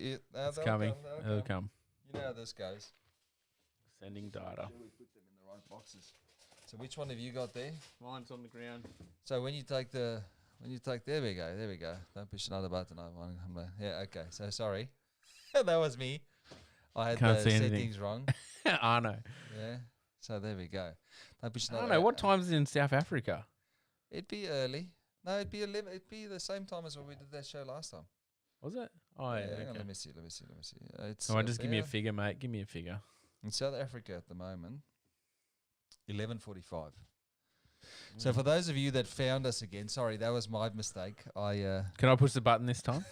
It's coming. It'll come. You know how this goes. Sending data. We put them in the right boxes. So which one have you got there? Mine's on the ground. So when you take there we go. Don't push another button. Yeah, okay. So sorry. That was me. I had Can't the see anything. settings wrong. I know. Yeah. So there we go. Don't push I another. don't know. What time is it in South Africa? It'd be early. No, it'd be 11. It'd be the same time as when we did that show last time. Was it? Oh, yeah. Hang on, Okay. let me see. It's Come on, just give me a figure, mate. Give me a figure. in South Africa at the moment. 11:45. So for those of you that found us again, sorry, that was my mistake. Can I push the button this time?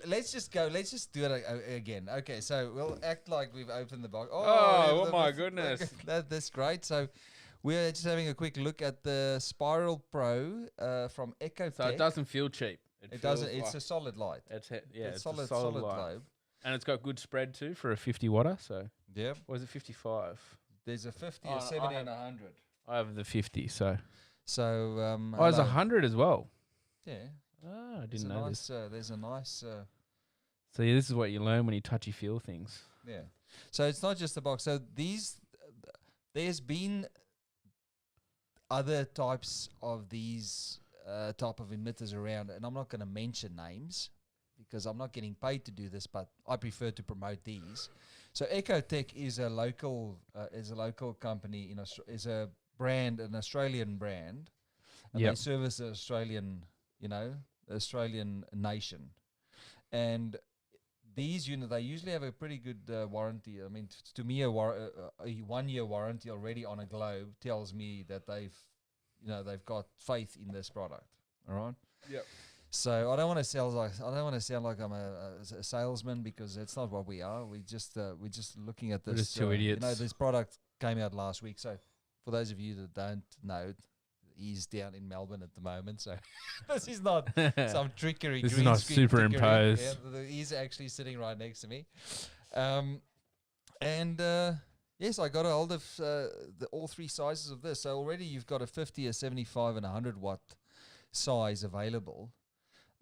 Let's just do it again. Okay, so we'll act like we've opened the box. Oh, my goodness. That's great. So we're just having a quick look at the Spiral Pro from Ecotech. So it doesn't feel cheap. It doesn't. It's a solid light. It's It's a solid light. globe. And it's got good spread too for a 50 watter. So, Yep. or is it 55? There's a 50, Oh, a no, 70, I and a 100. I have the 50. So, So there's hello. 100 as well. Yeah. Oh, I There's didn't a know nice, this. there's a nice. So yeah, this is what you learn when you touchy feel things. Yeah. So it's not just the box. So there's been other types of these type of emitters around, and I'm not going to mention names because I'm not getting paid to do this, but I prefer to promote these. So Ecotech is a local company is a brand, an Australian brand, and they service the Australian, Australian nation, and these units, they usually have a pretty good warranty. I mean, to me, a 1 year warranty already on a globe tells me that they've got faith in this product. All right. Yep. So I don't want to sound like I'm a salesman because that's not what we are. We're just looking at this. We're just two idiots. This product came out last week. So for those of you that don't know, he's down in Melbourne at the moment. So this is not some trickery. This is green not screen superimposed. trickery. Yeah, he's actually sitting right next to me. Yes, I got a hold of all three sizes of this. So already you've got a 50, a 75, and a 100 watt size available.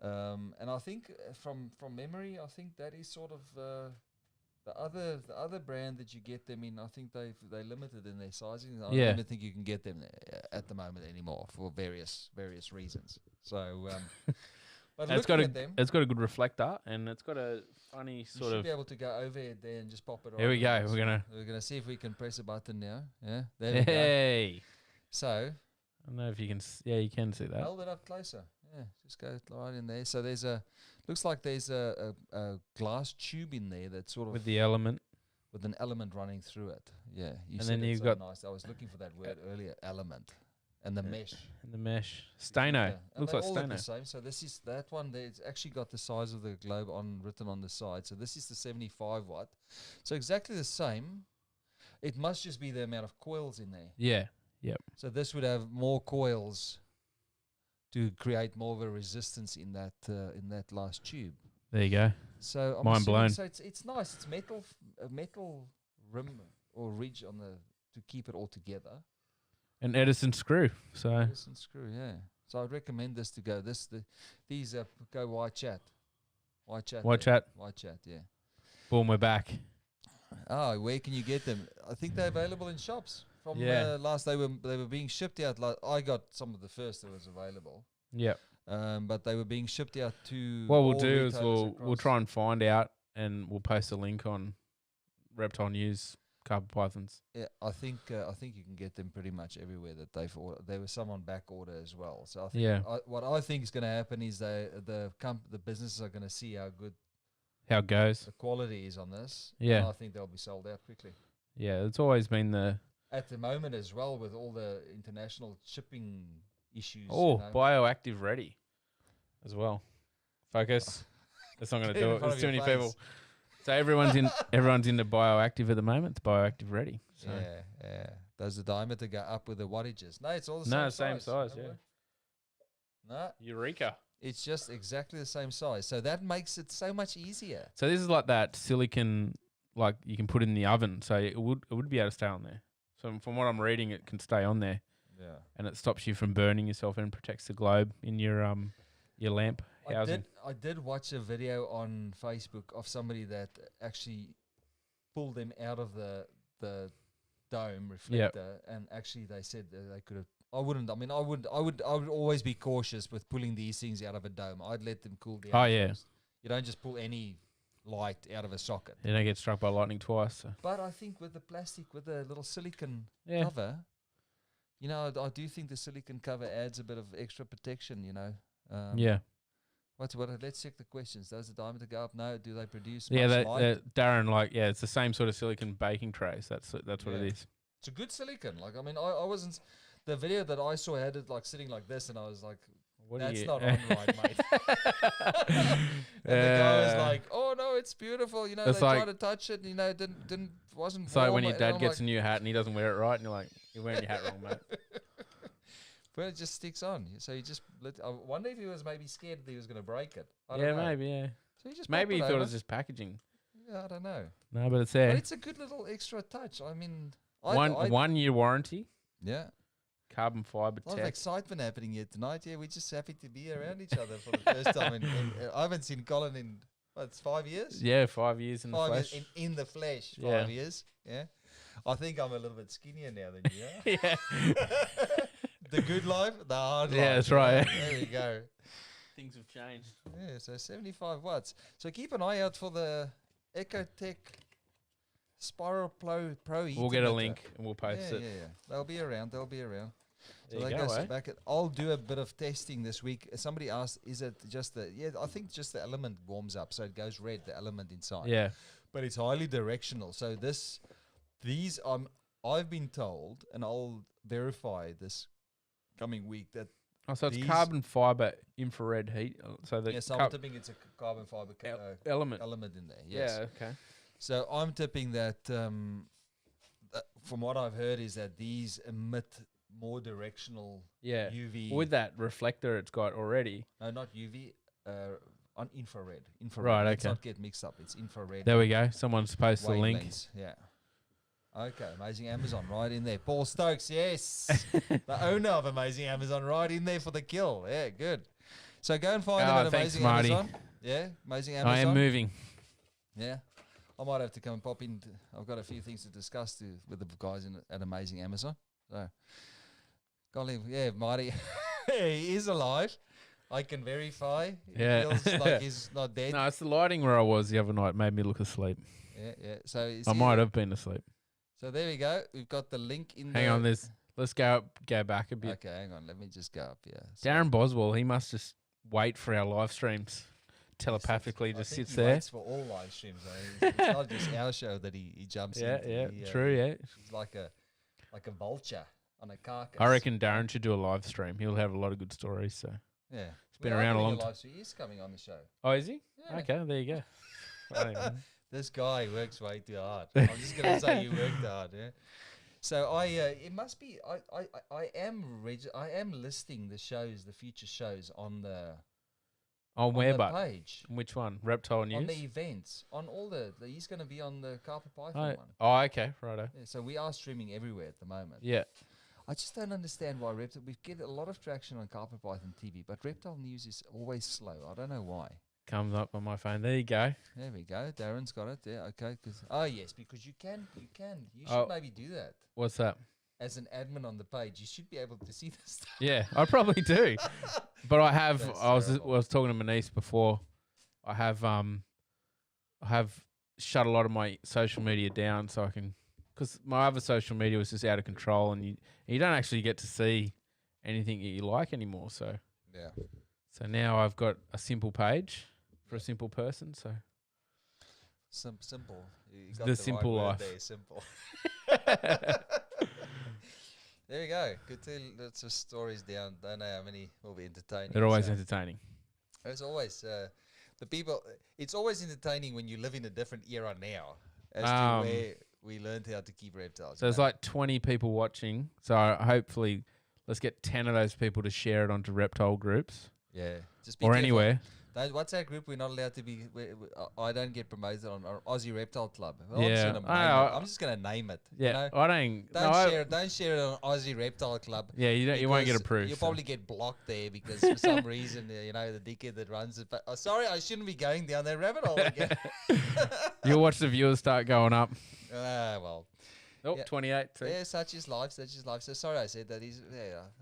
And I think from memory, I think that is sort of the other brand that you get them in. I think they're limited in their sizing. I don't even think you can get them at the moment anymore for various reasons. So, but it's got them, a good reflector and it's got a funny sort you should of. be able to go overhead there and just pop it. Here we go. We're gonna see if we can press a button now. Yeah, there we go. Hey. So I don't know if you can. Yeah, you can see that. hold it up closer. Yeah, just go right in there. So looks like there's a glass tube in there that's sort of With the element. with an element running through it. Yeah, And then you've got nice. I was looking for that word earlier, element, and the mesh. And the mesh. Steno. Yeah. And Looks they like all look Steno. the same. So this is that one there. It's actually got the size of the globe written on the side. So this is the 75 watt. So exactly the same. It must just be the amount of coils in there. Yeah. Yep. So this would have more coils to create more of a resistance in that last tube. There you go. So I'm Mind assuming- blown. So it's nice. It's a metal rim or ridge to keep it all together. An Edison screw. So Edison screw, yeah. So I'd recommend this to go. These go white chat. White chat. White there. chat. White chat, yeah. boom, we're back. Oh, where can you get them? I think they're available in shops. From last, they were being shipped out. Like I got some of the first that was available. Yep. But they were being shipped out to. What we'll all do is retailers we'll across. try and find out and we'll post a link on Reptile News Carpet Pythons. Yeah, I think you can get them pretty much everywhere that they've ordered. There was some on back order as well. So I think what I think is going to happen is the businesses are going to see how good How it goes. the quality is on this. Yeah. And I think they'll be sold out quickly. Yeah, it's always been the At the moment as well, with all the international shipping issues. bioactive ready as well. Focus. That's not going to do it. There's too many people. So everyone's into bioactive at the moment. It's bioactive ready. So. Yeah. Does the diameter go up with the wattages? No, it's all the same size. Yeah. No, Eureka. it's just exactly the same size. So that makes it so much easier. So this is like that silicon, like you can put in the oven. So it would be able to stay on there. So from what I'm reading, it can stay on there. Yeah. And it stops you from burning yourself and protects the globe in your lamp housing. I did watch a video on Facebook of somebody that actually pulled them out of the dome reflector, and actually they said that they could have. I would always be cautious with pulling these things out of a dome. I'd let them cool down. Oh, yeah. first. You don't just pull any light out of a socket. You don't get struck by lightning twice. So. But I think with the plastic, with the little silicon Yeah. cover, I do think the silicon cover adds a bit of extra protection. Yeah. What? Let's check the questions. Does the diameter go up? No. Do they produce? Yeah, much light? Darren, it's the same sort of silicon baking trays. That's what it is. It's a good silicon. I wasn't. The video that I saw had it sitting like this, and I was like, "That's not on right, mate." And the guy was like, "Oh no, it's beautiful." They tried to touch it. Wasn't. It's like when your warm, dad and gets a new hat and he doesn't wear it right, and you're like, "You're wearing your hat wrong, mate." But it just sticks on. So you just. I wonder if he was maybe scared that he was going to break it. Yeah, maybe. Yeah. So he just Maybe he thought it over. was just packaging. Yeah, I don't know. No, but it's there. But it's a good little extra touch. I mean, 1 year warranty. Yeah. Carbon fiber A lot of tech. excitement happening here tonight. Yeah, we're just happy to be around each other for the first time. I haven't seen Colin in, it's 5 years? Yeah, 5 years in the 5 flesh. years in the flesh, Yeah. 5 years. Yeah. I think I'm a little bit skinnier now than you are. Yeah. The good life, the hard life. Yeah, that's right. There we go. Things have changed. Yeah, so 75 watts. So keep an eye out for the Ecotech Spiral Pro heat We'll get a emitter. link and we'll post it. Yeah. They'll be around. So There that you go, goes eh? back. I'll do a bit of testing this week. Somebody asked, is it just I think just the element warms up, so it goes red, the element inside. Yeah. But it's highly directional. So I've been told, and I'll verify this coming week, that Oh, so it's these- carbon fiber infrared heat. So the so I'm tipping it's a carbon fiber element. element in there. Yes. Yeah. Okay. So I'm tipping that, from what I've heard, is that these emit more directional Yeah. UV. With that reflector it's got already. No, not UV. On infrared. Right, Let's okay. not get mixed up. It's infrared. There we go. Someone's posted the link. wavelengths. Yeah. Okay, Amazing Amazon, right in there. Paul Stokes, yes. The owner of Amazing Amazon, right in there for the kill. Yeah, good. So go and find them at thanks, Amazing Marty. Amazon. Yeah, Amazing Amazon. I am moving. Yeah. I might have to come and pop in. I've got a few things to discuss with the guys at Amazing Amazon. So, golly, yeah, Marty, he is alive. I can verify. Yeah. He feels like he's not dead. No, it's the lighting where I was the other night made me look asleep. Yeah. So I might have been asleep. So there we go. We've got the link in Hang on, let's go back a bit. Okay, hang on. Let me just go up here. Darren Boswell, he must just wait for our live streams. Telepathically just sits there. Waits for all live streams. It's not just our show that he jumps into. Yeah, He, true, yeah. He's like a vulture on a carcass. I reckon Darren should do a live stream. He'll have a lot of good stories. So Yeah. it's been around a long time. He's coming on the show. Oh, is he? Yeah. Okay, there you go. I don't know. This guy works way too hard. I'm just gonna say you worked hard. Yeah. So it must be. I am listing the future shows on the On where, the but page. which one? Reptile News. On the events, on all he's going to be on the Carpet Python one. Oh, okay, righto. Yeah, so we are streaming everywhere at the moment. Yeah. I just don't understand why we get a lot of traction on Carpet Python TV, but Reptile News is always slow. I don't know why. Comes up on my phone. There you go. There we go. Darren's got it. Yeah, okay. Yes, because you can. You should Oh. maybe do that What's that? as an admin on the page. You should be able to see this stuff. Yeah, I probably do. But I have. That's I terrible. was talking to Manice before. I have shut a lot of my social media down so I can, because my other social media was just out of control, and you don't actually get to see anything that you like anymore. So now I've got a simple page for a simple person. So Simple. You The got simple right word life. there, simple. There you go. Good to lots of stories down. Don't know how many will be entertaining. they're always So, entertaining. as always, the people. It's always entertaining when you live in a different era now, as to where we learned how to keep reptiles. So there's like 20 people watching. So hopefully, let's get 10 of those people to share it onto reptile groups just be or careful. anywhere. What's that group? We're not allowed to be. I don't get promoted on Aussie Reptile Club. Well, Yeah. I'm just gonna name it. Yeah, You know? I don't. Don't share it on Aussie Reptile Club. Yeah, you won't get because approved. You'll so. probably get blocked there because for some reason, the dickhead that runs it. But sorry, I shouldn't be going down that rabbit hole again. You'll watch the viewers start going up. Well. Oh, Yeah. 28. See? Yeah, such is life. So sorry, I said that.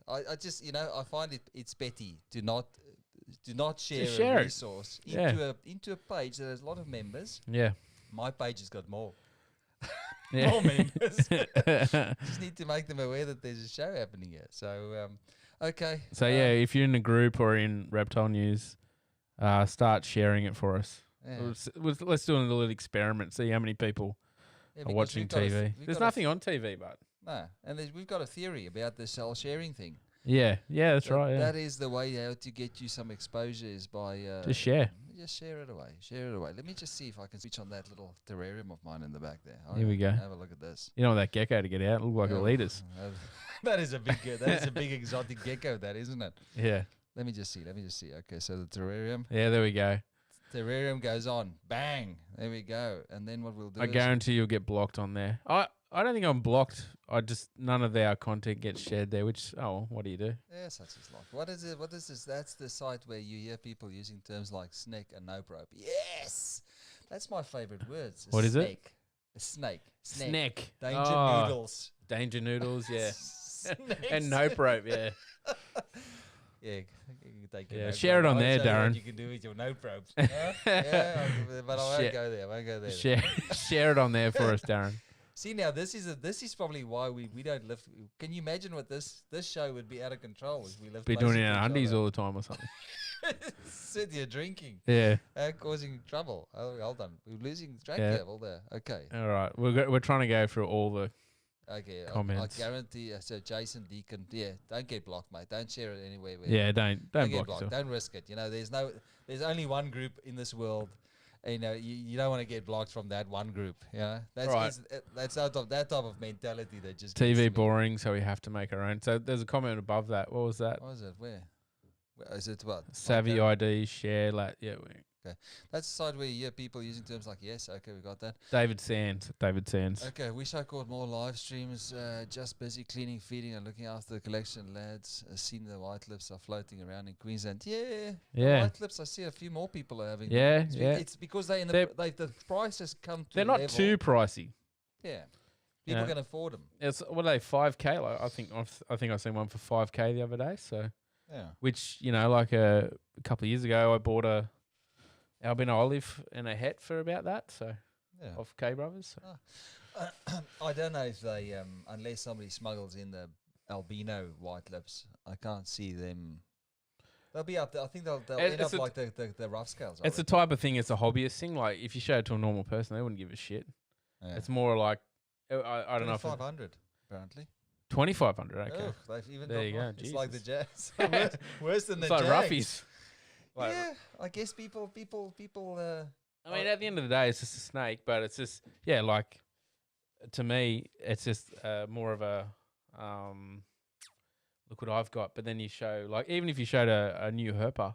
I just I find it's petty to not share a resource into a page that has a lot of members. Yeah. My page has got more. Yeah. More members. Just need to make them aware that there's a show happening here. So okay. So if you're in a group or in Reptile News, start sharing it for us. Yeah. Let's do a little experiment. See how many people are watching TV. There's nothing on TV, but no, and we've got a theory about this cell sharing thing. yeah, that's right. Yeah. That is the way how to get you some exposure is by Just share. Just share it away. Share it away. Let me just see if I can switch on that little terrarium of mine in the back there. Here we go. Have a look at this. You don't want that gecko to get out. It look like a leader's. That is a big exotic gecko, that isn't it? Yeah. Let me just see. Okay, so the terrarium. Yeah, there we go. Terrarium goes on. Bang. There we go. And then what we'll do I guarantee you'll get blocked on there. I don't think I'm blocked. None of our content gets shared there, which, what do you do? Yeah, such is life. What is it? What is this? That's the site where you hear people using terms like snake and nope rope. Yes! That's my favorite words. What is it? A snake. Snack. Danger noodles. Danger noodles, yeah. Snakes. And nope rope, yeah. Yeah, you can take your Yeah, nope share rope. it on I'll there, show you Darren. what you can do with your nope ropes. Yeah, but I won't go there. Share it on there for us, Darren. See now, this is probably why we don't lift. Can you imagine what this show would be out of control if we lift? Be doing it in undies all the time or something. Sit here drinking. Yeah. Causing trouble. Oh, hold on. We're losing track Yeah. here. All there. Okay. All right. We're trying to go through all the comments. I guarantee. So Jason Deacon, don't get blocked, mate. Don't share it anywhere. Don't get block blocked. yourself. Don't risk it. There's only one group in this world. You don't want to get blocked from that one group. That's Right. That's out of that type of mentality that just TV boring, so we have to make our own. So there's a comment above that. What was that? What is it? Where is it? What Savvy okay. ID share. That's the side where you hear people using terms like yes. Okay, we got that. David Sands. Okay, wish I caught more live streams. Just busy cleaning, feeding, and looking after the collection, lads. Seen the white lips are floating around in Queensland. Yeah. White lips. I see a few more people are having. Yeah, It's because the price has come to. They're not level. too pricey. Yeah. People can afford them. It's what are they? 5K. Like I think I seen one for 5K the other day. So yeah. Which like a couple of years ago, I bought a albino olive and a het for about that. So off K Brothers. So. I don't know if they unless somebody smuggles in the albino white lips, I can't see them. They'll be up there. I think they'll end up like the rough scales. It's the type of thing. It's a hobbyist thing. Like if you show it to a normal person, they wouldn't give a shit. Yeah. It's more like I don't know. 500 apparently. 2,500. Okay. Oh, they've even there you go. It's like the Jazz. worse than it's the like Jags. roughies. Like I guess people. I mean, at the end of the day, it's just a snake, but it's just like to me, it's just more of a look what I've got. But then you show even if you showed a new herper,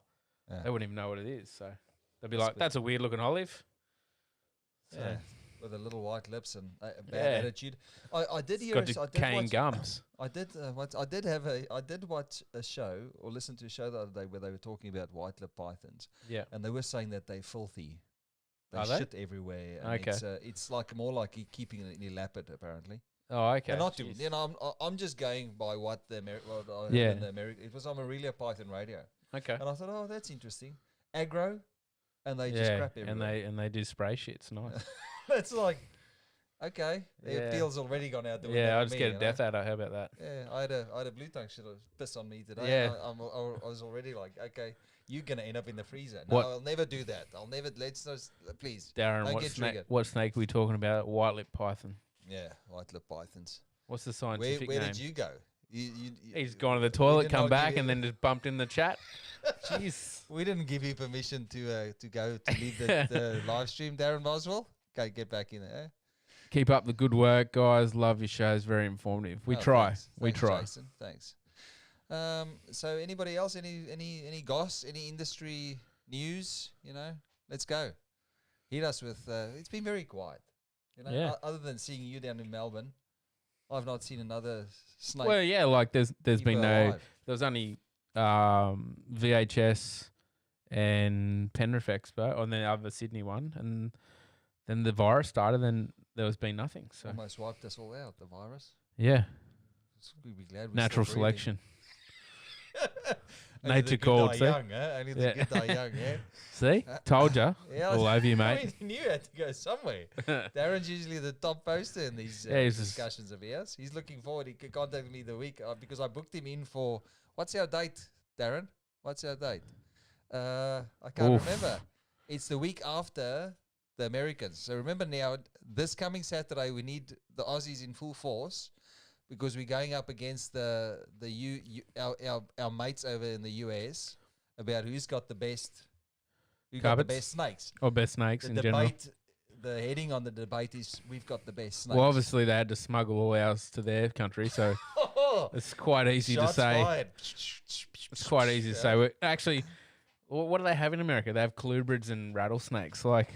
they wouldn't even know what it is. So they'd be like, "That's a weird looking olive." So. Yeah. With the little white lips and a bad attitude. I did hear. Got decaying gums. I did watch a show or listen to a show the other day where they were talking about white lip pythons. Yeah, and they were saying that they're filthy. They shit everywhere. And it's like more like keeping it in your lappet apparently. Oh, okay. They're not doing. I'm just going by what the American. It was on Aurelia Python Radio. Okay. And I thought, oh, that's interesting. Aggro, and they just crap everywhere. And they do spray shit. It's nice. That's like, okay, the appeal's already gone out the window. Yeah, I'll just get a death adder. How about that? Yeah, I had a blue tongue should have pissed on me today. Yeah, I was already like, okay, you're gonna end up in the freezer. No, I'll never do that. I'll never. Please, Darren. What snake are we talking about? White lip python. Yeah, white lip pythons. What's the scientific name? Where did you go? He's gone to the toilet, come back, and then just bumped in the chat. Jeez, we didn't give you permission to go to leave the live stream, Darren Boswell. Okay, get back in there. Keep up the good work, guys. Love your shows. Very informative. We try. Thanks, Jason. Thanks. So anybody else? Any goss? Any industry news, let's go. Hit us with, it's been very quiet. Yeah. Other than seeing you down in Melbourne, I've not seen another snake. Well, yeah, like there's been no, alive. there was only VHS and Penrith Expo on the other Sydney one, and then the virus started, and there was been nothing. So Almost wiped us all out, the virus. yeah, We'd be glad we're natural still breathing. selection. Only Nature the good called, die see? young, Only the Yeah. good die young, yeah. See, told you, Yeah, all over you, I mate. mean, he knew he had to go somewhere. Darren's usually the top poster in these Yeah, he's just- discussions of ours. He's looking forward. He contacted me the week because I booked him in for, what's our date, Darren? What's our date? I can't Oof. remember. It's the week after the Americans. So remember now, this coming Saturday, we need the Aussies in full force because we're going up against our mates over in the US about who's got the best, who got the Carpets? best snakes. or best snakes The in general. debate, the heading on the debate is we've got the best snakes. Well, obviously they had to smuggle all ours to their country, so it's quite easy Shots to say. fired. It's quite easy to say. Actually, what do they have in America? They have colubrids and rattlesnakes. Like,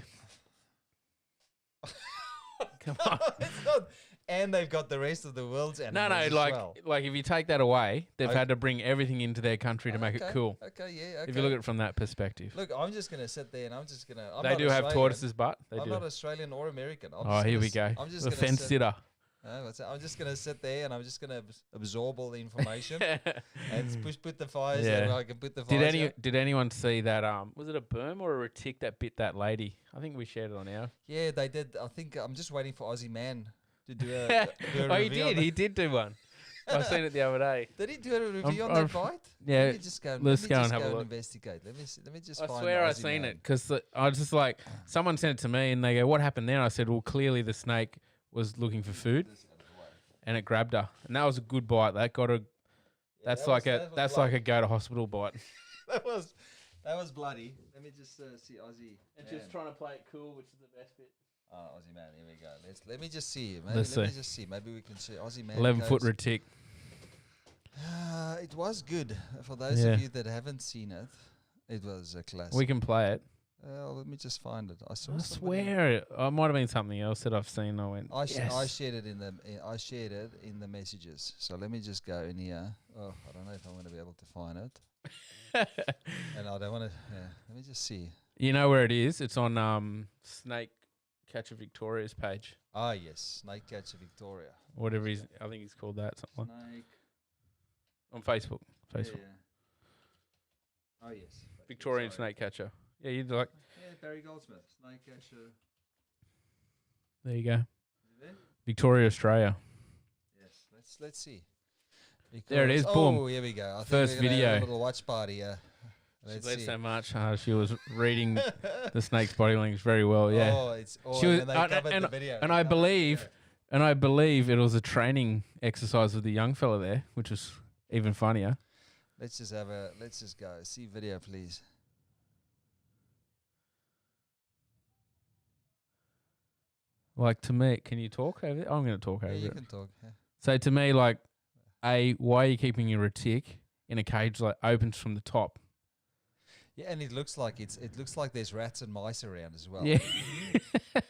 come on. It's not, and they've got the rest of the world's animals. No, as like, well. like if you take that away, they've Okay. had to bring everything into their country to make it Okay, cool. Okay, yeah. Okay. If you look at it from that perspective, Look, I'm just gonna sit there and I'm just gonna. I'm they not do have Australian. tortoises, but they I'm do. not Australian or American. I'm Oh, just here gonna we s- go. I'm just The gonna fence sit, sitter. I'm just gonna sit there and I'm just gonna absorb all the information and put the fires Yeah. where I can put the fires. Did anyone see that? Was it a berm or a retic that bit that lady? I think we shared it on our. Yeah, they did. I think I'm just waiting for Aussie Man to do a. Do a Oh, he review on did. that. He did do one. I seen it the other day. Did he do a review on I'm that bite? Yeah, Let me just go. let's let me go and just have a go look. investigate. Let me just. I find swear the I Aussie seen Man. it because I was just like, someone sent it to me and they go, "What happened there?" And I said, "Well, clearly the snake was looking for food, and it grabbed her, and that was a good bite. That got a. That's that like was- a that was that's bloody. like a go to hospital bite. that was bloody. Let me just see Aussie. Man. trying to play it cool, which is the best bit. Oh, Aussie Man. Here we go. Let me just see. Maybe, Let's let me see. just see. Maybe we can see Aussie Man. 11-foot goes- retic. It was good for those Yeah. of you that haven't seen it. It was a classic. We can play it. Let me just find it. I saw. I somebody- swear it might have been something else that I've seen. I went. I yes. shared it in the I shared it in the messages. So let me just go in here. Oh, I don't know if I'm going to be able to find it, and I don't want to. Yeah, let me just see. You know where it is? It's on Snake Catcher Victoria's page. Ah, yes, Snake Catcher Victoria. Whatever he's, I think he's called that something Snake. on Facebook. Facebook. Yeah. Oh yes. Victorian Sorry. snake catcher. Yeah, you'd like. Yeah, Barry Goldsmith, Snake Catcher. There you go. Is it there? Victoria, Australia. Yes. Let's see. There it Because- is, boom. Oh, here we go. I think First we're gonna have a video. little watch party. She Let's bled see. so much. She was reading the snake's body language very well. Yeah. Oh, it's She and was- then they and- covered and- the video. and They I covered the believe- video. And I believe it was a training exercise with the young fella there, which was even funnier. Let's just go. See video, please. Like to me, can you talk over it? I'm going to talk Yeah, over you it. can talk. Yeah. So to me, like, why are you keeping your retic in a cage like opens from the top? Yeah, and it looks like there's rats and mice around as well. Yeah.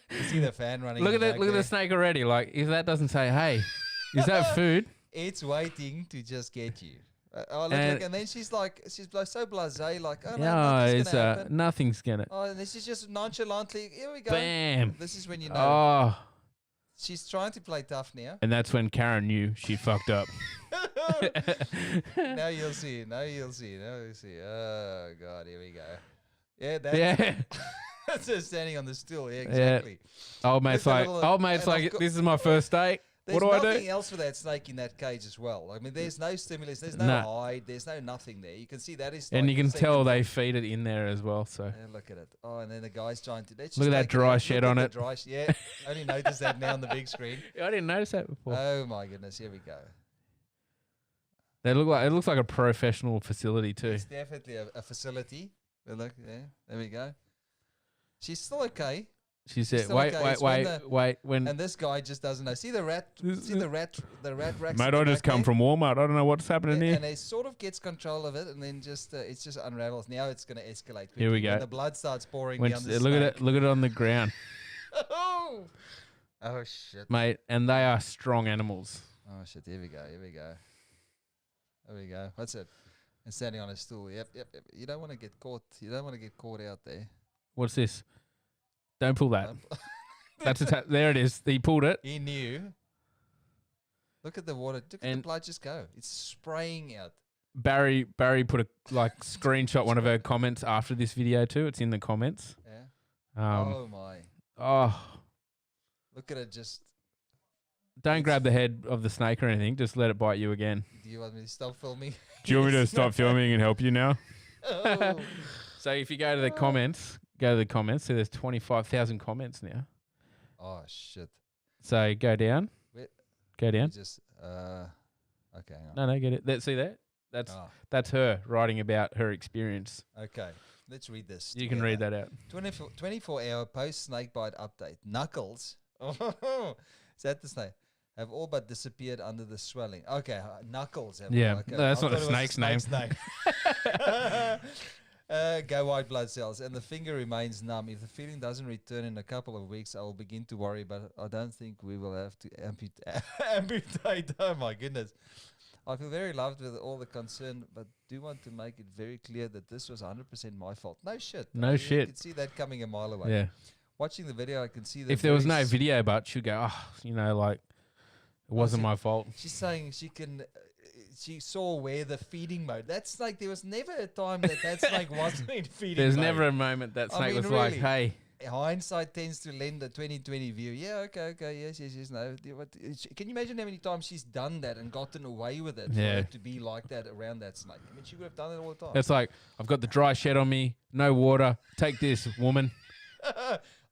You see the fan running. Look in at the that! back Look at there? the snake already. Like, if that doesn't say, "Hey, is that food?" It's waiting to just get you. Look, And- and then she's so blasé, like, oh no, Yeah, nothing's it's gonna happen. nothing's gonna. Oh, and this is just nonchalantly. Here we go. Bam! This is when you know Oh, she's trying to play tough now. and that's when Karen knew she fucked up. Now you'll see. Oh God, here we go. Yeah, that's Yeah, that's her standing on the stool. Yeah, exactly. old mate's There's a like, little- old mate's and I've like, got- this is my first date. There's What do I do? nothing else for that snake in that cage as well. I mean, there's no stimulus, there's no No. hide, there's no nothing there. You can see that is. And like you the can tell second they thing. feed it in there as well. So Yeah, look at it. Oh, and then the guy's trying to. Let's Look at just that take it dry out. shed Look on at it. the dry yeah, only noticed that now on the big screen. I didn't notice that before. Oh my goodness, here we go. They look like it looks like a professional facility too. It's definitely a facility. But look, yeah, there we go. She's still okay. She said, still "Wait, okay. wait, It's when wait, wait." When And this guy just doesn't know. See the rat racks. mate, at the I just back come there? from Walmart. I don't know what's happening here. And he sort of gets control of it, and then just it just unravels. Now it's going to escalate. Here we quickly. When go. the blood starts pouring When down the look at snake. it, look at it on the ground, Oh shit! mate. And they are strong animals. Oh shit! Here we go. What's it? And standing on a stool. Yep. You don't want to get caught. You don't want to get caught out there. What's this? Don't pull that. That's there. It is. He pulled it. He knew. Look at the water. Look at the blood just go. It's spraying out. Barry put a screenshot one of her comments after this video too. It's in the comments. Yeah. Oh my. Oh. Look at it just. Don't grab the head of the snake or anything. Just let it bite you again. Do you want me to stop filming? Do you want me to stop filming and help you now? Oh. So if you go to the comments, so there's 25,000 comments now. Oh shit. So go down. Wait. Go down. Just okay. Hang on. No, get it. See that? That's her writing about her experience. Okay. Let's read this. You can read that out. 24-hour post snake bite update. Knuckles. Oh, is that the snake? Have all but disappeared under the swelling. Okay, Knuckles. Yeah, okay. no, that's I not a thought it was snake's name. snake. Go white blood cells, and the finger remains numb. If the feeling doesn't return in a couple of weeks, I will begin to worry, but I don't think we will have to amputate. Oh my goodness. I feel very loved with all the concern, but do want to make it very clear that this was 100% my fault. No shit. No shit. You can see that coming a mile away. Yeah. Watching the video, I can see that. If there was no video, but she'd go, like, it wasn't my fault. She's saying she saw where the feeding mode. That snake, there was never a time that snake wasn't in feeding There's mode. never a moment that snake was really, like, hey. Hindsight tends to lend a 20/20 view. Yeah, okay, yes, no. Can you imagine how many times she's done that and gotten away with it for it to be like that around that snake? I mean, she would have done it all the time. It's like, I've got the dry shed on me, no water. Take this, woman.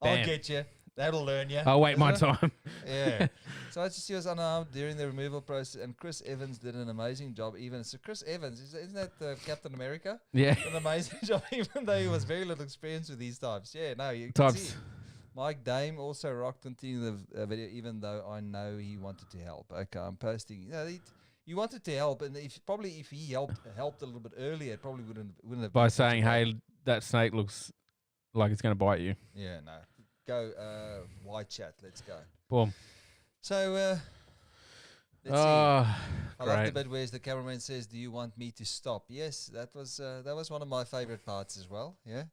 I'll get you. That'll learn you. I'll wait my time. Yeah. So she was unarmed during the removal process, and Chris Evans did an amazing job. So Chris Evans, isn't that Captain America? Yeah. An amazing job, even though he was very little experience with these types. Yeah, no, you can see. Mike Dame also rocked continuing the video, even though I know he wanted to help. Okay, I'm posting. You wanted to help, and if he helped a little bit earlier, it probably wouldn't have. By saying, hey, that snake looks like it's going to bite you. Yeah, no. Go, white chat. Let's go. Boom. So, let's see. I like the bit where the cameraman says, "Do you want me to stop?" Yes, that was one of my favorite parts as well. Yeah.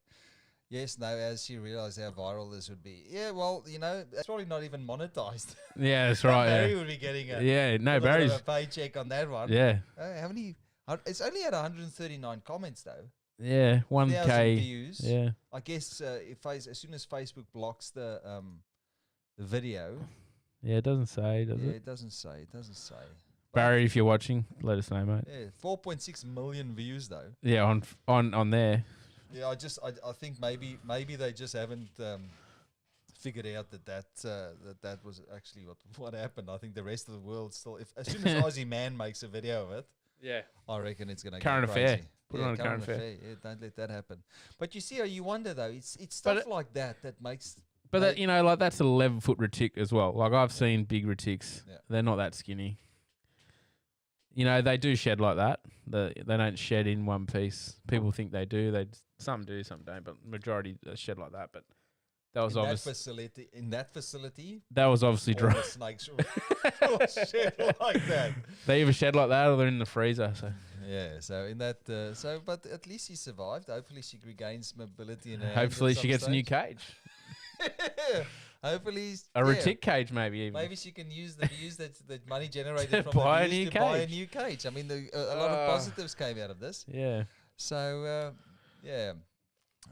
Yes, no, as she realized how viral this would be. Yeah, well, that's probably not even monetized. Yeah, that's right. Barry would be getting Barry's a paycheck on that one. Yeah. How many? It's only had 139 comments though. Yeah, 1K views. Yeah. I guess as soon as Facebook blocks the video. Yeah, it doesn't say, does it? Yeah, it doesn't say. Barry, if you're watching, let us know, mate. Yeah, 4.6 million views though. Yeah, on there. Yeah, I think maybe they just haven't figured out that was actually what happened. I think the rest of the world still, as soon as Aussie Man makes a video of it, yeah, I reckon it's gonna current go crazy. affair. Put it on a current affair. Yeah, don't let that happen. But you see, you wonder though. It's stuff like that makes. But that, that's an 11-foot retic as well. Like I've seen big retics. Yeah. They're not that skinny. They do shed like that. They don't shed in one piece. People think they do. Some do, some don't. But majority shed like that. But that was obviously in that facility. That was obviously dry. The snakes shed like that. They either shed like that or they're in the freezer. So. Yeah, so in that, but at least he survived. Hopefully she regains mobility. Hopefully she gets a new cage. Hopefully a retic cage, maybe even. Maybe she can use the views that money generated from buy the views to buy a new cage. I mean, a lot of positives came out of this. Yeah. So yeah.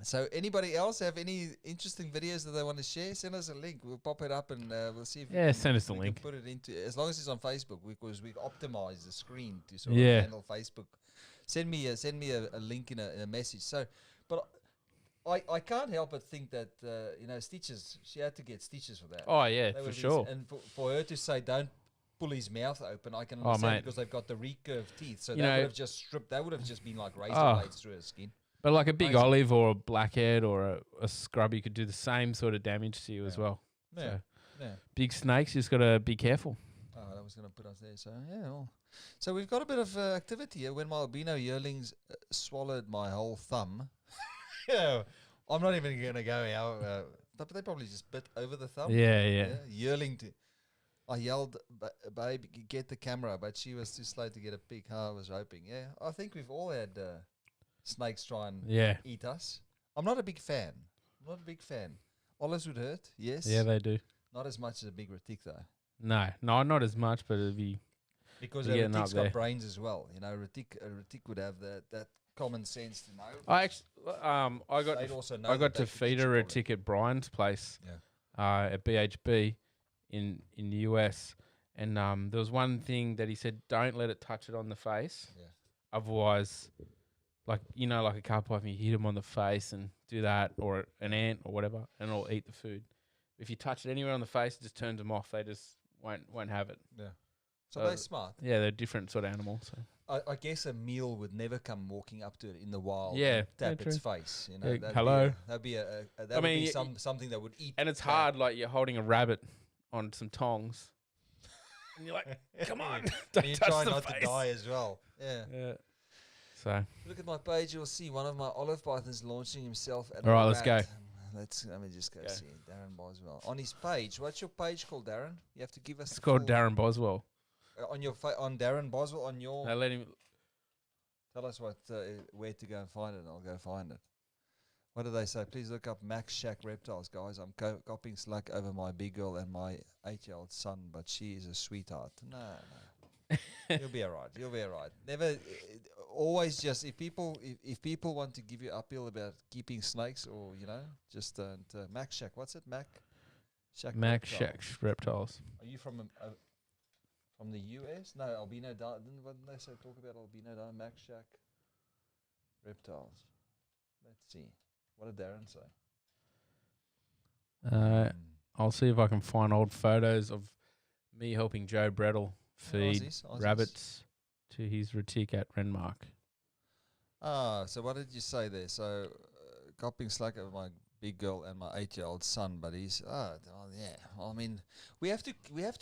So anybody else have any interesting videos that they want to share? Send us a link. We'll pop it up and we'll see if send us a link. Put it into as long as it's on Facebook because we optimize the screen to sort of handle Facebook. Send me a link in a message. So, but I can't help but think that stitches. She had to get stitches for that. Oh yeah, for sure. And for her to say don't pull his mouth open, I can understand because they've got the recurved teeth. So they would have just stripped. They would have just been like razor blades through her skin. But like a big Amazing. olive or a blackhead or a scrubby could do the same sort of damage to you as well. Yeah. So Yeah. big snakes, you just got to be careful. Oh, that was going to put us there. So, yeah. Well. So, we've got a bit of activity here. When my albino yearlings swallowed my whole thumb. Yeah. I'm not even going to go how. But they probably just bit over the thumb. Yeah. Yearling to. I yelled, babe, get the camera. But she was too slow to get a peek how I was hoping. Yeah. I think we've all had snakes try and eat us. I'm not a big fan. Olives would hurt. Yes. Yeah, they do. Not as much as a big retic though. No, not as much, but it'd be because a retic's got brains as well. You know, a retic would have that common sense to know. I got to feed a retic at Brian's place, at BHB in the US, and there was one thing that he said: don't let it touch it on the face, otherwise, like a car python, you hit them on the face and do that, or an ant or whatever, and it'll eat the food. If you touch it anywhere on the face, it just turns them off. They just won't have it. Yeah. So they're smart. Yeah, they're different sort of animals. So. I guess a meal would never come walking up to it in the wild. Yeah, and tap its face. You know, hello. That'd be something that would eat. And it's hard, like you're holding a rabbit on some tongs, and you're like, "Come on!" Don't you touch try the not face. to die as well. Yeah. So look at my page. You'll see one of my olive pythons launching himself at all right, let's go. Let me just go see Darren Boswell on his page. What's your page called, Darren? You have to give us. It's called Darren Boswell. On your on Darren Boswell on your. Now let him. Tell us where to go and find it. And I'll go find it. What do they say? Please look up Max Shack Reptiles, guys. I'm copying slack over my big girl and my 8-year-old son, but she is a sweetheart. No. You'll be alright. Never. Always just if people want to give you uphill about keeping snakes or just Max Shack. What's it? Max Shack Reptiles. Are you from the US? No, albino. Didn't they say talk about albino? Max Shack Reptiles. Let's see. What did Darren say? I'll see if I can find old photos of me helping Joe Brettle feed Aussies. rabbits to his retic at Renmark. So what did you say there? So, copying slack over my big girl and my 8-year-old son, but he's I mean, we have to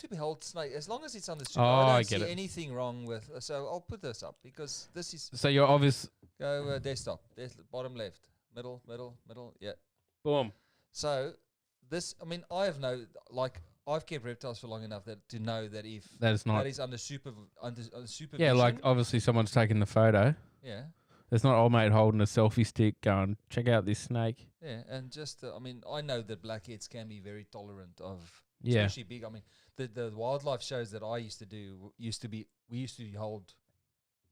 behold snake as long as it's under super. I don't see anything wrong with. So I'll put this up because this is. So you're obvious. Go desktop, bottom left, middle, yeah. Boom. So this, I mean, I've kept reptiles for long enough to know that if that is under supervision. Yeah, like obviously someone's taken the photo. Yeah. There's not old mate holding a selfie stick going, check out this snake. Yeah, and just, I mean, I know that blackheads can be very tolerant of, especially big. I mean, the wildlife shows that I used to do we used to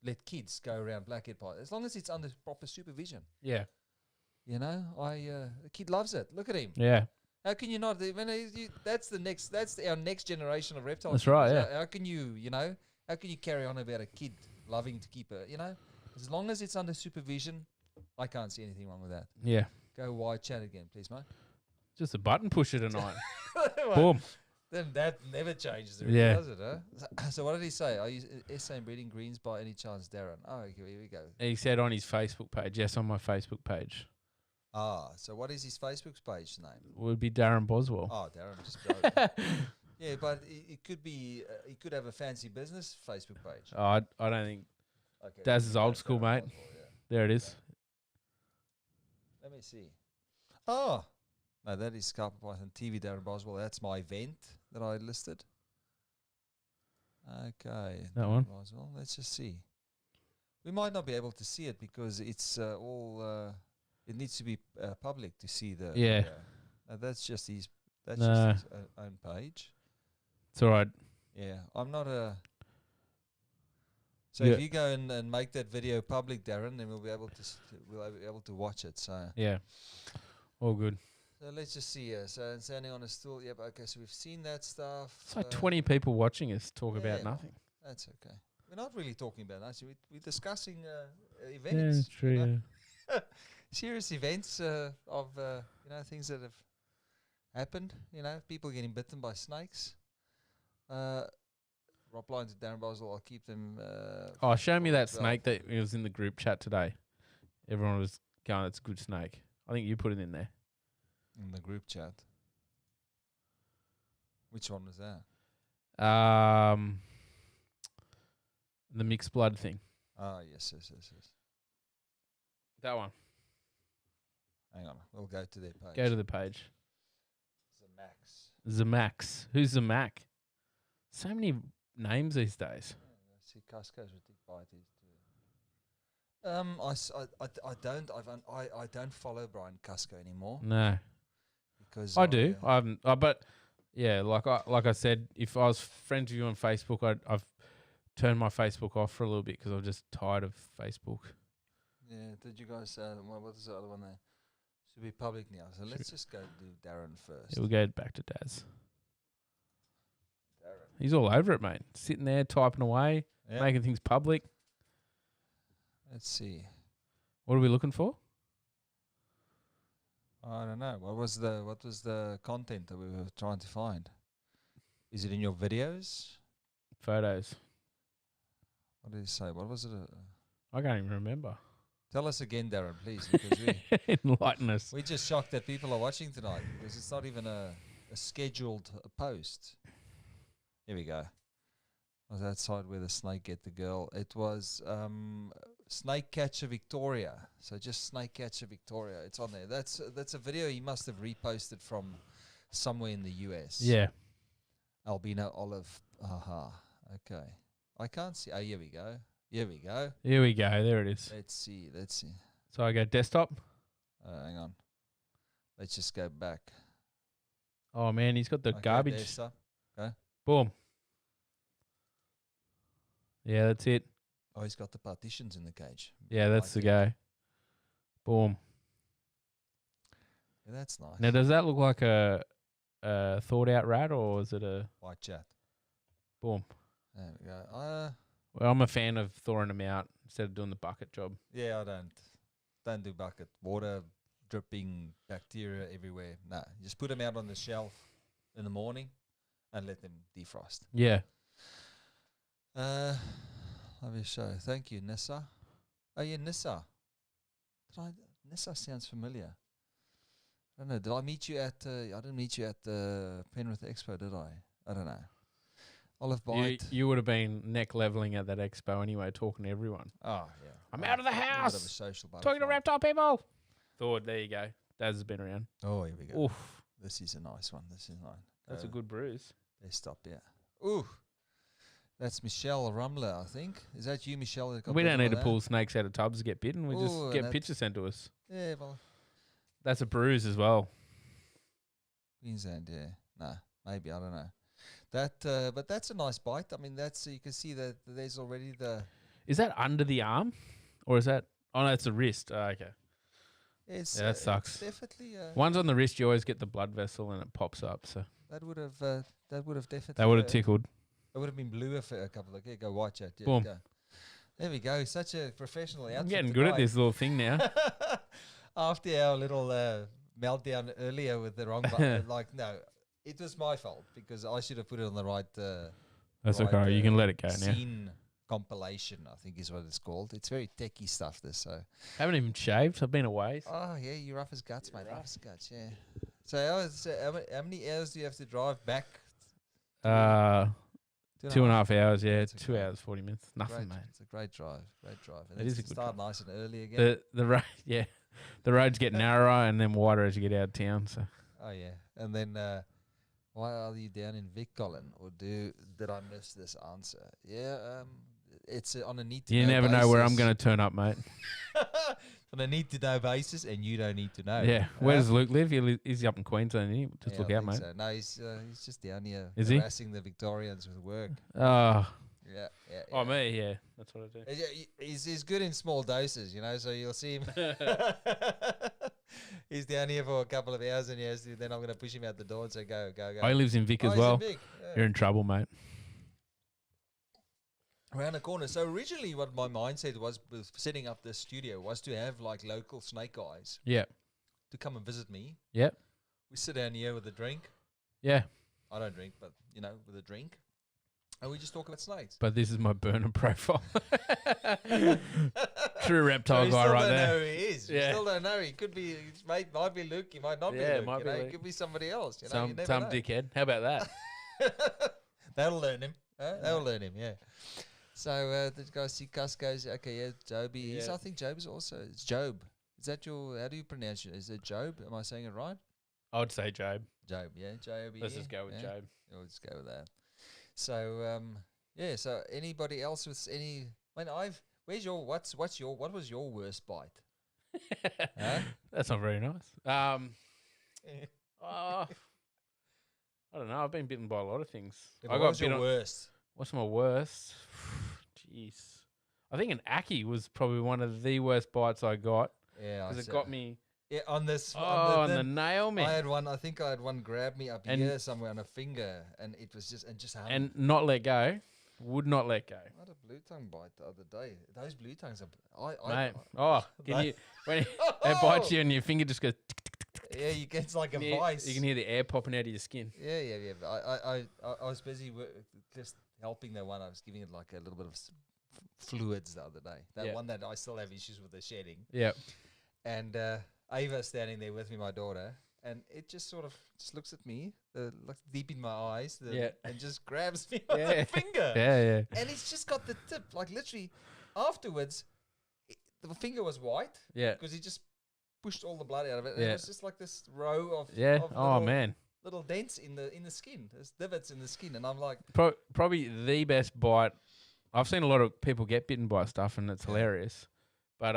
let kids go around blackhead python as long as it's under proper supervision. Yeah. The kid loves it. Look at him. Yeah. How can you not? That's our next generation of reptiles. That's right. Yeah. How can you carry on about a kid loving to keep as long as it's under supervision, I can't see anything wrong with that. Yeah. Go wide chat again, please, mate. Just a button pusher tonight. Boom. Then that never changes, does it? Huh? So what did he say? Are you SA breeding greens by any chance, Darren? Oh, okay, here we go. He said on his Facebook page. Yes, on my Facebook page. So what is his Facebook page name? Would be Darren Boswell. Oh, Darren just yeah, but it could be. He could have a fancy business Facebook page. Oh, I don't think. Okay, Daz is old school, mate. There it is. Let me see. Oh, no, that is Carpet Python TV, Darren Boswell. That's my event that I listed. Okay. That one? Boswell. Let's just see. We might not be able to see it because it's all... it needs to be public to see the... Yeah. That's just his... That's just his own page. It's all right. Yeah. I'm not a... So if you go and make that video public, Darren, then we'll be able to watch it. So yeah, all good. So let's just see here. So standing on a stool. Yep. Okay. So we've seen that stuff. It's like 20 people watching us talk about nothing. That's okay. We're not really talking about nothing. We're discussing events. Yeah, that's true. Serious events of things that have happened. People getting bitten by snakes. Drop lines to Darren Boswell. I'll keep them. Show me that snake that was in the group chat today. Everyone was going, that's a good snake. I think you put it in there. In the group chat. Which one was that? The mixed blood thing. Oh, yes. That one. Hang on. We'll go to their page. Go to the page. Zamax. Zamax. Who's Zamac? So many names these days. I see Casco's with big bites too. I don't follow Brian Casco anymore No. because I do. I haven't. But yeah, like I said, if I was friends with you on Facebook, I've turned my Facebook off for a little bit because I'm just tired of Facebook. Yeah. Did you guys? What was the other one there? Should be public now. So let's just go do Darren first. Yeah, we'll go back to Daz. Darren. He's all over it, mate. Sitting there typing away, making things public. Let's see. What are we looking for? I don't know. What was the content that we were trying to find? Is it in your videos? Photos. What did he say? What was it? I can't even remember. Tell us again, Darren, please, because Enlighten us. we're just shocked that people are watching tonight because it's not even a scheduled post. Here we go. Was that side where the snake get the girl? It was Snake Catcher Victoria. So just Snake Catcher Victoria. It's on there. That's a video he must have reposted from somewhere in the US. Yeah. Albino Olive. Aha. Okay. I can't see. Oh, here we go. Here we go. Here we go. There it is. Let's see. So I go desktop. Hang on. Let's just go back. Oh, man, he's got the Okay, garbage. desktop. Okay. Boom. Yeah, that's it. Oh, he's got the partitions in the cage. Yeah, that's the guy. Boom. Yeah, that's nice. Now, does that look like a thought out rat or is it a White chat. boom? There we go. Well, I'm a fan of thawing them out instead of doing the bucket job. Yeah, I don't do bucket. Water dripping, bacteria everywhere. No, just put them out on the shelf in the morning and let them defrost. Yeah. Lovely show. Thank you, Nissa. Oh yeah, Nissa. Nissa sounds familiar. I don't know. Did I meet you at? I didn't meet you at the Penrith Expo, did I? I don't know. Olive Bite. You would have been neck leveling at that expo anyway, talking to everyone. Oh yeah. I'm out of the A bit house. of a social Talking to butterfly. reptile people. Thought, there you go. Daz has been around. Oh, here we go. Oof. This is a nice one. This is nice. That's a good bruise. Desktop, yeah. Ooh. That's Michelle Rumler, I think. Is that you, Michelle? That got We don't bitten need to by pull snakes out of tubs to get bitten. We Ooh, just and get that- pictures sent to us. that? Yeah, well, That's a bruise as well. Queensland, yeah. Nah, maybe, I don't know. That, but that's a nice bite. I mean, that's you can see that there's already the. Is that under the arm? Or is that... Oh, no, it's the wrist. Oh, okay. It's, Yeah, that sucks. It's definitely. One's on the wrist, you always get the blood vessel and it pops up. So that would have definitely. that would have tickled. It would have been blue if a couple of. Yeah, go watch it. Yeah, Boom. Go. There we go. Such a professional outfit. I'm getting good at tonight. this little thing now. After our little meltdown earlier with the wrong button, like no, it was my fault because I should have put it on the right. That's right, okay. You can let it go now. Scene compilation, I think is what it's called. It's very techie stuff. This so. Haven't even shaved. I've been away. Oh yeah, you rough as guts, mate. Rough. Rough as guts. Yeah. So, how many hours do you have to drive back? 2.5 hours. Yeah, That's 2 okay. hours 40 minutes. Nothing, Great, mate. it's a great drive. Great drive. And It it's is a to good start drive. nice and early again. The road, yeah, the roads get narrower and then wider as you get out of town. So Oh yeah, and then why are you down in Vic, Colin? Or did I miss this answer? Yeah, it's on a need to you know never know where I'm basis. going to turn up, mate. On a need to know basis, and you don't need to know. Yeah, where does Luke live? He's up in Queensland. Isn't he? Just Yeah, look I out, think mate. so. No, he's just down here Is he? harassing the Victorians with work. Oh, Yeah. oh, me, yeah, that's what I do. Yeah, he's good in small doses, you know. So you'll see him. He's down here for a couple of hours, and then I'm going to push him out the door and say, "Go, go, go." Oh, he lives in Vic Oh, as he's in well. Vic, yeah. You're in trouble, mate. Around the corner. So originally, what my mindset was with setting up this studio was to have like local snake guys Yeah, to come and visit me. yeah, We sit down here with a drink. yeah. I don't drink, but with a drink, and we just talk about snakes. But this is my burner profile. true reptile we guy still right don't know there. who he is. We Yeah. still don't know. He could be. Might be Luke. He might not be Yeah, Luke. might You be know, Luke. He could be somebody else. You know, you never Some know. dickhead. How about that? That'll learn him. That'll learn him. Yeah. So the guy see Cusco's. Okay, yeah, Joby. Yeah. I think Job's also. It's Job. Is that your? How do you pronounce it? Is it Job? Am I saying it right? I would say Job. Job. Yeah, Joby. Let's just go with Job. We'll just go with that. So yeah. So anybody else with any? I mean, Where's your? What was your worst bite? Huh? That's not very nice. I don't know. I've been bitten by a lot of things. Yeah, I what got was your worst? What's my worst? Jeez. I think an Aki was probably one of the worst bites I got. Yeah, because it got me. Yeah, on this. On the nail, man. I think I had one grab me up here somewhere on a finger, and it was just and not let go. Would not let go. I had a blue tongue bite the other day. Those blue tongues are. Mate. Can you when it bites you and your finger just goes. Yeah, it's like a vice. You can hear the air popping out of your skin. Yeah. I was busy just helping the one. I was giving it like a little bit of fluids the other day. That one that I still have issues with the shedding. Yeah. And Ava standing there with me, my daughter, and it just sort of just looks at me, looks deep in my eyes, and just grabs me with the finger. Yeah. And it's just got the tip, like literally afterwards, the finger was white. Yeah. Because he just pushed all the blood out of it. And Yeah. it was just like this row of little dents in the skin. There's divots in the skin, and I'm like, probably the best bite. I've seen a lot of people get bitten by stuff, and it's hilarious. But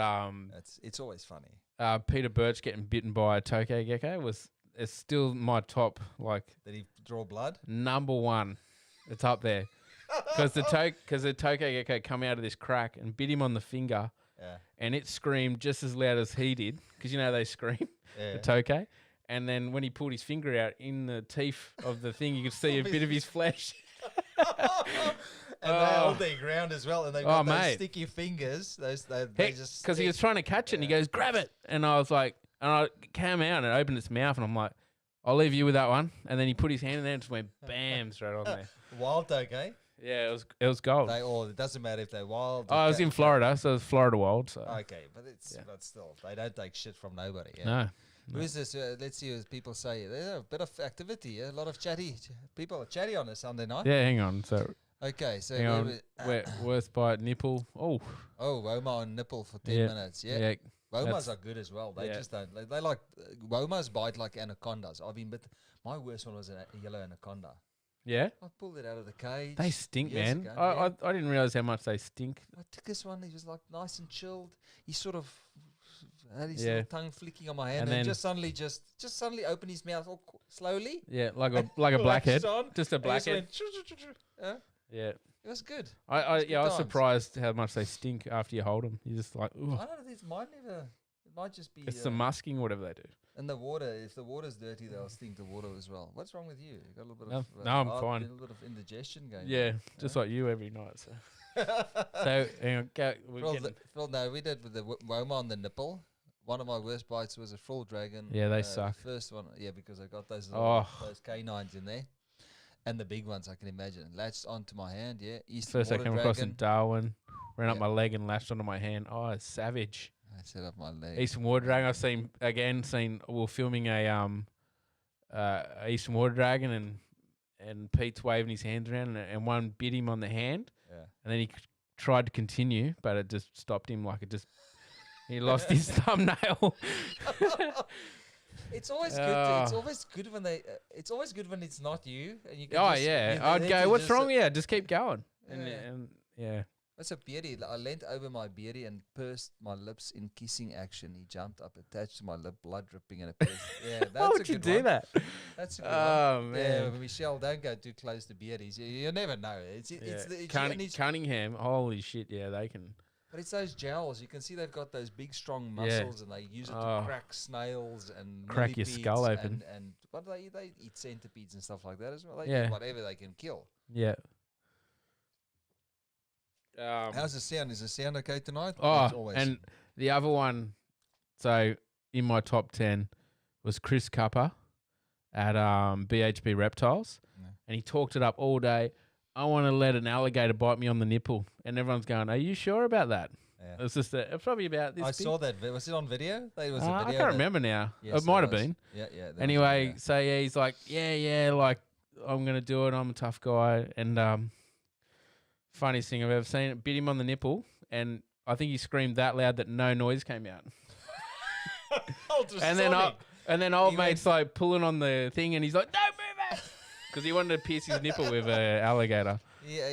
it's always funny. Peter Birch getting bitten by a tokay gecko it's still my top, like. Did he draw blood? Number one. It's up there. Because the tokay gecko come out of this crack and bit him on the finger. Yeah. And it screamed just as loud as he did, because you know they scream, the tokay. And then when he pulled his finger out in the teeth of the thing, you could see a bit of his flesh. And they hold their ground as well, and they've got those sticky fingers. They just because he was trying to catch it, and he goes, "Grab it!" And I was like, and I came out and it opened its mouth, and I'm like, "I'll leave you with that one." And then he put his hand in there and just went bam straight on there. Wild tokay. Yeah, it was gold. It doesn't matter if they're wild. I was in Florida, so it was Florida wild. So okay, but but still, they don't take shit from nobody. Yeah? No. Who's this? Let's see what people say. There's a bit of activity, a lot of people are chatty on a Sunday night. Yeah, hang on. So okay, so hang on. Worst bite nipple. Woma on nipple for 10 minutes. Yeah. Womas are good as well. They just don't. They like Womas bite like anacondas. I've been bit. My worst one was a yellow anaconda. Yeah, I pulled it out of the cage. They stink, man. Ago, I didn't realize how much they stink. I took this one. He was like nice and chilled. He sort of had his little tongue flicking on my hand, and then just suddenly opened his mouth all slowly. Yeah, like a blackhead, just a blackhead. Yeah, it was good. I was surprised how much they stink after you hold them. You're just like, ooh. I don't know. It might just be. It's the musking, whatever they do. And the water, if the water's dirty, they'll stink the water as well. What's wrong with you? You got a little bit of no, I'm fine. A little bit of indigestion going. Yeah, just like you every night. So, hang on, we did with the Woma on the nipple. One of my worst bites was a frilled dragon. Yeah, they suck. First one, because I got those canines in there, and the big ones I can imagine latched onto my hand. Yeah, First I came across in Darwin, ran up my leg and lashed onto my hand. Oh, it's savage. I set up my leg. Eastern water dragon. I've seen we're filming a Eastern water dragon and Pete's waving his hands around and one bit him on the hand. Yeah. And then he tried to continue, but it just stopped him. He lost his thumbnail. It's always good. It's always good when it's always good when it's not you. And you can I'd go. What's wrong? Yeah, just keep going. And That's a beardy. I leant over my beardy and pursed my lips in kissing action. He jumped up, attached to my lip, blood dripping, and a purse. Yeah, that's Why would you do that? That's a good one. Man. Yeah, Michelle, don't go too close to beardies. You never know. It's Cunningham, holy shit, yeah, they can. But it's those gels. You can see they've got those big, strong muscles, and they use it to crack snails and crack your skull open. And what do they eat centipedes and stuff like that as well. They eat whatever they can kill. Yeah. How's the sound? Is the sound okay tonight? And the other one, so in my top 10 was Chris Cupper at BHB Reptiles, and he talked it up all day. I want to let an alligator bite me on the nipple, and everyone's going, "Are you sure about that?" It was just it's probably about this. I big. saw that. Was it on video? It was a I video. can't remember now. Yes, it might have was. been. Yeah, yeah. Anyway, so yeah, he's like, yeah, like I'm gonna do it. I'm a tough guy, and funniest thing I've ever seen. Bit him on the nipple, and I think he screamed that loud that no noise came out. and then old mate's like pulling on the thing, and he's like, "Don't move it," because he wanted to pierce his nipple with an alligator. Yeah,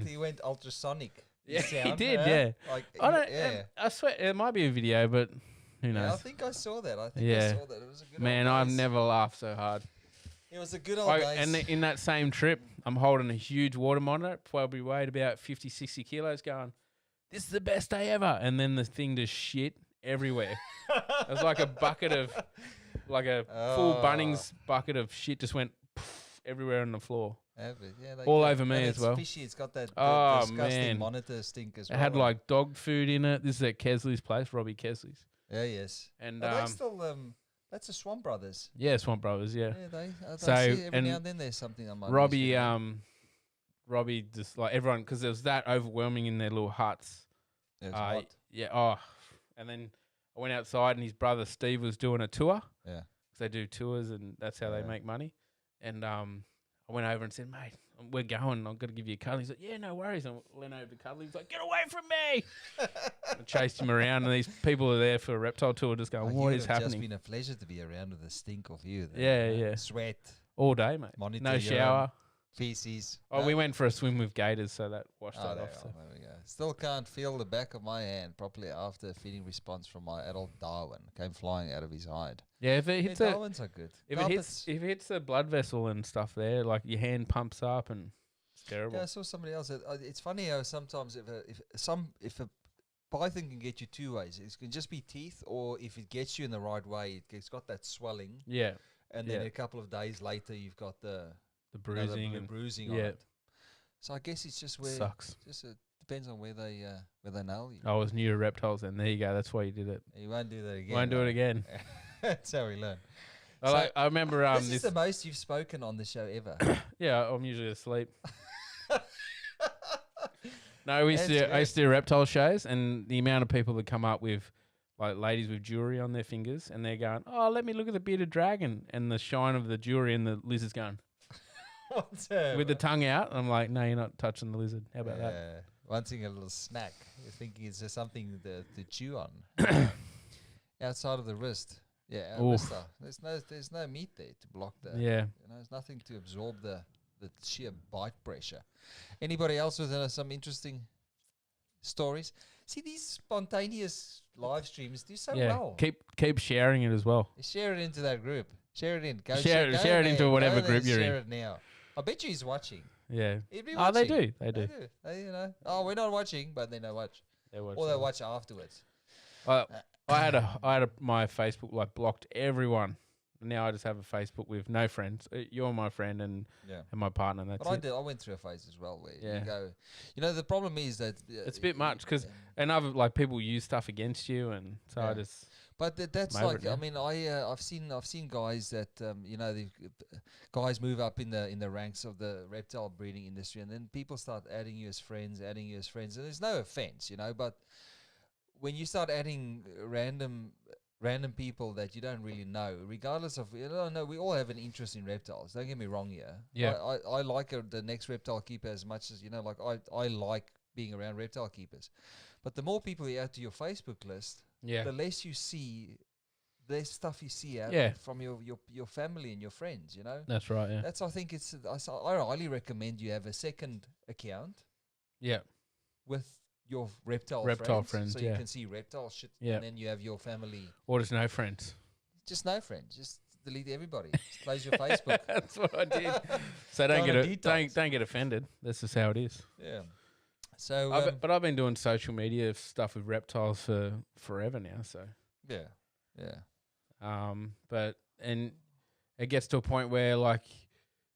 he went ultrasonic. Yeah, he did. Yeah, like I don't. I swear it might be a video, but who knows? Yeah, I think I saw that. I saw that. It was a good. Man, I've never laughed so hard. It was a good old days. And in that same trip, I'm holding a huge water monitor, probably weighed about 50, 60 kilos, going, "This is the best day ever." And then the thing just shit everywhere. It was like a bucket of, like a full Bunnings bucket of shit just went everywhere on the floor. All over me as well. Fishy. It's got that disgusting monitor stink as well. It had like dog food in it. This is at Kesley's place, Robbie Kesley's. Yeah, yes. And they still that's the Swamp Brothers. Yeah, Swamp Brothers. Yeah. Yeah, they see every now and then there's something on my Robbie just like everyone because it was that overwhelming in their little huts. Yeah, hot. Yeah. Oh, and then I went outside and his brother Steve was doing a tour. Yeah. Because they do tours and that's how they make money. And I went over and said, "Mate, we're going. I've got to give you a cuddle." He's like, "Yeah, no worries." And I went over to cuddle. He's like, "Get away from me!" I chased him around, and these people are there for a reptile tour, just going, "What is happening?" It's just been a pleasure to be around with the stink of you. Yeah. Sweat all day, mate. Monitor no shower. Feces. Oh, we went for a swim with gators, so that washed that off. There we go. Still can't feel the back of my hand properly after a feeding response from my adult Darwin. Came flying out of his hide. Yeah, if it hits Darwins are good. If it hits the blood vessel and stuff there, like your hand pumps up and it's terrible. Yeah, I saw somebody else. It's funny how sometimes if a python can get you two ways. It can just be teeth, or if it gets you in the right way, it's got that swelling. Yeah. And then a couple of days later, you've got the bruising and bruising on it. So I guess it's just where sucks. Just depends on where they nail you. I was new to reptiles, and there you go. That's why you did it. You won't do that again. Won't do it again. That's how we learn. I remember this is the most you've spoken on the show ever. Yeah, I'm usually asleep. No, I used to do reptile shows, and the amount of people that come up with like ladies with jewelry on their fingers, and they're going, "Oh, let me look at the bearded dragon," and the shine of the jewelry, and the lizard's going with the tongue out. I'm like, "No, you're not touching the lizard. How about that?" Wanting a little snack. You're thinking it's just something to chew on outside of the wrist. Yeah, there's no meat there to block the. Yeah, there's nothing to absorb the sheer bite pressure. Anybody else with some interesting stories? See, these spontaneous live streams do so well. Keep sharing it as well. Share it into that group. Share it in. Share it into whatever group you're in. Share it now. I bet you he's watching. Yeah. Oh, they do. They do. We're not watching, but they watch. They watch. Or they watch afterwards. I had my Facebook like blocked everyone. Now I just have a Facebook with no friends. You're my friend and my partner. And that's I went through a phase as well where you go. The problem is that it's a bit much because and other like people use stuff against you, and so I just. But that's like I've seen guys that guys move up in the ranks of the reptile breeding industry, and then people start adding you as friends, and there's no offense, but when you start adding random people that you don't really know, regardless of we all have an interest in reptiles. Don't get me wrong here. Yeah, I like the next reptile keeper as much as I like being around reptile keepers. But the more people you add to your Facebook list, the less you see, the less stuff you see out from your family and your friends. That's right. Yeah, I think I highly recommend you have a second account. Yeah, with your reptile friends, so you can see reptile shit, and then you have your family. Or just no friends. Just no friends. Just delete everybody. Just close your Facebook. That's what I did. So don't get offended. That's just how it is. Yeah. So, but I've been doing social media stuff with reptiles for forever now. So but it gets to a point where like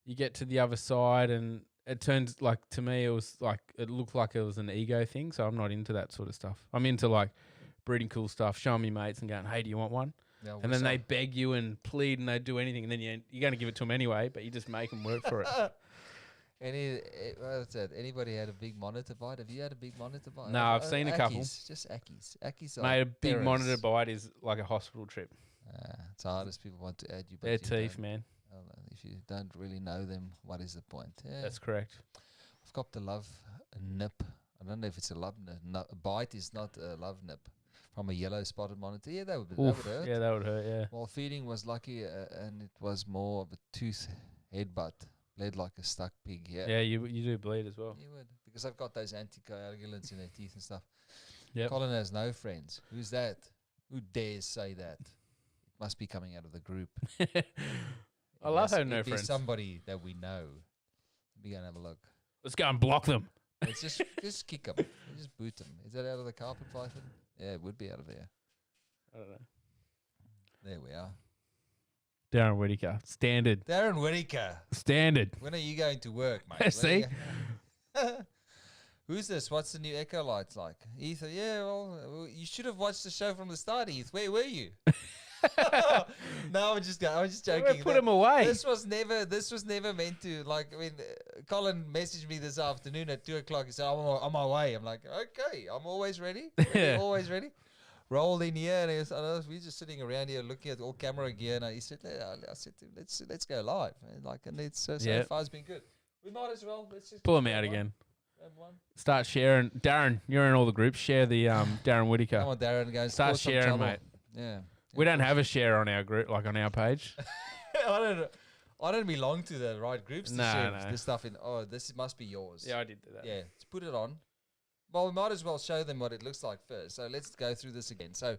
you get to the other side and. It turns like to me, it was like it looked like it was an ego thing. So I'm not into that sort of stuff. I'm into like breeding cool stuff, showing me mates and going, "Hey, do you want one?" Yeah, and then they beg you and plead and they do anything, and then you're going to give it to them anyway, but you just make them work for it. What's that? Anybody had a big monitor bite? Have you had a big monitor bite? No, I've seen a couple. Just Ackies. Ackies are Mate, a big terrors. monitor bite is like a hospital trip. It's hard as people want to add you. But Their you teeth, don't. man. If you don't really know them, what is the point? Yeah. That's correct. I've got to love a nip. I don't know if it's a love nip. No, a bite is not a love nip. From a yellow spotted monitor. Yeah, that would hurt. Yeah, that would hurt, yeah. While feeding was lucky and it was more of a tooth headbutt. Bled like a stuck pig. Yeah. Yeah, you do bleed as well. You would. Because I've got those anticoagulants in their teeth and stuff. Yep. Colin has no friends. Who's that? Who dares say that? It must be coming out of the group. I love having no It'd be friends. somebody that we know. Let me go and have a look. Let's go and block them. Let's just kick them. Just boot them. Is that out of the carpet python? Yeah, it would be out of there. I don't know. There we are. Darren Whittaker. Standard. Darren Whittaker. Standard. When are you going to work, mate? See? Who's this? What's the new Echo Lights like? Heath, yeah, well, you should have watched the show from the start, Heath. Where were you? No, I'm just joking. Put him away. This was never meant to, like, I mean, Colin messaged me this afternoon at 2:00. He said, I'm on my way. I'm like, okay, I'm always ready. Always ready. Rolled in here, and we're just sitting around here looking at all camera gear, and he said, I said to him, let's go live. And it's so far it's been good. We might as well. Let's just pull him out again. Start sharing. Darren, you're in all the groups. Share the Darren Whittaker. Come on, Darren. Go Start sharing, mate. Yeah. We don't have a share on our group, like on our page. I don't belong to the right groups to share No. this stuff in. Oh, this must be yours. Yeah, I did do that. Yeah, let's put it on. Well, we might as well show them what it looks like first. So let's go through this again. So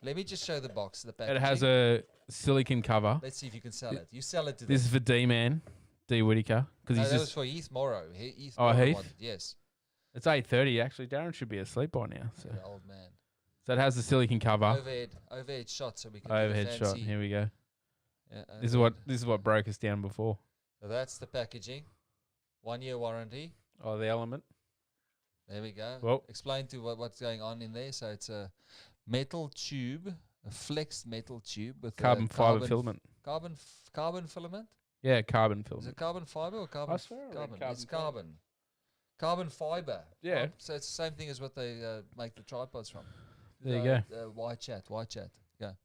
let me just show the box, the packaging. It has a silicon cover. Let's see if you can sell it. You sell it to This them. is for D-Man, D. Whittaker. Because No, he's that just... was for Heath Morrow. Heath Oh, Morrow Heath? wanted- yes. It's 8:30, actually. Darren should be asleep by now. So, The old man. so it has the silicon cover. Overhead shot, so we can Overhead do the shot. fancy. Here we go. Yeah, This is what broke us down before. So that's the packaging. 1 year warranty. Oh, the element. There we go. Well- Explain to what's going on in there. So it's a metal tube, a flexed metal tube with Carbon fiber filament. Carbon filament. Yeah, carbon Is filament. it carbon fiber or carbon? I swear I read carbon. carbon It's fiber. carbon. Carbon fiber. Yeah. So it's the same thing as what they make the tripods from. There you go. Why chat? Go.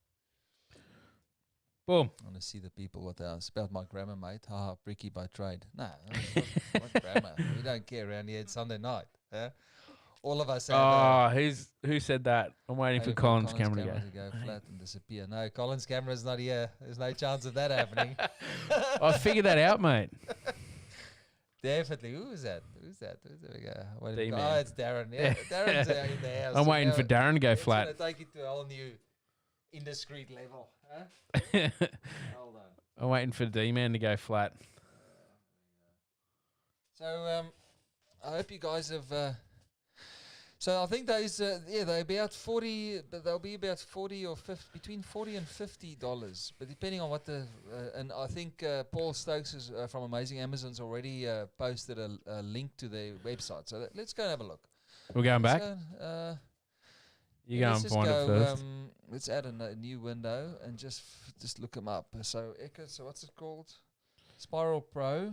Boom. I want to see the people what they are. It's about my grammar, mate. Haha, bricky by trade. No, what grammar? We don't care around here. It's Sunday night. Yeah? All of us have. Who said that? I'm waiting for Colin's camera to go. Flat and disappear. No, Colin's camera's not here. There's no chance of that happening. I figured that out, mate. Definitely. Who is that? There we go. D-Man. Oh, it's Darren. Yeah, Darren's out in the house. I'm waiting for Darren to go It's flat. going to take it to a whole new indiscreet level. Huh? Hold on. I'm waiting for D-Man to go flat. So I hope you guys have. So I think those, they're about 40. But they'll be about 40 or 50, between $40 and $50. But depending on what the, and I think Paul Stokes is from Amazing Amazon's already posted a link to their website. So let's go and have a look. We're going back. You go let's and just find it first. Let's add a new window and just look them up. So Echo. So what's it called? Spiral Pro.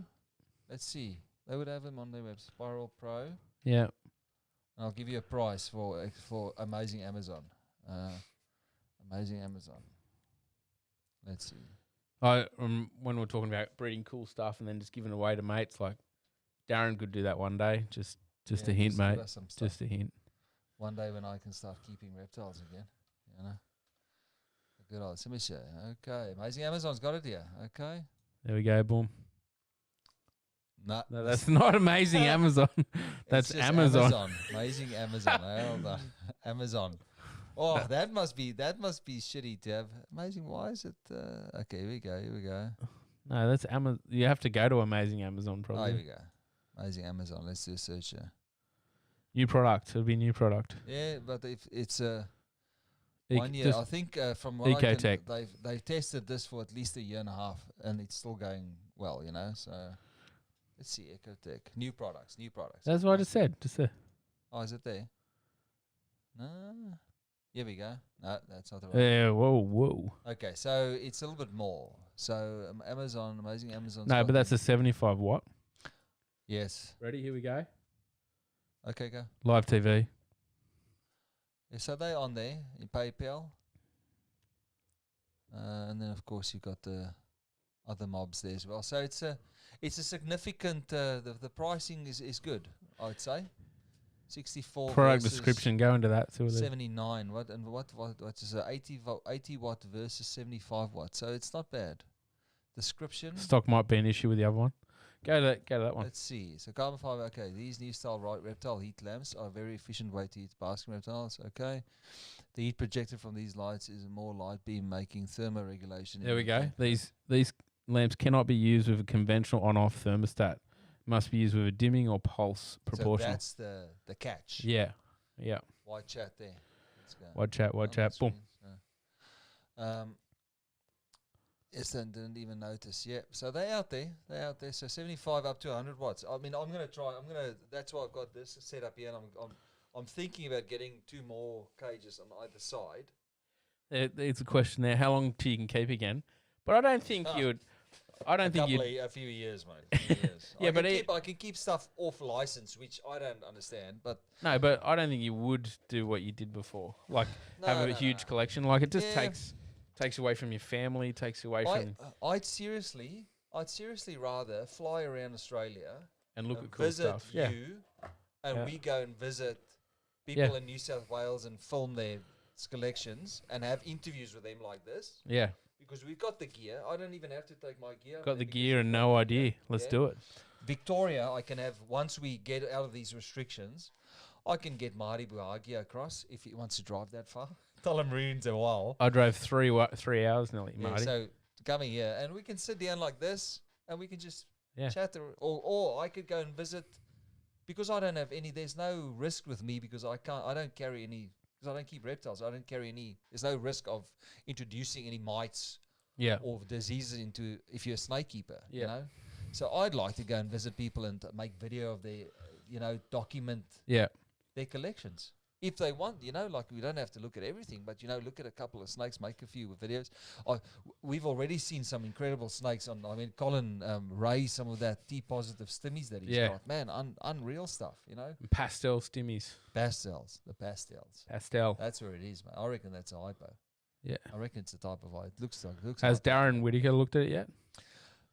Let's see. They would have them on their website. Spiral Pro. Yeah. And I'll give you a price for Amazing Amazon. Amazing Amazon. Let's see. When we're talking about breeding cool stuff and then just giving away to mates, like Darren could do that one day. Just a hint, give mate. us some stuff. Just a hint. One day when I can start keeping reptiles again, you know. Good old Simisha. Okay, Amazing Amazon's got it here. Okay. There we go. Boom. No, No, that's not Amazing Amazon. That's just Amazon. Amazing Amazon. Hold on. Amazon. Oh, that must be shitty to have. Amazing. Why is it? Okay, here we go. No, that's Amazon. You have to go to Amazing Amazon Oh, here probably. we go. Amazing Amazon. Let's do a search here. New product. It'll be new product. Yeah, but if it's 1 Ec- year, just- I think from what I can, Ecotech. they've tested this for at least a year and a half, and it's still going well, you know. So let's see, Ecotech, new products. That's what I just said. Just there. Oh, is it there? No. Here we go. No, that's not the right. Yeah. Whoa. Okay, so it's a little bit more. So Amazon, Amazing Amazon. No, but that's a 75 watt. Yes. Ready? Here we go. Okay, go. Live TV. Yeah, so they're on there in PayPal. And then, of course, you've got the other mobs there as well. So it's a significant, the pricing is good, I would say. 64 Product versus description. Go into that. See what 79. What is it? 80 watt versus 75 watt. So it's not bad. Description. stock might be an issue with the other one. Go to that one. Let's see. So carbon fiber. Okay, these new style reptile heat lamps are a very efficient way to heat basking reptiles. Okay, the heat projected from these lights is more light beam, making thermoregulation. There we go. These lamps cannot be used with a conventional on-off thermostat. Must be used with a dimming or pulse proportional. So that's the catch. Yeah. White chat there. Let's go. White chat. Boom. Yes, I didn't even notice. Yeah, so they're out there. So 75 up to 100 watts. I mean, I'm gonna try. That's why I've got this set up here, and I'm thinking about getting 2 more cages on either side. It's a question there. How long till you can keep again? But I don't think you would. I don't think you. A few years, mate. A few years. Yeah, I can keep stuff off license, which I don't understand. But no, but I don't think you would do what you did before, like have a huge collection. Like it just takes away from your family, takes away from. I'd seriously rather fly around Australia and look at cool stuff. We go and visit people in New South Wales and film their collections and have interviews with them like this. Yeah. Because we've got the gear. I don't even have to take my gear. Got the gear and no idea. Let's do it. Victoria, I can have, once we get out of these restrictions, I can get Marty Buhagia across if he wants to drive that far. Tullamarines a while. I drove 3 hours nearly, Marty. So coming here, and we can sit down like this, and we can just chat. Or I could go and visit, because I don't have any. There's no risk with me because I don't carry any. Because I don't keep reptiles, I don't carry any. There's no risk of introducing any mites or diseases into if you're a snake keeper. You know, so I'd like to go and visit people and make video of their, document their collections if they want. Like we don't have to look at everything, but look at a couple of snakes, make a few videos. We've already seen some incredible snakes on. I mean, Colin raised some of that T positive stimmies that he's got. Man, unreal stuff. Pastel stimmies. The pastels. Pastel. That's where it is, man. I reckon that's a hypo. Yeah. I reckon it's a type of hypo. It looks Has hypo. Darren Whittaker looked at it yet?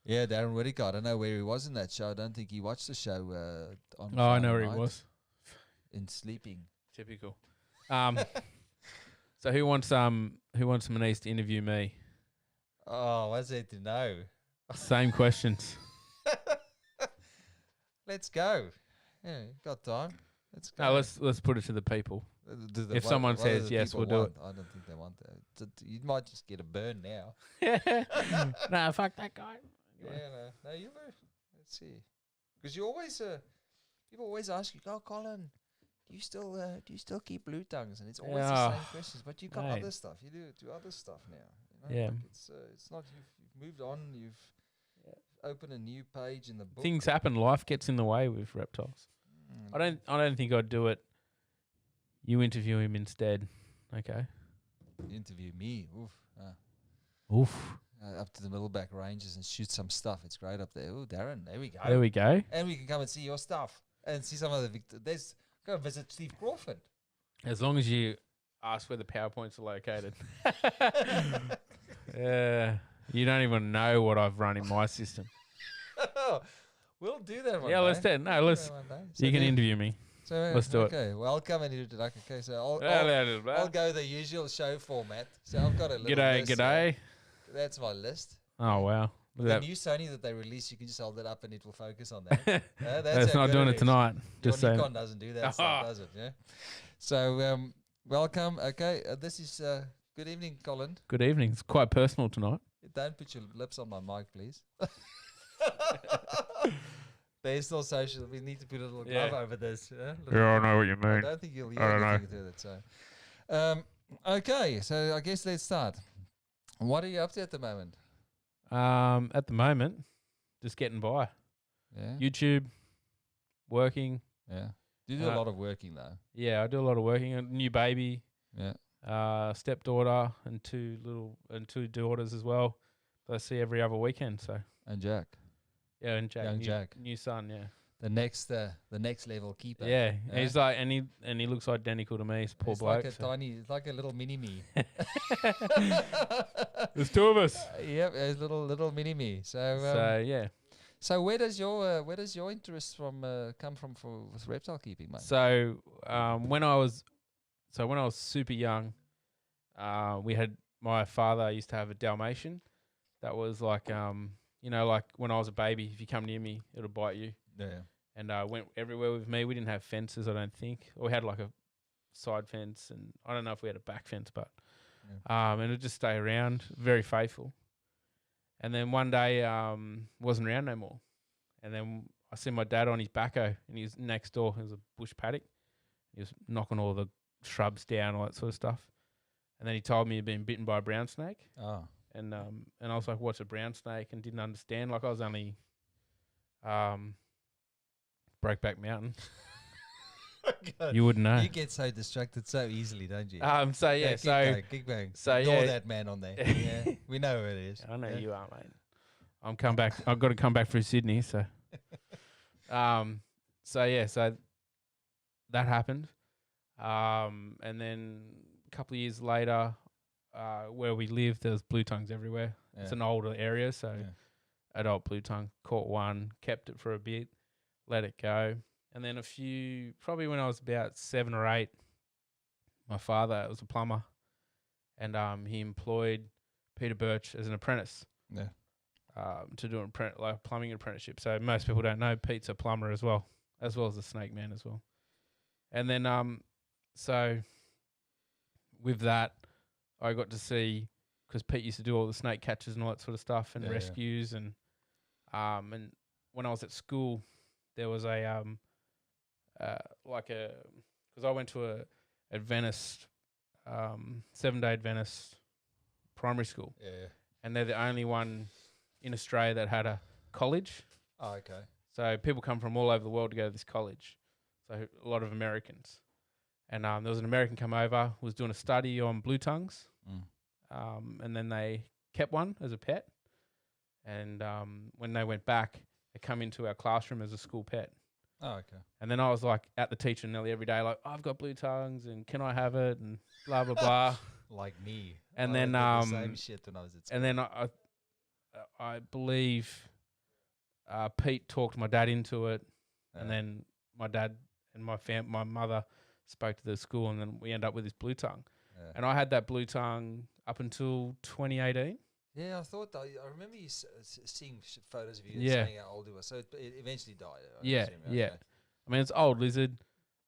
Yeah, Darren Whittaker. I don't know where he was in that show. I don't think he watched the show on Friday I know where night. he was. In sleeping. Typical. So who wants Manise to interview me? Oh, what's there to know? Same questions. Let's go. Yeah, got time. Let's go. No, let's put it to the people. If someone says yes, we'll do it. I don't think they want that. You might just get a burn now. Nah, fuck that guy. Yeah, no, you were. Let's see. Because you always, people always ask you, "Oh, Colin, do you still keep blue tongues?" And it's always the same questions. But you got other stuff. You do other stuff now. Yeah. Like it's not you've moved on. You've opened a new page in the book. Things happen. Life gets in the way with reptiles. I don't think I'd do it. You interview him instead. Okay. Interview me. Oof. Oof. Up to the Middleback Ranges and shoot some stuff. It's great up there. Oh, Darren, there we go. There we go. And we can come and see your stuff and see some of the go visit Steve Crawford. As long as you ask where the PowerPoints are located. You don't even know what I've run in my system. We'll do that one day. Let's do it. No, let's. You can interview me. So let's do it. Okay, welcome and introduction. Okay, so I'll go the usual show format. So I've got a little list. G'day. That's my list. Oh, wow. The new Sony that they release, you can just hold it up and it will focus on that. That's not doing it tonight. Just saying. Nikon doesn't do that stuff, does it? Yeah. So, welcome. Okay, this is good evening, Colin. Good evening. It's quite personal tonight. Don't put your lips on my mic, please. There's no social. We need to put a little glove over this. Yeah, I know what you mean. I don't think you'll hear anything through that. So, okay. So I guess let's start. What are you up to at the moment? At the moment, just getting by. Yeah. YouTube, working. Yeah. You do a lot of working though. Yeah, I do a lot of working. A new baby. Yeah. Stepdaughter and two daughters as well. That I see every other weekend. So. And Jack. Yeah, and Jack. Young Jack. New son. Yeah. the next level keeper. Yeah, he's like, and he looks identical to me. He's a poor It's bloke. It's like a little mini me. There's two of us. Yep, a little mini me. So yeah. So where does your interest come from with reptile keeping, mate? So when I was super young, my father used to have a Dalmatian that was like like when I was a baby, if you come near me, it'll bite you. Yeah. And went everywhere with me. We didn't have fences, I don't think. Or we had like a side fence, and I don't know if we had a back fence, but and it'd just stay around, very faithful. And then one day wasn't around no more. And then I see my dad on his backhoe, and he was next door. It was a bush paddock. He was knocking all the shrubs down, all that sort of stuff. And then he told me he'd been bitten by a brown snake. Oh. And I was like, what's a brown snake? And didn't understand. Like I was only Brokeback Mountain. You wouldn't know. You get so distracted so easily, don't you? So yeah, keep going. So Ignore that man on there. Yeah, we know who it is. I know you are, mate. I've got to come back through Sydney, so. So that happened, and then a couple of years later, where we lived, there was blue tongues everywhere. Yeah. It's an older area, so adult blue tongue. Caught one, kept it for a bit, let it go. And then probably when I was about 7 or 8, my father was a plumber, and he employed Peter Birch as an apprentice. Yeah. To do a plumbing apprenticeship. So most people don't know Pete's a plumber as well as a snake man as well. And then so with that, I got to see, because Pete used to do all the snake catches and all that sort of stuff and rescues and when I was at school, there was a because I went to a Adventist 7-day Adventist primary school. Yeah. And they're the only one in Australia that had a college. Oh, okay. So people come from all over the world to go to this college. So a lot of Americans. And there was an American come over, was doing a study on blue tongues. And then they kept one as a pet. And when they went back, they come into our classroom as a school pet. Oh, okay. And then I was like at the teacher nearly every day, like, I've got blue tongues and can I have it? And blah, blah, blah. Like me. And then the same shit when I was at school. And then I believe Pete talked my dad into it, and then my dad and my mother spoke to the school, and then we end up with this blue tongue. Yeah. And I had that blue tongue up until 2018. Yeah, I remember you seeing photos of you saying how old it was. So it eventually died. Yeah. I mean, it's old lizard,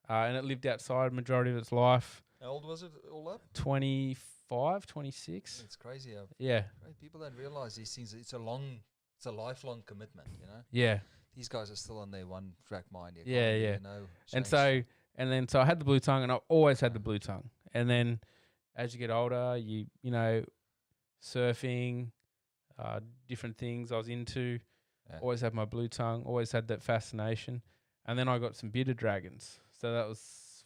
and it lived outside majority of its life. How old was it all up? 25, 26. It's crazy how people don't realize these things. It's a lifelong commitment, you know? Yeah. These guys are still on their one track mind. Yeah. And so I had the blue tongue, and I always had the blue tongue. And then as you get older, you know, surfing, different things I was into, always had my blue tongue, always had that fascination. And then I got some bearded dragons. So that was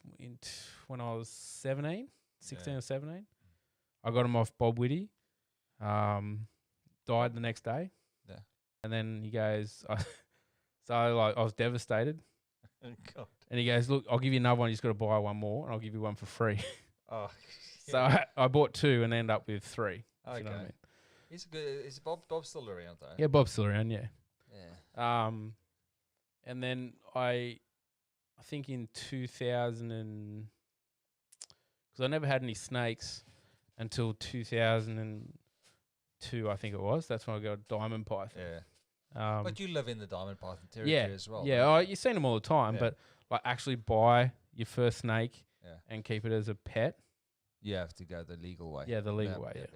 when I was 16 or 17. I got them off Bob Whitty. Died the next day. Yeah. And then he goes, I was devastated. Oh, God. And he goes, look, I'll give you another one. You just got to buy one more, and I'll give you one for free. Oh. So I bought 2 and ended up with 3. Okay. You know what I mean? He's good. Is Bob still around though? Yeah, Bob's still around. Yeah. Yeah. And then I think in 2000 because I never had any snakes until 2002, I think it was. That's when I got a diamond python. Yeah. But you live in the diamond python territory as well. Yeah. You've seen them all the time, but like actually buy your first snake and keep it as a pet. You have to go the legal way. Yeah, the legal way. Yeah.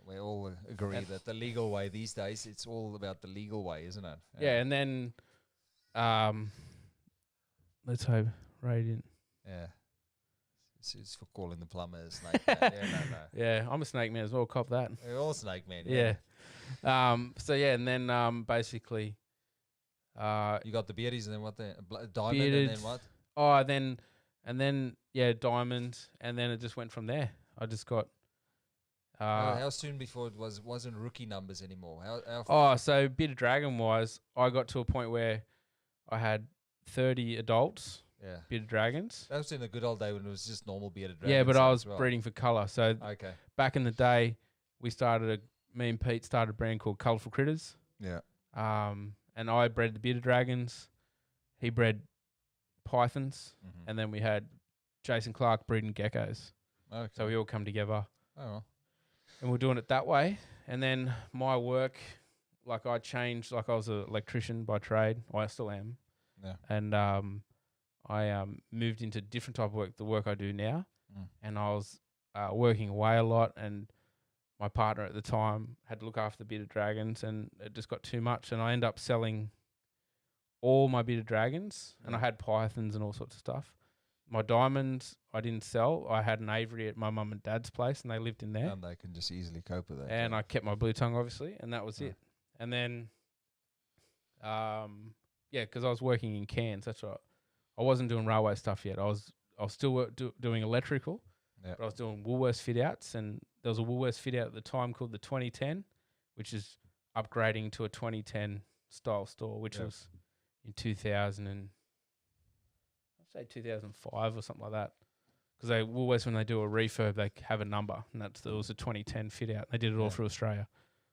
We all agree that the legal way these days, it's all about the legal way, isn't it? Yeah, and then let's hope Radiant. Yeah. It's for calling the plumber a snake man. No. Yeah, I'm a snake man as well. Cop that. We're all snake men. Yeah. And then basically, you got the beardies, and then what? The diamond, bearded, and then what? Oh, then diamond, and then it just went from there. I just got. How soon before it wasn't rookie numbers anymore? How so bearded dragon wise, I got to a point where I had 30 adults, Yeah. bearded dragons. That was in the good old day when it was just normal bearded dragons. Yeah, but I was as well. breeding for colour. So Okay. back in the day, me and Pete started a brand called Colourful Critters. Yeah. And I bred the bearded dragons. He bred pythons, and then we had Jason Clark breeding geckos. Okay. So we all come together, Oh. and we're doing it that way. And then my work, like I changed, like I was an electrician by trade. I still am. Yeah. And I moved into different type of work, the work I do now. And I was working away a lot, and my partner at the time had to look after the bearded dragons, and it just got too much. And I ended up selling all my bearded dragons, and I had pythons and all sorts of stuff. My diamonds I didn't sell. I had an aviary at my mum and dad's place, and they lived in there. And they can just easily cope with that. And I kept my blue tongue, obviously, and that was it. And then, because I was working in Cairns, that's right. I wasn't doing railway stuff yet. I was still doing electrical, but I was doing Woolworths fit outs, and there was a Woolworths fit out at the time called the 2010, which is upgrading to a 2010 style store, which was in 2005 or something like that. Because Woolworths, when they do a refurb, they have a number, and it was a 2010 fit out. They did it all through Australia.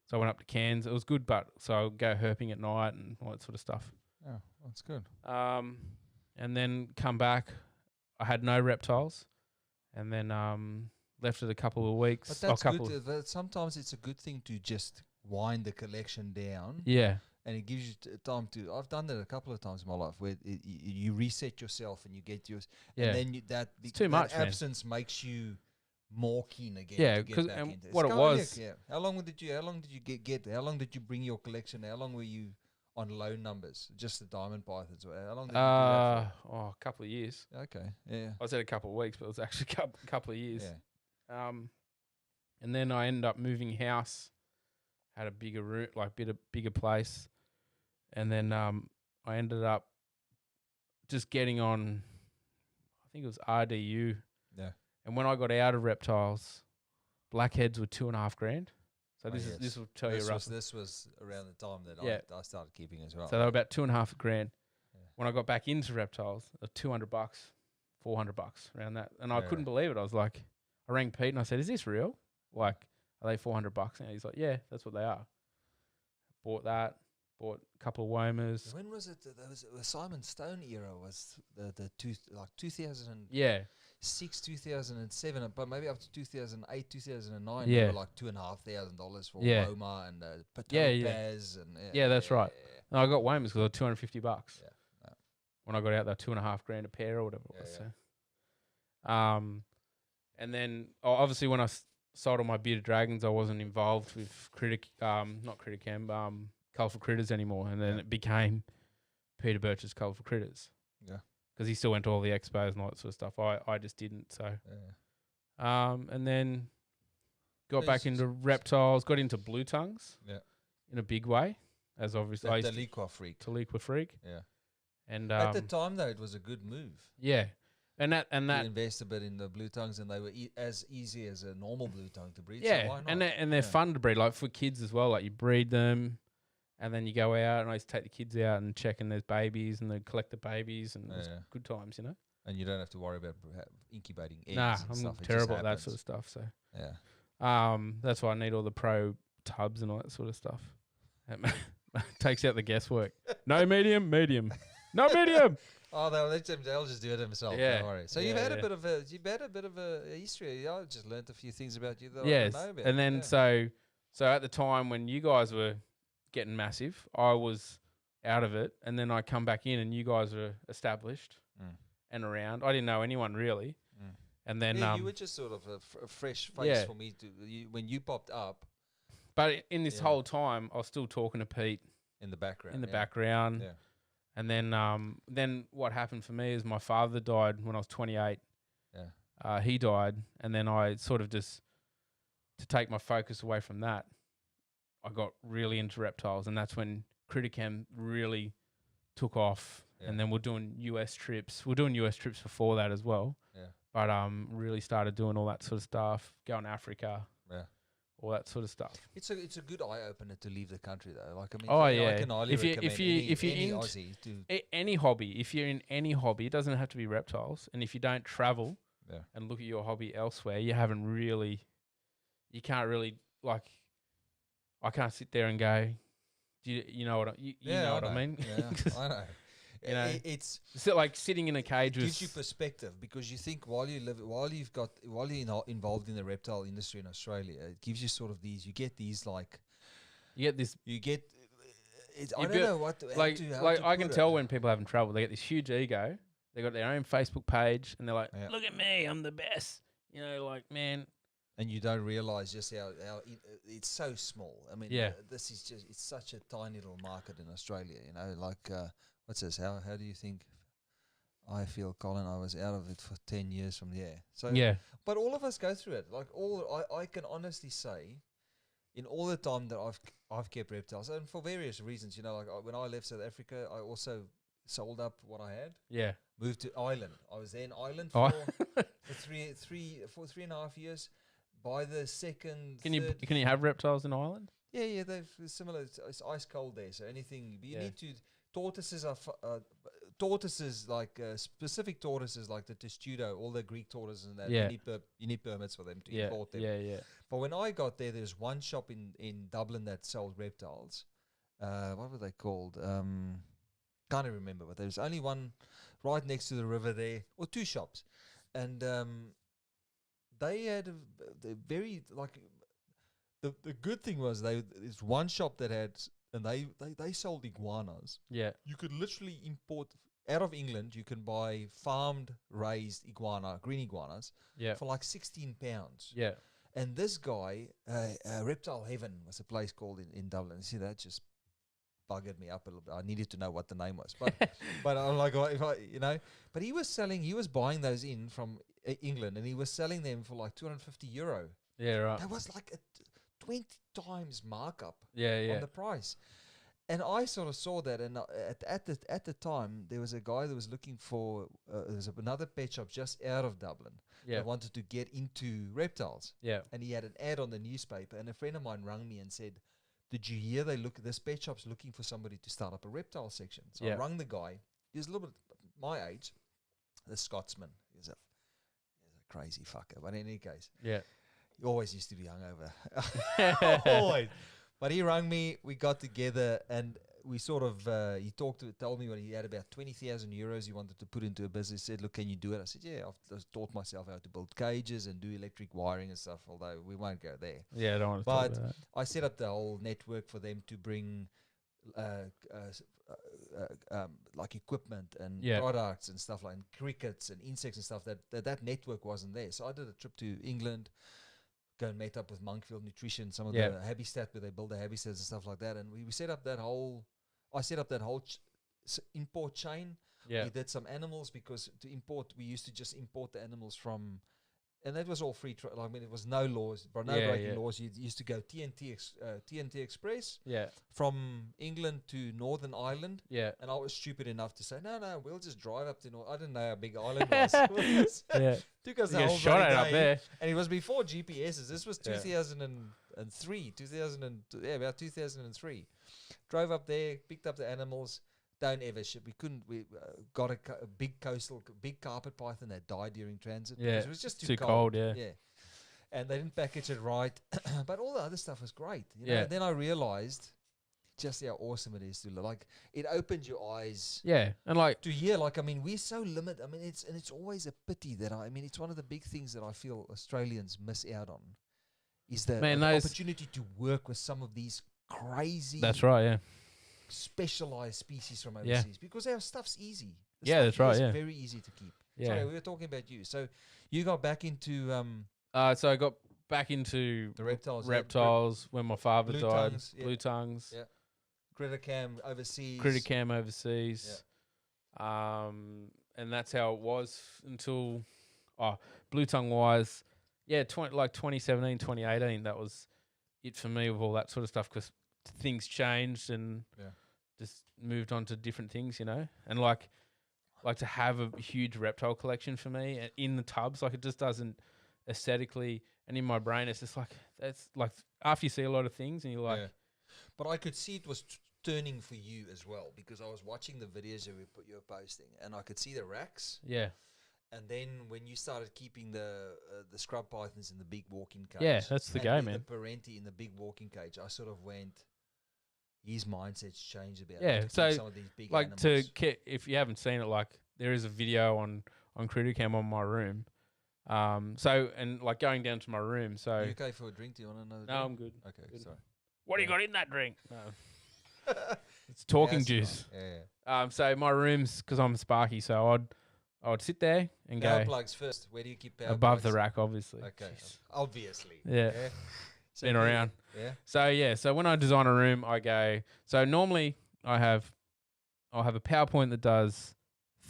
So I went up to Cairns. It was good, but so I would go herping at night and all that sort of stuff. Yeah, that's good. And then come back. I had no reptiles, and then left it a couple of weeks. But that's good. Sometimes it's a good thing to just wind the collection down. Yeah. And it gives you time to. I've done that a couple of times in my life where you reset yourself and you get yours. Yeah. And then it's too much, absence makes you more keen again. Yeah, because what it was. Yeah. How long did you get? How long did you bring your collection? How long were you on low numbers? Just the diamond pythons. How long did you do that for? A couple of years. Okay. Yeah. I said a couple of weeks, but it was actually a couple of years. Yeah. And then I ended up moving house. Had a bigger room, bigger place, and then I ended up just getting on. I think it was RDU. Yeah. And when I got out of reptiles, blackheads were $2,500. So this will tell you roughly. This was around the time that I started keeping as well. So they were about $2,500. Yeah. When I got back into reptiles, $200, $400 around that, and I couldn't believe it. I was like, I rang Pete and I said, "Is this real? Like, are they $400 now?" He's like, "Yeah, that's what they are." Bought that. Bought a couple of Womas. When was it? The Simon Stone era was the 2000. Yeah. 2007, but maybe up to 2008, 2009. Yeah. They were like $2,500 for Woma and Paz and that's right. And I got Womas because they were $250. Yeah. When I got out, they were $2,500 a pair or whatever it was. Yeah. So, and then obviously when I sold all my bearded dragons, I wasn't involved with Colourful Critters anymore, and then it became Peter Birch's Colourful Critters. Yeah. Because he still went to all the expos and all that sort of stuff. I just didn't. So, and then got back into reptiles, got into blue tongues. Yeah. In a big way, as obviously the Taliqua freak. Yeah. And at the time though, it was a good move. Yeah. And that you invest a bit in the blue tongues, and they were as easy as a normal blue tongue to breed. Yeah, so why not? and they're fun to breed, like for kids as well. Like you breed them, and then you go out, and I used to take the kids out and check, and there's babies, and they collect the babies, and it's good times, you know. And you don't have to worry about incubating eggs. Nah, and I'm stuff. terrible at that sort of stuff. So that's why I need all the pro tubs and all that sort of stuff. It takes out the guesswork. No medium. No medium. Oh, they'll just do it themselves. Yeah. Don't worry. So you've had a bit of a history. I just learnt a few things about you that I didn't know about. And then so at the time when you guys were getting massive, I was out of it, and then I come back in, and you guys were established and around. I didn't know anyone really, and then you were just sort of a fresh face for me when you popped up. But in this whole time, I was still talking to Pete in the background. Yeah. And then what happened for me is my father died when I was 28. Yeah. He died, and then I sort of just, to take my focus away from that, I got really into reptiles, and that's when Criticam really took off. Yeah. And then we're doing US trips. We're doing US trips before that as well. Yeah. But really started doing all that sort of stuff, going to Africa. Yeah. all that sort of stuff. It's a good eye opener to leave the country though. Like I mean, Oh I yeah, can highly if recommend you're any in Aussie to any hobby, if you're in any hobby, it doesn't have to be reptiles. And if you don't travel and look at your hobby elsewhere, you can't really like. I can't sit there and go, you know what you know what I mean? Yeah, I know. You know, it's like sitting in a cage with. Gives you perspective because you think while you're involved in the reptile industry in Australia, it gives you sort of these. You get these like. You get this. You get. I don't know what. I can tell when people haven't travelled, they get this huge ego. They got their own Facebook page, and they're like, "Look at me, I'm the best." You know, like man. And you don't realize just how it's so small. I mean, this is just it's such a tiny little market in Australia. You know, like what's this? How do you think I feel, Colin? I was out of it for 10 years from the air. So but all of us go through it. Like I can honestly say, in all the time that I've kept reptiles, and for various reasons, you know, like when I left South Africa, I also sold up what I had. Yeah. Moved to Ireland. I was there in Ireland for 3.5 years. By the second, can you have reptiles in Ireland? Yeah, they've similar. It's ice cold there, so anything. But you need to. Tortoises are tortoises like specific tortoises like the testudo, all the Greek tortoises and that. Yeah. You need permits for them to import them. Yeah. But when I got there's one shop in Dublin that sold reptiles. What were they called? Can't even remember. But there's only one right next to the river there, or two shops, and they had a very like the good thing was there's one shop that had and they sold iguanas. Yeah, you could literally import out of England. You can buy farmed raised green iguanas. For like £16. Yeah, and this guy, Reptile Heaven was a place called in Dublin. See, that just buggered me up a little bit. I needed to know what the name was, but but I'm like, but he was buying those in from England, and he was selling them for like €250. Yeah, right. That was like a 20 times markup. On the price. And I sort of saw that, and at the time there was a guy that was looking for there was another pet shop just out of Dublin that wanted to get into reptiles. And he had an ad on the newspaper, and a friend of mine rang me and said, "Did you hear this pet shop's looking for somebody to start up a reptile section?" So I rang the guy. He was a little bit my age, the Scotsman. He was a crazy fucker, but in any case, he always used to be hungover. Always. But he rang me, we got together, and we sort of, he told me when he had about €20,000 he wanted to put into a business. He said, "Look, can you do it?" I said, "Yeah, I've taught myself how to build cages and do electric wiring and stuff, although we won't go there." Yeah, I don't want to talk about that. I set up the whole network for them to bring like equipment and products and stuff like crickets and insects and stuff that network wasn't there. So I did a trip to England, go and met up with Monkfield Nutrition, some of the Habitat where they build the habitats and stuff like that, and we set up that whole. I set up that whole import chain. We did some animals because to import, we used to just import the animals from, and that was all free. I mean, it was no laws, but no breaking laws. You used to go TNT Express from England to Northern Ireland. And I was stupid enough to say, no, we'll just drive up to North. I didn't know how big Ireland was. Took us a whole shot day. Up there. And it was before GPSs. This was 2003, about 2003. Drove up there, picked up the animals. Don't ever ship. We got a big carpet python that died during transit. Because it was just too cold. And they didn't package it right. But all the other stuff was great. You know? And then I realized just how awesome it is to like. It opens your eyes. And like to hear. Like, I mean, we're so limited. I mean, it's always a pity that it's one of the big things that I feel Australians miss out on, is the opportunity to work with some of these crazy. That's right. Specialized species from overseas, because our stuff's easy. That's right. It's very easy to keep. Sorry, we were talking about you. So you got back into so I got back into the reptiles when my father died. Blue tongues. Critter Cam overseas. And that's how it was until blue tongue wise, 2017, 2018. That was it for me with all that sort of stuff, because things changed and just moved on to different things, you know. And like to have a huge reptile collection for me in the tubs, like it just doesn't aesthetically, and in my brain it's just like that's like after you see a lot of things and you're like, But I could see it was turning for you as well, because I was watching the videos that you were posting, and I could see the racks. yeah, And then when you started keeping the scrub pythons in the big walking cage, yeah, that's the and game, then man. the Parenti in the big walking cage, I sort of went. His mindset's changed about Yeah, to keep so, some of these big Like animals. if you haven't seen it, like there is a video on Critter Cam on my room. So and like going down to my room. So Are you okay for a drink? Do you want another no, drink? I'm good. Okay, Good. sorry. What do you got in that drink? No, it's talking That's juice. right. Yeah. So my room's because I'm Sparky, so I'd sit there and Power go plugs first. Where do you keep power above plugs? the rack, obviously. Okay, Jeez. obviously. Yeah. So Been you- around. Yeah. So when I design a room, I go. So normally I'll have a PowerPoint that does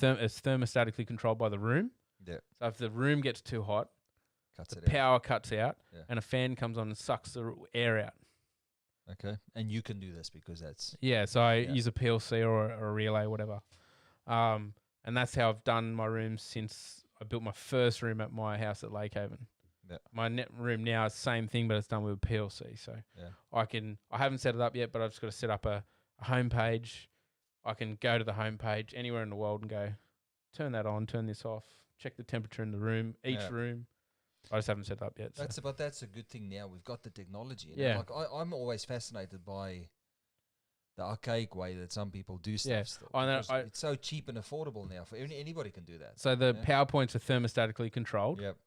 it's thermostatically controlled by the room. Yeah. So if the room gets too hot, Cuts the it out. power cuts out, Yeah. and a fan comes on and sucks the air out. Okay. And you can do this because that's Yeah, so I Yeah. use a PLC or a relay, whatever. And that's how I've done my rooms since I built my first room at my house at Lake Haven. Yeah. My net room now is the same thing, but it's done with a PLC. So Yeah. I haven't set it up yet, but I've just got to set up a home page. I can go to the home page anywhere in the world and go, turn that on, turn this off, check the temperature in the room, each Yeah. room. I just haven't set it up yet. So. that's a good thing now. We've got the technology. You know? Yeah. Like I'm always fascinated by the archaic way that some people do stuff. Yeah. Still, I know, because it's so cheap and affordable now. For anybody can do that. So the Yeah. PowerPoints are thermostatically controlled. Yep.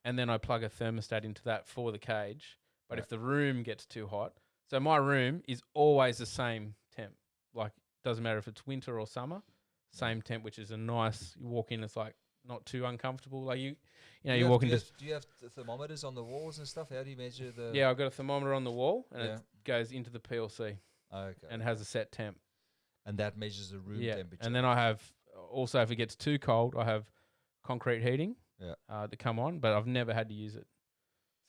And then I plug a thermostat into that for the cage. But Right. if the room gets too hot, so my room is always the same temp. Like doesn't matter if it's winter or summer, same temp, which is a nice. You walk in, it's like not too uncomfortable. Like you Do walk into. do you have thermometers on the walls and stuff? How do you measure the? Yeah, I've got a thermometer on the wall, and Yeah. it goes into the PLC Okay. and has a set temp. And that measures the room Yeah, temperature. and then I have also if it gets too cold, I have concrete heating. Yeah. To come on, but I've never had to use it.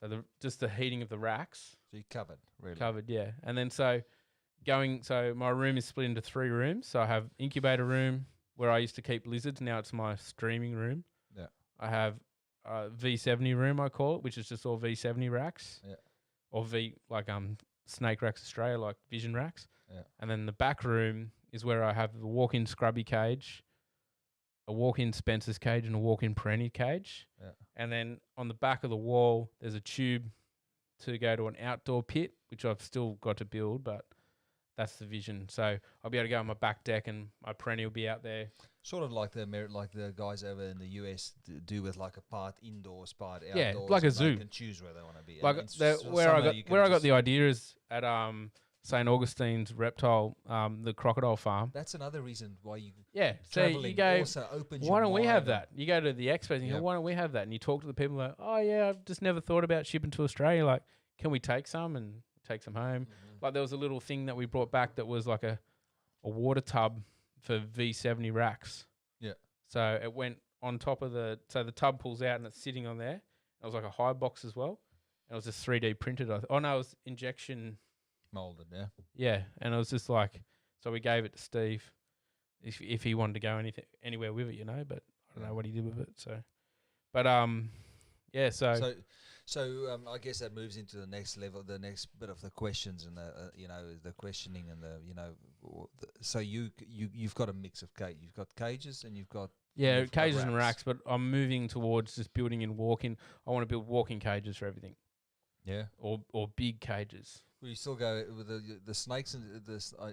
So just the heating of the racks. So you're covered, really. Covered, yeah. And then so my room is split into 3 rooms. So I have incubator room where I used to keep lizards. Now it's my streaming room. Yeah. I have V70 room, I call it, which is just all V70 racks. Yeah. Or Snake Racks Australia, like Vision racks. Yeah. And then the back room is where I have the walk-in scrubby cage, a walk-in Spencer's cage, and a walk-in Perenni cage. Yeah. And then on the back of the wall, there's a tube to go to an outdoor pit, which I've still got to build, but that's the vision. So I'll be able to go on my back deck, and my Perenni will be out there. Sort of like the guys over in the US do with like a part indoors, part outdoors. Yeah, like a and zoo. They can choose where they want to be. Like And it's where I summer you can got just- the idea is at St. Augustine's reptile, the crocodile farm. That's another reason why you Yeah, so you traveling go. also opens Why your don't we have mind that? You go to the expos and you Yep. go, why don't we have that? And you talk to the people like, oh yeah, I've just never thought about shipping to Australia. Like, can we take some and take some home? Mhm. Like there was a little thing that we brought back that was like a water tub for V70 racks. Yeah. So it went on top of so the tub pulls out and it's sitting on there. It was like a high box as well. And it was just 3D printed. Oh no, it was injection. molded. Yeah. Yeah, and it was just like, so we gave it to Steve, if he wanted to go anywhere with it, you know. But I don't know what he did with it. So, but yeah. So So I guess that moves into the next level, the next bit of the questions and the questioning and so you've got a mix of cage. You've got cages and you've got yeah, you've got cages and racks. But I'm moving towards just building in walking. I want to build walking cages for everything. Yeah. Or big cages. Well, you still go with the snakes and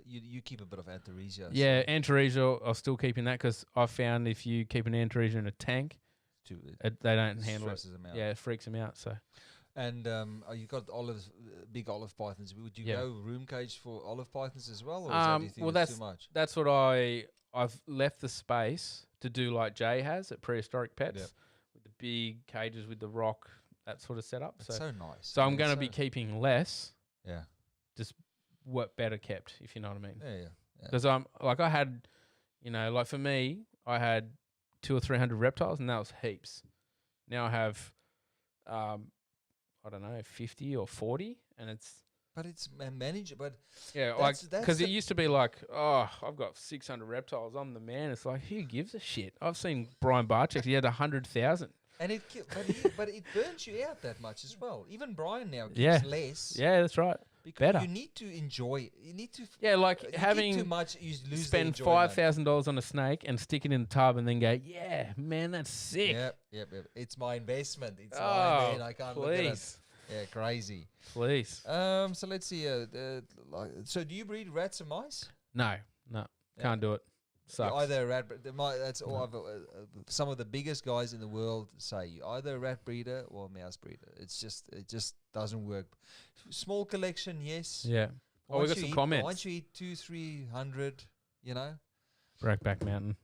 you keep a bit of Antaresia. Yeah, Antaresia, I'll still keep in that because I found if you keep an Antaresia in a tank, they don't handle it. Them out. Yeah, it freaks them out. So And you got big olive pythons. Would you go room cage for olive pythons as well, or do you think it's too much? That's what I've left the space to do like Jay has at Prehistoric Pets with the big cages with the rock, that sort of setup. It's so nice. So I'm going to be keeping less. Yeah. Just what better kept, if you know what I mean. Yeah. Because I had, like for me, I had 200 or 300 reptiles, and that was heaps. Now I have, I don't know, 50 or 40, and it's. But it's manageable. But yeah, because it used to be like, oh, I've got 600 reptiles. I'm the man. It's like, who gives a shit? I've seen Brian Barczyk. He had 100,000. And but it burns you out that much as well. Even Brian now gives Yeah. less. Yeah, that's right. Because Better. you need to enjoy. You need to. Yeah, like you having give too much, you lose spend the enjoyment. $5,000 on a snake and stick it in the tub and then go, yeah, man, that's sick. Yep. It's my investment. It's Oh, mine, man. I can't look at it. please, Yeah, crazy. please. So let's see. So do you breed rats and mice? No, can't do it. Sucks. You're either a rat. That's all. Some of the biggest guys in the world say you're either a rat breeder or a mouse breeder. It just doesn't work. Small collection, yes. Yeah. Oh, we got some comments. Once you eat 200-300, you know. Brokeback Mountain.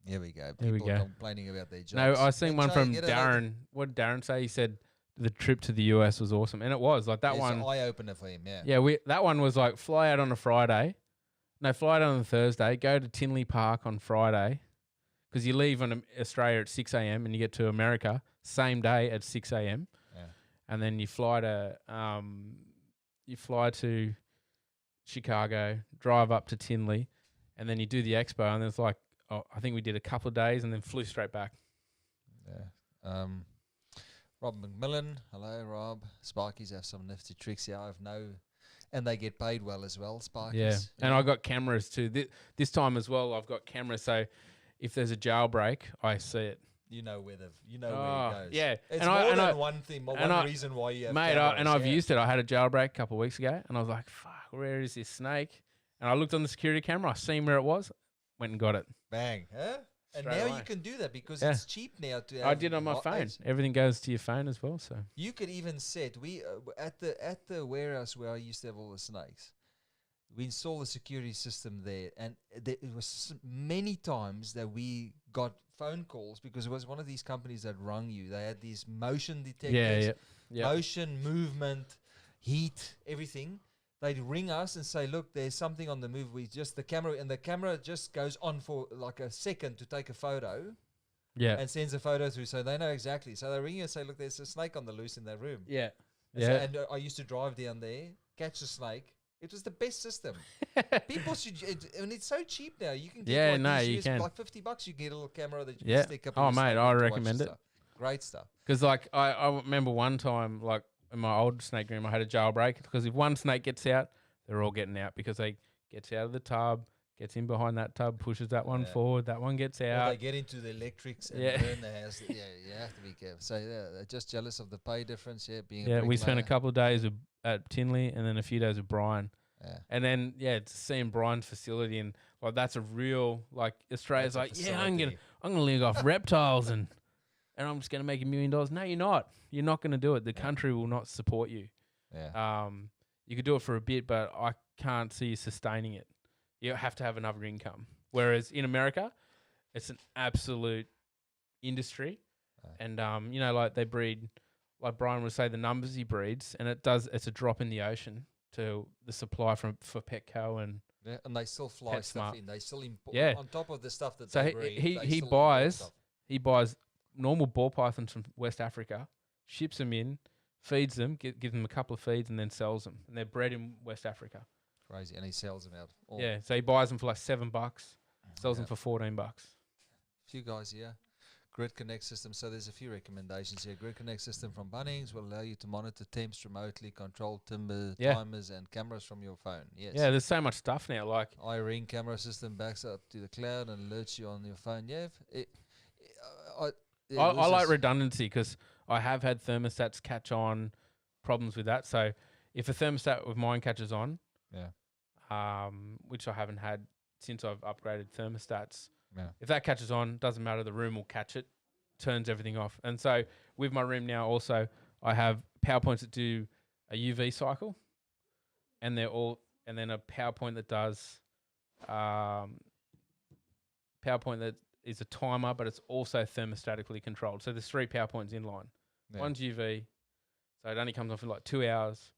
Here we go. Here we People go. complaining about their jobs. No, I seen Hey, one Jay, from get another- Darren. What did Darren say? He said the trip to the US was awesome, and it was like that It's one. an eye opener for him. Yeah. Yeah, that one was like fly out on a Friday. No, fly out on a Thursday. Go to Tinley Park on Friday, because you leave on Australia at 6 a.m. and you get to America same day at 6 a.m. Yeah. And then you fly to Chicago, drive up to Tinley, and then you do the expo. And it's like, I think we did a couple of days and then flew straight back. Yeah. Rob McMillan. Hello, Rob. Sparkies have some nifty tricks here. I have no. And they get paid well as well, Sparkies. Yeah, and I got cameras too. This time as well, I've got cameras. So if there's a jailbreak, I see it. You know where where it goes. Yeah, It's and more I, than one thing. One reason why you have mate, cameras, and I've yeah. used it. I had a jailbreak a couple of weeks ago, and I was like, "Fuck, where is this snake?" And I looked on the security camera. I seen where it was. Went and got it. Bang, huh? And Straight now away. you can do that because Yeah. it's cheap now to. I have did on my hot phone. eggs. Everything goes to your phone as well. So You could even set at the warehouse where I used to have all the snakes. We installed a security system there, and it was many times that we got phone calls because it was one of these companies that rung you. They had these motion detectors, motion, movement, heat, everything. They'd ring us and say, "Look, there's something on the move." The camera just goes on for like a second to take a photo, yeah, and sends a photo through, so they know exactly. So they ring you and say, "Look, there's a snake on the loose in that room." yeah, And I used to drive down there, catch a snake. It was the best system. People should, and it's so cheap now. You can get Yeah, like no, these you years, can. like $50. You get a little camera that you Yeah. can stick up. Oh, in your mate, snake I and watch recommend the it. stuff. Great stuff. Because like I remember one time, like in my old snake room, I had a jailbreak because if one snake gets out, they're all getting out because they gets out of the tub, gets in behind that tub, pushes that one Yeah. forward, that one gets Or out. they get into the electrics and Yeah. burn the house. Yeah, you have to be careful. So they're just jealous of the pay difference. Yeah, being Yeah, a we spent a bricklayer. couple of days at Tinley and then a few days with Brian. Yeah. And then seeing Brian's facility and like that's a real like Australia's That's a like, yeah, I'm facility. gonna live off reptiles and I'm just gonna make $1 million. No, you're not. You're not gonna do it. The country will not support you. Yeah. You could do it for a bit, but I can't see you sustaining it. You have to have another income. Whereas in America, it's an absolute industry. And like they breed, like Brian would say, the numbers he breeds, and it's a drop in the ocean to the supply for Petco and Yeah, and they still fly Pet stuff Smart. in. They still import Yeah. on top of the stuff that So they he- breed. he- they he still import buys- stuff. he buys normal ball pythons from West Africa, ships them in, feeds them, gives them a couple of feeds, and then sells them. And they're bred in West Africa. Crazy, and he sells them out. All. Yeah, so he buys them for like $7, sells them Yeah. for $14. Few guys here. Grid Connect system. So there's a few recommendations here. Grid Connect system from Bunnings will allow you to monitor temps remotely, control timber Yeah. timers and cameras from your phone. Yes. Yeah, there's so much stuff now. Like, iRing camera system backs up to the cloud and alerts you on your phone. Yeah. I like redundancy because I have had thermostats catch on problems with that. So if a thermostat of mine catches on, which I haven't had since I've upgraded thermostats, if that catches on, doesn't matter. The room will catch it, turns everything off. And so with my room now, also I have PowerPoints that do a UV cycle, and and then a PowerPoint that does PowerPoint that is a timer, but it's also thermostatically controlled. So there's 3 PowerPoints in line. One's UV, so it only comes on for like 2 hours,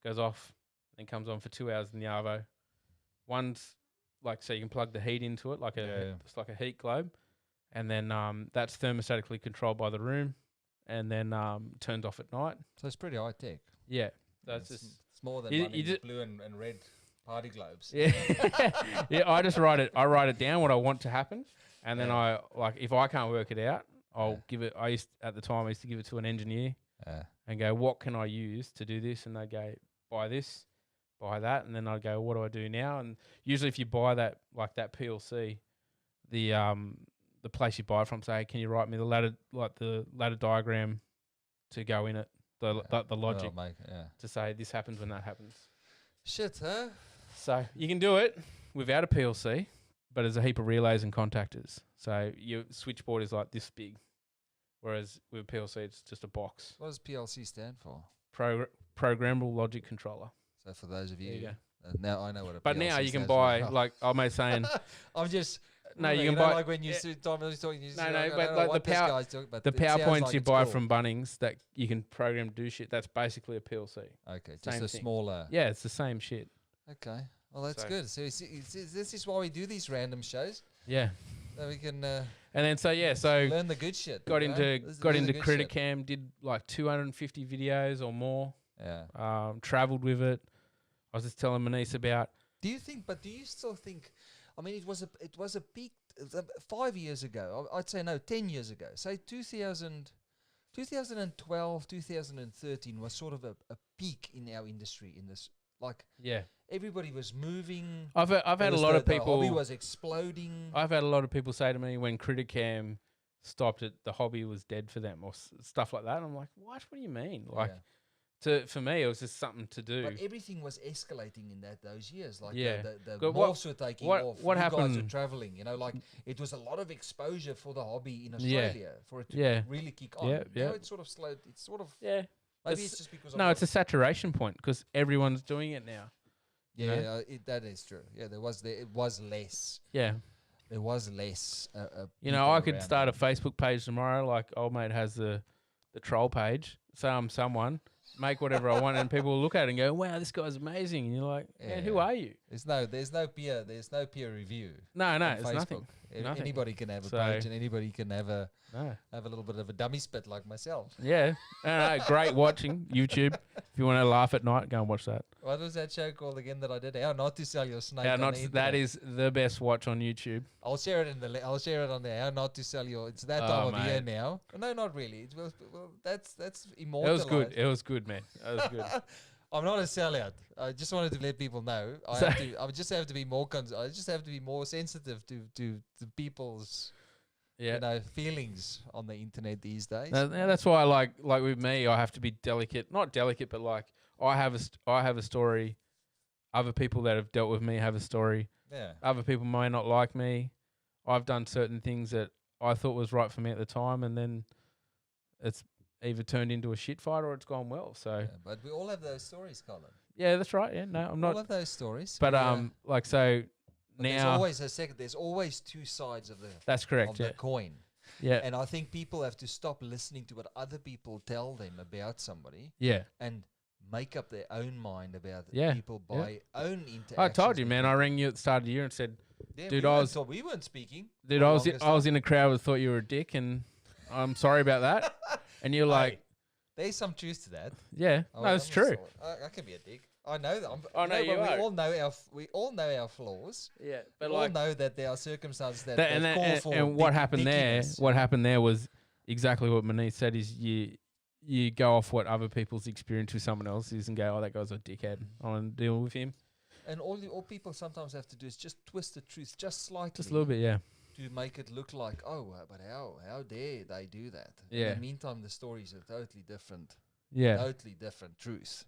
goes off, then comes on for 2 hours in the Arvo. One's like, so you can plug the heat into it, it's like a heat globe, and then that's thermostatically controlled by the room, and then turns off at night. So it's pretty high tech. Yeah, so it's It's just more than You Bunnings ju- blue and red party globes. yeah, yeah. I just write it. I write it down what I want to happen, and then Yeah. if I can't work it out, I'll give it. I used at the time I used to give it to an engineer and go, what can I use to do this? And they go, buy this, buy that, and then I'd go, what do I do now? And usually, if you buy that like that PLC, the place you buy it from say, can you write me the ladder diagram to go in it, the logic to say this happens when that happens. Shit, huh? So you can do it without a PLC, but there's a heap of relays and contactors. So your switchboard is like this big, whereas with a PLC it's just a box. What does PLC stand for? Programmable Logic Controller. So for those of There you you, go. now I know what a But PLC now you can stands buy for. like I'm saying. I'm just No, you can buy like when you see Tom was talking. You No, say, no, I but don't know like what the this power- guy's talking, but the it sounds PowerPoints like you it's buy cool. from Bunnings that you can program to do shit. That's basically a PLC. Okay, just same a thing. smaller. Yeah, it's the same shit. Okay, well that's So- good. So you see, this is why we do these random shows, Yeah, so we can and then so learn the good shit. got you know? into This is got the into good Critic shit. Cam. Did like 250 videos or more. Yeah. Traveled with it. I was just telling Manise about. Do you think? But do you still think? I mean, it was a peak 5 years ago. I'd say no, 10 years ago. Say 2012, 2013 was sort of a peak in our industry. In this, like Yeah, everybody was moving. I've had a lot of The hobby people. was exploding. I've had a lot of people say to me when Critic Cam stopped it, the hobby was dead for them or stuff like that. And I'm like, what? What do you mean? Like. Yeah. For me, it was just something to do. But everything was escalating in those years. Like Yeah. the But morphs were taking off. what you guys were happened- traveling. You know, like it was a lot of exposure for the hobby in Australia for it to Yeah. really kick on. Yeah, yeah. Now it's sort of slowed. It's sort of Yeah. maybe It's- it's just because No, it's a saturation point because everyone's doing it now. you yeah, know? that is true. Yeah, it was less. Yeah. There was less. You know, I could start a Facebook page tomorrow. Like old mate has the troll page. Say I'm someone, make whatever I want, and people will look at it and go, "Wow, this guy's amazing." And you're like, "Man, who Yeah. are you?" There's no peer review. No, on it's Facebook. nothing. Nothing. Anybody can have a So- page, and anybody can have a No. little bit of a dummy spit like myself. Yeah. No, great watching YouTube. If you want to laugh at night, go and watch that. What was that show called again that I did? How not to sell your snake. Yeah, on not the that internet. is the best watch on YouTube. I'll share it I'll share it on there. How not to sell your. It's that time of year mate. now. No, not really. It was, well, that's It immortalized. was good. It was good, man. It was good. I'm not a sellout. I just wanted to let people know. I just have to be more. I just have to be more sensitive to people's Yeah. feelings on the internet these days. That's why, like with me, I have to be delicate. Not delicate, but like I have a story. Other people that have dealt with me have a story. Yeah. Other people may not like me. I've done certain things that I thought was right for me at the time, and then it's either turned into a shit fight or it's gone well. So Yeah, but we all have those stories, Colin. yeah, that's right. Yeah, no, I'm All not. of those stories. But We, so but there's now always a second. There's always two sides of the that's correct. of Yeah, the coin. yeah, And I think people have to stop listening to what other people tell them about somebody yeah. and make up their own mind about Yeah, people by own interactions. I told you, with man. I people. rang you at the start of the year and said, Yeah, dude, we weren't speaking. "Dude, for I the was longest I was time. in a crowd that thought you were a dick, and I'm sorry about that." And you're like, Hey, there's some truth to that. "Yeah, Oh, no, it's I'm true." sorry. I can be a dick. I know that. I know you but are. we all know our flaws. Yeah, We but all like know that there are circumstances that, that, that call for and what happened there? dickiness. What happened there was exactly what Manise said. Is you go off what other people's experience with someone else is and go, "Oh, that guy's a dickhead. I want to deal with him." And all people sometimes have to do is just twist the truth just slightly. Just a little bit, yeah. To make it look like, but how dare they do that? Yeah. In the meantime, the stories are totally different. Yeah, Totally different truth,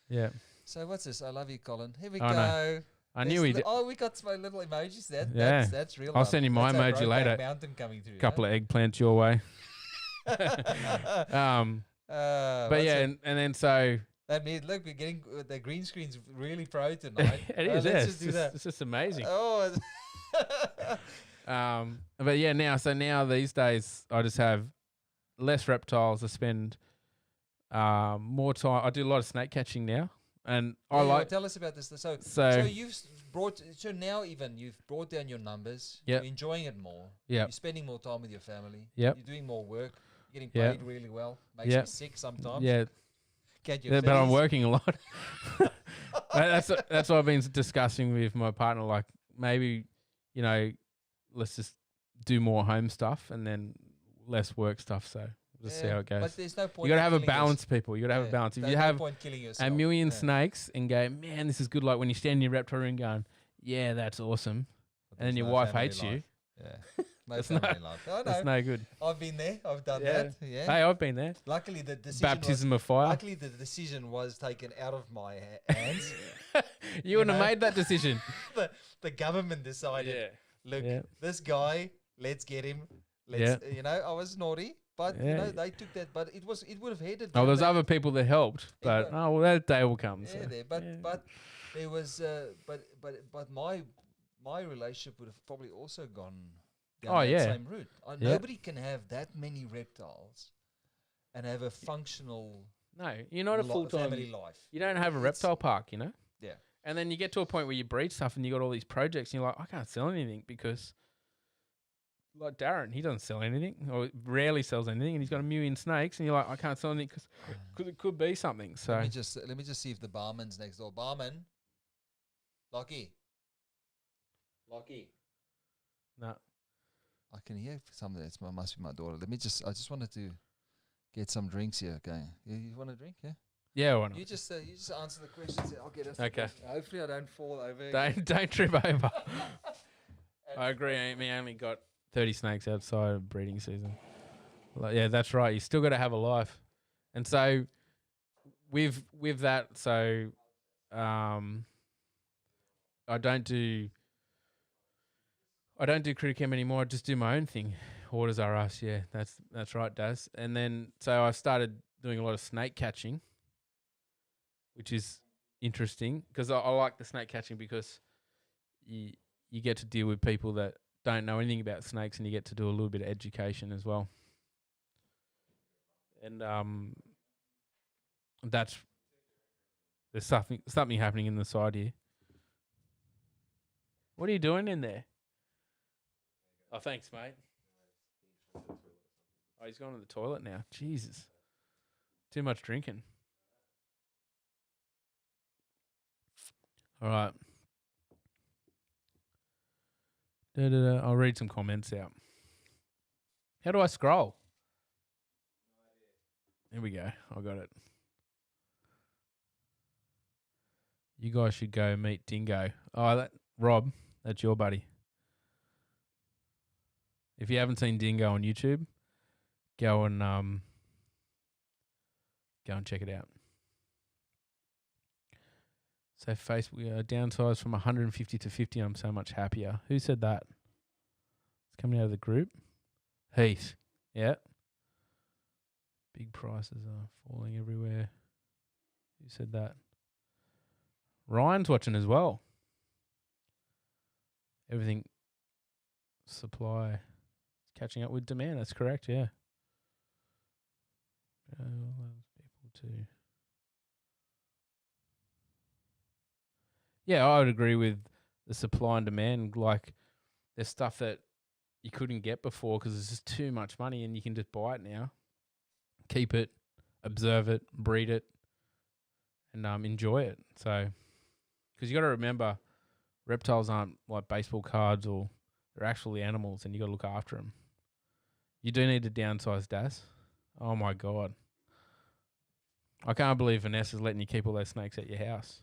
yeah. So what's this? I love you, Colin. Here we I go. know. I knew he did. Oh, we got some little emojis. Yeah. That's real. I'll love. send you my That's our emoji Brokeback later. Mountain coming through. A couple of eggplants your way. But yeah, and then so that means look, we're getting the green screen's really pro tonight. it is. Let's Yeah, just do that. it's just amazing. Oh, But yeah, now these days I just have less reptiles. I spend more time. I do a lot of snake catching now, and I like. Tell us about this. So So you've brought. So now even you've brought down your numbers. Yep. You're enjoying it more. Yep. You're spending more time with your family. Yep. You're doing more work. You're getting Yep. paid really well. Makes Yep. me sick sometimes. yeah, Can't you? but I'm working a lot. that's what I've been discussing with my partner. Like maybe let's just do more home stuff, and then less work stuff. So we'll just see how it goes. But there's no point. You got to have a killing balance, people. You got to have a balance. If you have point killing a yourself. million snakes and go, man, this is good. Like when you stand in your reptile room going, yeah, that's awesome. But And then there's your no wife family hates you. life. Yeah. No That's family life. I That's know. no good. I've been there. I've done Yeah. that. Yeah. Hey, I've been there. Luckily, the decision Baptism of fire. Luckily, the decision was taken out of my hands. You wouldn't know? have made that decision. The government decided. Look, Yeah. this guy, let's get him. You know, I was naughty, but you Yeah. know, they took that. But it would have headed. Oh, there's down other people that helped, but Yeah. oh well, that day will come. that- So. Yeah, there. But yeah. but there was but my relationship would have probably also gone down Oh, that yeah. same route. Yeah. Nobody can have that many reptiles and have a functional No, you're not a full family time. life. You don't have a It's- reptile park, you know. Yeah. And then you get to a point where you breed stuff and you got all these projects and you're like, I can't sell anything because, like Darren, he doesn't sell anything or rarely sells anything, and he's got a million snakes, and you're like, I can't sell anything because it could be something. So Let me just see if the barman's next door. Barman, Lockie. no, I can hear something. Must be my daughter. I just wanted to get some drinks here going. You want a drink? Yeah. yeah, why not? You just answer the questions. I'll get us. Okay. Hopefully, I don't fall over. Don't trip over. I agree. Amy only got 30 snakes outside of breeding season. Like, yeah, that's right. You still got to have a life, and so with that, so I don't do critter cam anymore. I just do my own thing. Orders are us. Yeah, that's right, Daz. And then so I started doing a lot of snake catching, which is interesting because I like the snake catching because you get to deal with people that don't know anything about snakes, and you get to do a little bit of education as well. And there's something happening in the side here. What are you doing in there? Oh, thanks, mate. Oh, he's gone to the toilet now. Jesus. Too much drinking. All right. I'll read some comments out. How do I scroll? Here we go. I got it. You guys should go meet Dingo. Oh, Rob, that's your buddy. If you haven't seen Dingo on YouTube, go and check it out. So Facebook downsized from 150 to 50. I'm so much happier. Who said that? It's coming out of the group. Heath. Yeah. Big prices are falling everywhere. Who said that? Ryan's watching as well. Everything supply is catching up with demand. That's correct, yeah. People too. Yeah, I would agree with the supply and demand. Like, there's stuff that you couldn't get before because there's just too much money, and you can just buy it now. Keep it, observe it, breed it, and enjoy it. So, because you got to remember, reptiles aren't like baseball cards, or they're actually animals, and you got to look after them. You do need to downsize, Daz. Oh my God, I can't believe Vanessa's letting you keep all those snakes at your house.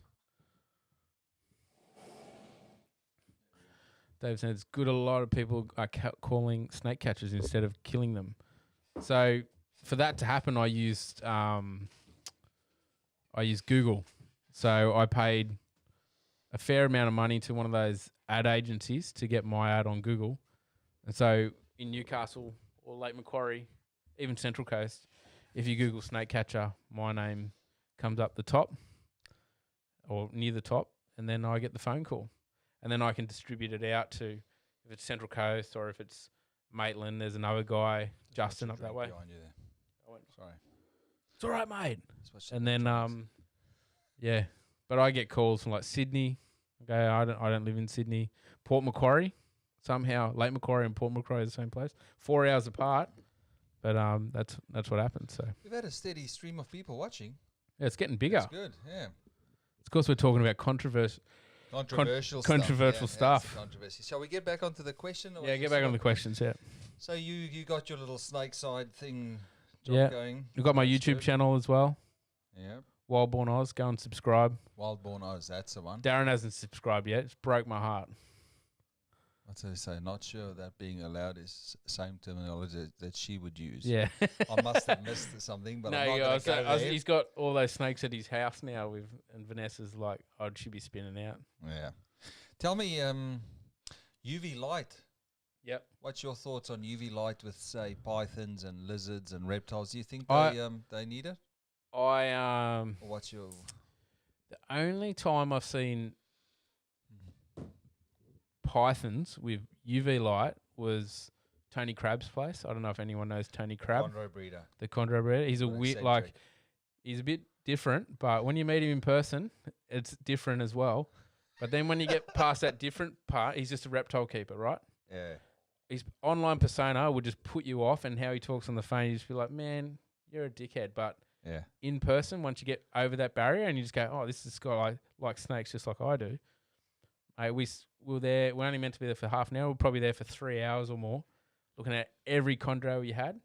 Dave said it's good. A lot of people are calling snake catchers instead of killing them. So for that to happen, I used Google. So I paid a fair amount of money to one of those ad agencies to get my ad on Google. And so in Newcastle or Lake Macquarie, even Central Coast, if you Google snake catcher, my name comes up the top or near the top, and then I get the phone call. And then I can distribute it out to, if it's Central Coast or if it's Maitland, there's another guy, Justin, up that way. Behind you there. Sorry. It's all right, mate. Just And then, yeah. But I get calls from like Sydney. Okay, I don't live in Sydney. Port Macquarie. Somehow, Lake Macquarie and Port Macquarie are the same place. 4 hours apart. But that's what happens. So we've had a steady stream of people watching. yeah, it's getting bigger. That's good, yeah. Of course, we're talking about controversial Controversial stuff. Controversy. Shall we get back onto the question? Yeah, get back on the questions, yeah. So you got your little snake side thing Yeah. going. I've got my That's YouTube good. channel as well. Yeah. Wildborn Oz. Go and subscribe. Wildborn Oz, that's the one. Darren hasn't subscribed yet. It's broke my heart. What's I say? Not sure that being allowed is same terminology that she would use. Yeah. I must have missed something, but No, I'm not yeah, going to go there. he's got all those snakes at his house now and Vanessa's like, oh, she'd be spinning out. Yeah. Tell me, UV light. Yep. What's your thoughts on UV light with, say, pythons and lizards and reptiles? Do you think they need it? Or what's your... The only time I've seen pythons with UV light was Tony Crab's place. I don't know if anyone knows Tony Crab. Chondro breeder. The chondro breeder. He's a weird, like, he's a bit different, but when you meet him in person, it's different as well. But then when you get past that different part, he's just a reptile keeper, right? Yeah. His online persona would just put you off, and how he talks on the phone, you just be like, man, you're a dickhead. But Yeah. in person, once you get over that barrier and you just go, oh, this is guy like snakes just like I do. We were there. We're only meant to be there for half an hour. We're probably there for 3 hours or more, looking at every chondro you had.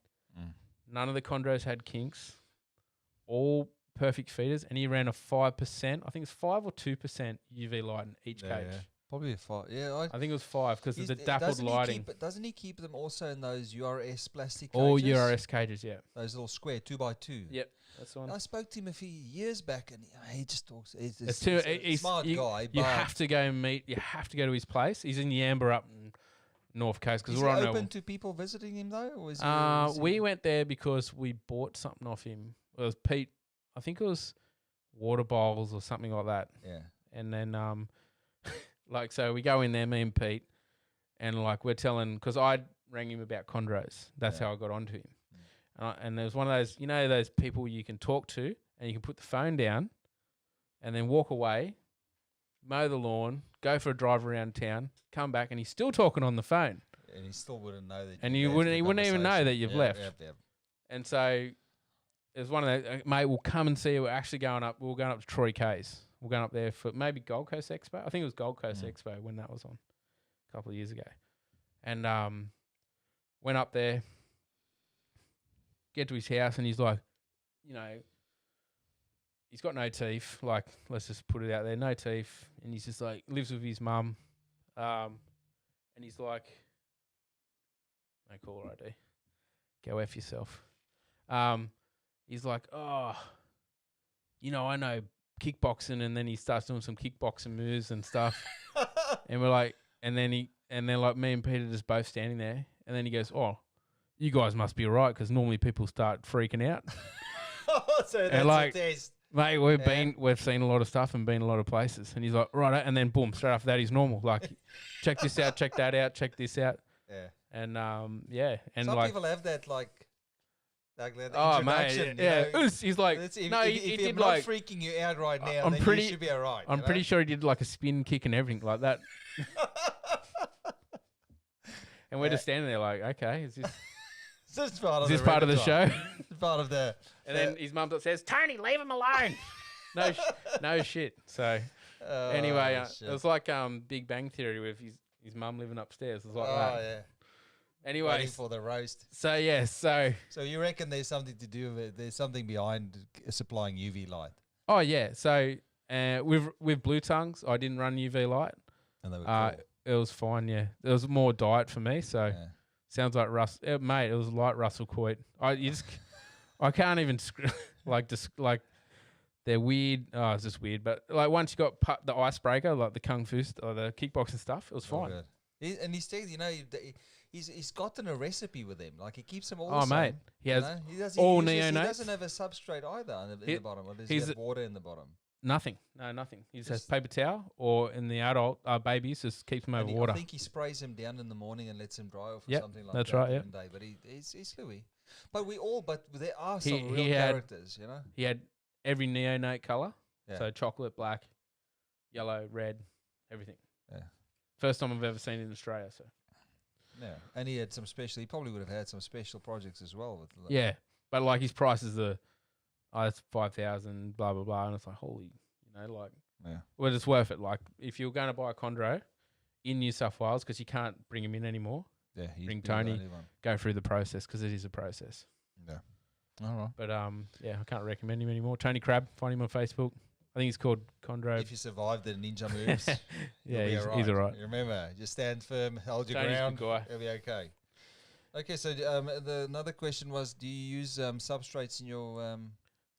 None of the chondros had kinks. All perfect feeders, and he ran a 5%. I think it's 5 or 2% UV light in each cage. Yeah. Probably a 5. Yeah. I think it was 5 because of the dappled doesn't lighting. Doesn't he keep them also in those URS plastic cages? All URS cages, yeah. Those little square 2x2. Yep, that's the one. I spoke to him a few years back, and he just talks. He's He's a smart guy. You but have to go and meet. You have to go to his place. He's in Yamba up in North Coast because is we're he on open to people visiting him though? Or is he, we went there because we bought something off him. It was Pete. I think it was water bowls or something like that. Yeah. And then like so we go in there, me and Pete, and like we're telling because I rang him about chondros. That's how I got onto him. And there was one of those, you know, those people you can talk to and you can put the phone down and then walk away, mow the lawn, go for a drive around town, come back, and he's still talking on the phone. And he still wouldn't know that. And he wouldn't even know that you've left. Yep. And so it was one of those, mate, we'll come and see you. We're actually going up. We were going up to Troy Cays. We're going up there for maybe Gold Coast Expo. I think it was Gold Coast Expo when that was on a couple of years ago. And went up there, get to his house, and he's like, you know, he's got no teeth. Like, let's just put it out there, no teeth. And he's just like, lives with his mum. And he's like, no caller ID. Go F yourself. He's like, oh, you know, I know kickboxing, and then he starts doing some kickboxing moves and stuff. And we're like, and then like me and Peter just both standing there, and then he goes, oh, you guys must be right because normally people start freaking out. So that's and like, a test. Mate, we've seen a lot of stuff and been a lot of places, and he's like, right, and then boom, straight after that he's normal. Like, check this out, check that out, check this out. Yeah. And and some like people have that like oh mate, yeah. He's like, no, he did not like freaking you out right now. I'm then pretty- you should be alright. I'm pretty sure he did like a spin kick and everything like that. And we're just standing there like, okay, is this part of the show? It's part of the. And then his mum says, Tony, leave him alone. No shit. So anyway, it was like Big Bang Theory with his mum living upstairs. It was like that. Yeah. Anyway, Waiting for the roast. so yeah, so you reckon there's something to do with it? There's something behind supplying UV light, oh yeah, so with Blue Tongues, I didn't run UV light. and they were cool. It was fine. Yeah, it was more diet for me. So Yeah. sounds like mate. It was like Russell Coit. I can't even like they're weird. Oh, it's just weird. But like once you got the icebreaker, like the kung fu or the kickboxing stuff, it was fine. Good. And he said, you know, he's gotten a recipe with him. Like he keeps them all. Oh the same, mate, he has all neonates. He doesn't have a substrate either in the bottom. Or does he have water in the bottom? Nothing. No, nothing. He just has paper towel, or in the adult babies, just keeps them over water. I think he sprays him down in the morning and lets him dry off or something like that. That's right. Yeah. Day. But he's Louis. But there are some real characters, you know. He had every neonate color. Yeah. So chocolate, black, yellow, red, everything. Yeah. First time I've ever seen it in Australia. So. Yeah, and he had some special. He probably would have had some special projects as well. With yeah, but like his prices are, it's 5,000, blah blah blah, and it's like holy, like, yeah. Well, it's worth it. Like if you're going to buy a chondro in New South Wales because you can't bring them in anymore, Yeah, he's Bring been the Tony. only one. go through the process because it is a process. Yeah. All right. But yeah, I can't recommend him anymore. Tony Crab, find him on Facebook. I think he's called Condro. If you survive the ninja moves, Yeah, you'll be he's all right. Remember, just stand firm, hold your Tony's a ground. good guy. You'll be okay. Okay, so another question was, do you use substrates in your?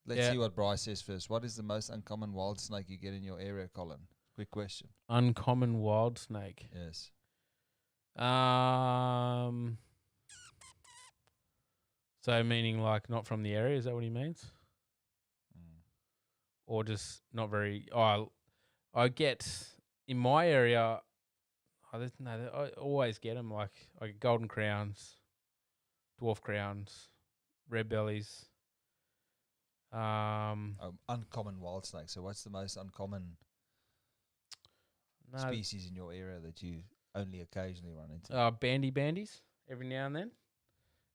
Let's see what Bryce says first. What is the most uncommon wild snake you get in your area, Colin? Quick question. Uncommon wild snake. Yes. So meaning like not from the area, is that what he means? Or just not very. I get in my area. I always get them. Like I get golden crowns, dwarf crowns, red bellies. Uncommon wild snake. So what's the most uncommon species in your area that you only occasionally run into? Bandies every now and then,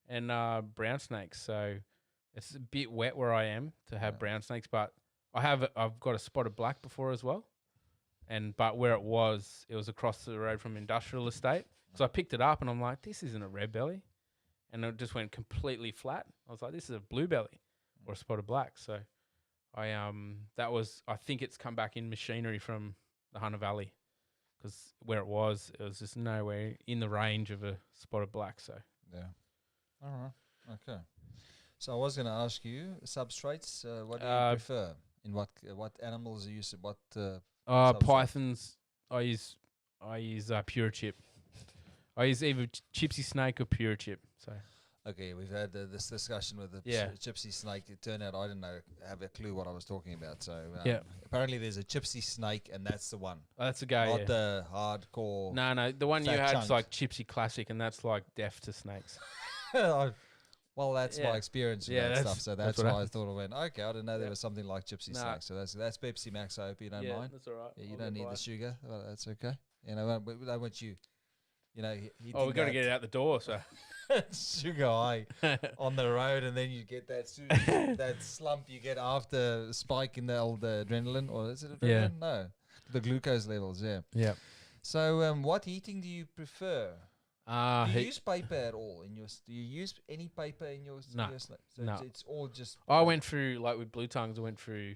and brown snakes. So it's a bit wet where I am to have brown snakes, but I've got a spotted black before as well. But where it was across the road from Industrial Estate. So I picked it up and I'm like, this isn't a red belly. And it just went completely flat. I was like, this is a blue belly or a spotted black. So I think it's come back in machinery from the Hunter Valley, because where it was just nowhere in the range of a spotted black. So yeah. All right. Okay. So I was going to ask you substrates. What do you prefer? In what animals are you? What? Pythons. I use pure chip. I use either Gypsy snake or pure chip. So okay, we've had this discussion with the gypsy snake. It turned out I didn't have a clue what I was talking about. So apparently there's a gypsy snake, and that's the one. Oh, that's the guy. Not the hardcore. No, the one you had is like Gypsy Classic, and that's like deaf to snakes. Well, that's my experience with that stuff. So that's why I thought I went, okay, I didn't know there was something like Gypsy Snake. So that's Pepsi Max. I hope you don't mind. That's all right. Yeah, you don't need the sugar. Well, that's okay. You know, I want you. You know, we got to get it out the door. So sugar high on the road, and then you get that that slump you get after spike in the old adrenaline, or is it adrenaline? Yeah. No, the glucose levels. Yeah. Yeah. So, what heating do you prefer? Do you use paper at all in your? Do you use any paper in your? No. So No. It's all just. I went through, like with Blue Tongues, I went through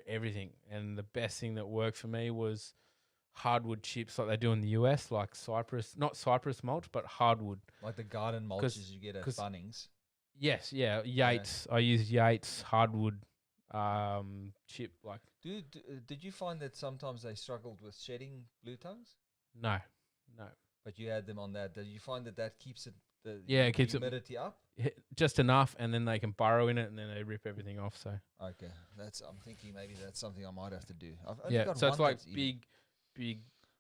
everything, and the best thing that worked for me was hardwood chips, like they do in the US, like not cypress mulch, but hardwood, like the garden mulches you get at Bunnings. Yes, yeah, Yates. I use Yates hardwood chip. Like, did you find that sometimes they struggled with shedding Blue Tongues? No. But you had them on that. Did you find that keeps it? It keeps humidity up. Just enough, and then they can burrow in it, and then they rip everything off. So okay, I'm thinking maybe that's something I might have to do. So it's like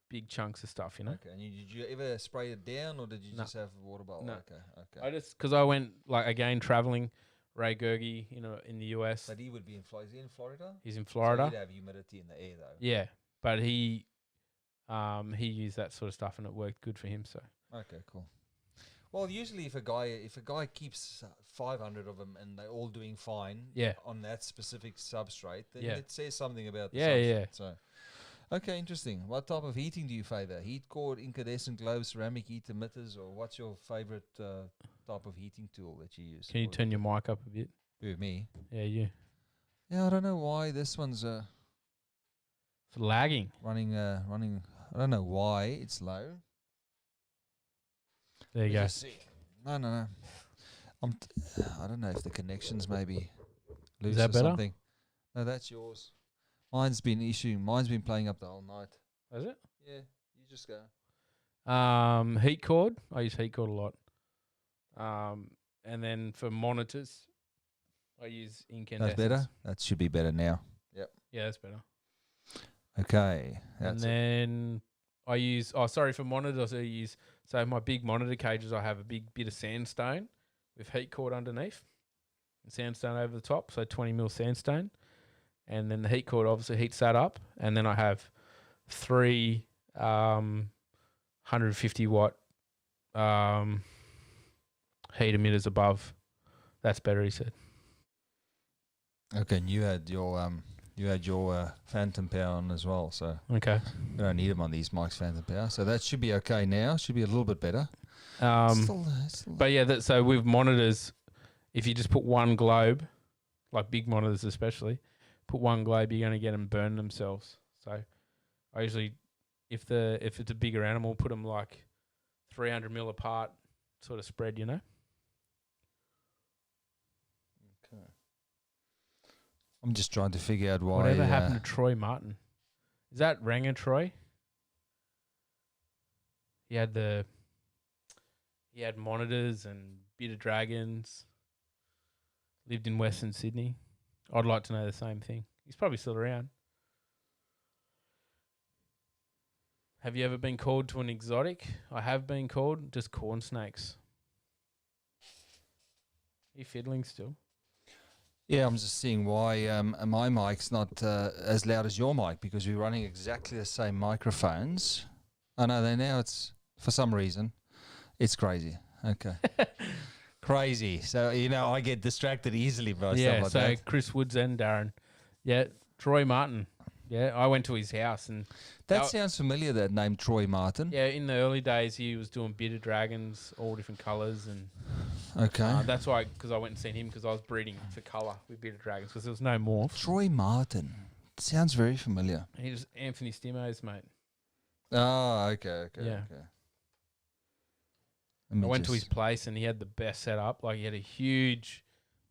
big chunks of stuff, you know. Okay, and did you ever spray it down, or did you just have a water bottle? No. Okay. I just because I went traveling. Ray Gerge, in the US. But he would be in Florida. Is he in Florida? He's in Florida. So he'd have humidity in the air, though. Yeah, but he used that sort of stuff, and it worked good for him. So okay, cool. Well, usually if a guy keeps 500 of them and they're all doing fine on that specific substrate, then it says something about the substrate. Yeah. So, okay, interesting. What type of heating do you favor? Heat core, incandescent globes, ceramic heat emitters, or what's your favorite type of heating tool that you use? Can you turn your mic up a bit? Who, me? Yeah, you. Yeah, I don't know why this one's it's lagging. Running. I don't know why it's low. There you go. No. I don't know if the connection's maybe loose. Is that or better? Something. No, that's yours. Mine's been playing up the whole night. Is it? Yeah, you just go. Heat cord. I use heat cord a lot. And then for monitors, I use incandescents. That's better. That should be better now. Yep. Yeah, that's better. Okay. And then I use. For monitors, I use. So my big monitor cages, I have a big bit of sandstone with heat cord underneath, and sandstone over the top. So 20 mil sandstone, and then the heat cord obviously heats that up, and then I have 3 150 watt heat emitters above. That's better, he said. Okay, and you had your You had your Phantom Power on as well, so Okay. we don't need them on these mics, Phantom Power. So that should be okay now. Should be a little bit better. But yeah, so with monitors, if you just put one globe, like big monitors especially, put one globe, you're going to get them burn themselves. So I usually, if it's a bigger animal, put them like 300 mil apart, sort of spread, you know. Okay. I'm just trying to figure out why. Whatever happened to Troy Martin? Is that Ranger Troy? He had monitors and bearded dragons. Lived in Western Sydney. I'd like to know the same thing. He's probably still around. Have you ever been called to an exotic? I have been called. Just corn snakes. Are you fiddling still? Yeah, I'm just seeing why my mic's not as loud as your mic, because we're running exactly the same microphones. I know they now it's for some reason. It's crazy. Okay. Crazy. So, I get distracted easily by stuff like that. Yeah, so Chris Woods and Darren. Yeah, Troy Martin. Yeah, I went to his house and... That sounds familiar, that name, Troy Martin. Yeah, in the early days, he was doing bearded dragons, all different colours. And okay. That's why, because I went and seen him, because I was breeding for colour with bearded dragons, because there was no morphs. Troy Martin. Sounds very familiar. He was Anthony Stimo's mate. Oh, okay. Yeah. I went to his place and he had the best setup. Like, he had a huge,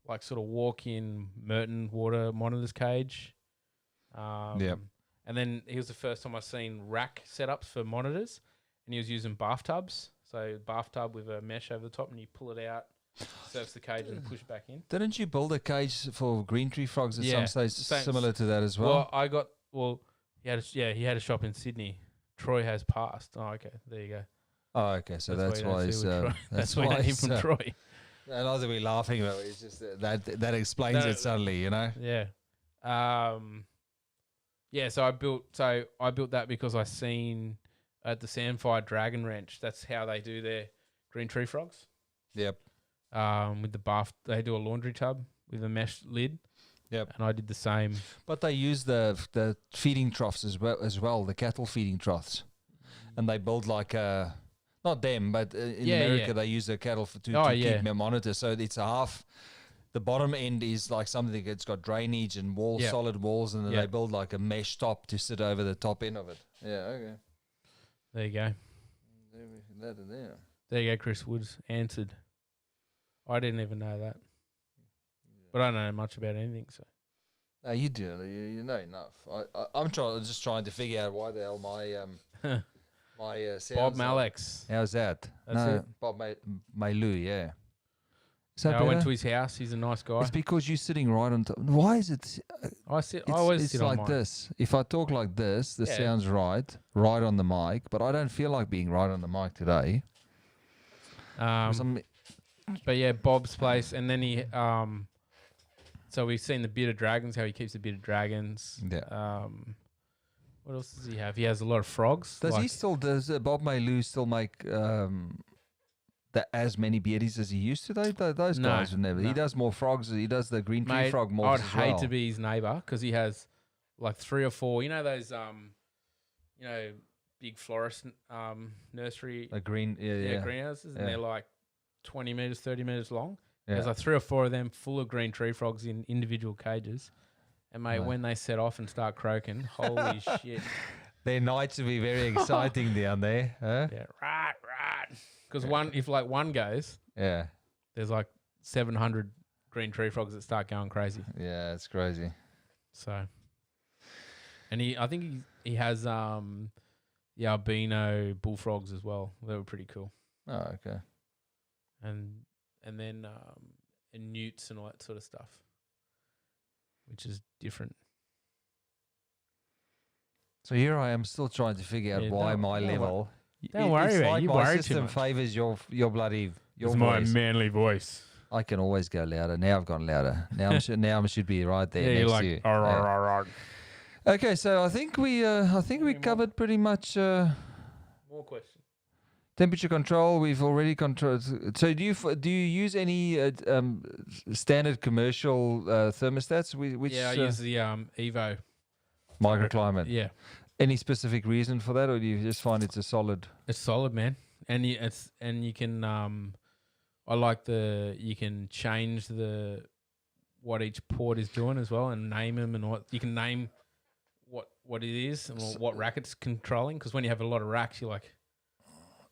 like, sort of walk-in Merton water monitors cage. Yep. And then he was the first time I seen rack setups for monitors, and he was using bathtubs. So bathtub with a mesh over the top, and you pull it out, surface the cage, and push back in. Didn't you build a cage for green tree frogs at some stage similar to that as well? He had a shop in Sydney. Troy has passed. Oh, okay, there you go. Oh, okay. So that's why he's that's why he's from Troy. And not that we're laughing about it, it's just that explains it suddenly, Yeah. Yeah, so I built that because I seen at the Sandfire Dragon Ranch, that's how they do their green tree frogs. Yep. With the bath, they do a laundry tub with a mesh lid. Yep. And I did the same. But they use the feeding troughs as well, the cattle feeding troughs. And they build like a, not them, but in America they use the cattle to keep them monitors. So it's a half. The bottom end is like something that's got drainage and solid walls, and then they build like a mesh top to sit over the top end of it. Yeah, okay. There you go. There you go, Chris Woods answered. I didn't even know that. But I don't know much about anything, so. No, you do. You know enough. I'm just trying to figure out why the hell my Bob Malex. How's that? That's it. Bob Mailu, yeah. I went to his house. He's a nice guy. It's because you're sitting right on top. Why is it? I always sit on like this. If I talk like this, sounds right on the mic. But I don't feel like being right on the mic today. But yeah, Bob's place, and then he. So we've seen the bearded dragons. How he keeps the bearded dragons. Yeah. What else does he have? He has a lot of frogs. Does Bob Mailu still make as many beardies as he used to? Those guys would never. No. He does more frogs. He does the green tree frog more. I'd hate to be his neighbour because he has like 3 or 4. You know those big florist nursery. Greenhouses, and they're like 20 meters, 30 meters long. Yeah. There's like 3 or 4 of them full of green tree frogs in individual cages. And mate, when they set off and start croaking, holy shit! Their nights will be very exciting down there, huh? Yeah, right. Because if one goes, there's like 700 green tree frogs that start going crazy. Yeah, it's crazy. So, and I think he has the albino bullfrogs as well. They were pretty cool. Oh, okay. And then and newts and all that sort of stuff, which is different. So here I am still trying to figure out why my level. Don't worry about it. You worry too much. My system favours your voice. My manly voice. I can always go louder. Now I've gone louder. Now I should be right there next to you. Okay, so I think we covered pretty much. More questions. Temperature control, we've already controlled. So do you use any standard commercial thermostats? Which I use the Evo microclimate. Yeah, Any specific reason for that, or do you just find it's a solid? it's solid, man. And you can I like you can change what each port is doing as well, and name them, and what you can name what it is and what rack it's controlling. Because when you have a lot of racks, you're like,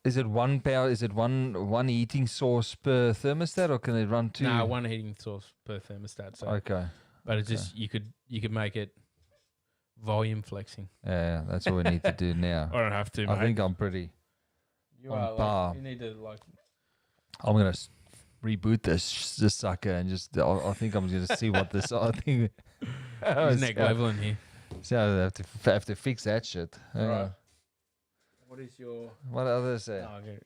is it one power? Is it one heating source per thermostat, or can it run two? No, one heating source per thermostat. So okay, but it's just you could make it volume flexing. yeah, that's what we need to do now. I don't have to. I think I'm pretty. You on are par. you need to like. I'm gonna reboot this sucker and just. I think I'm gonna see what this. I think. He's neck leveling here. So I have to fix that shit. Right. What is your? What others say? Oh, okay.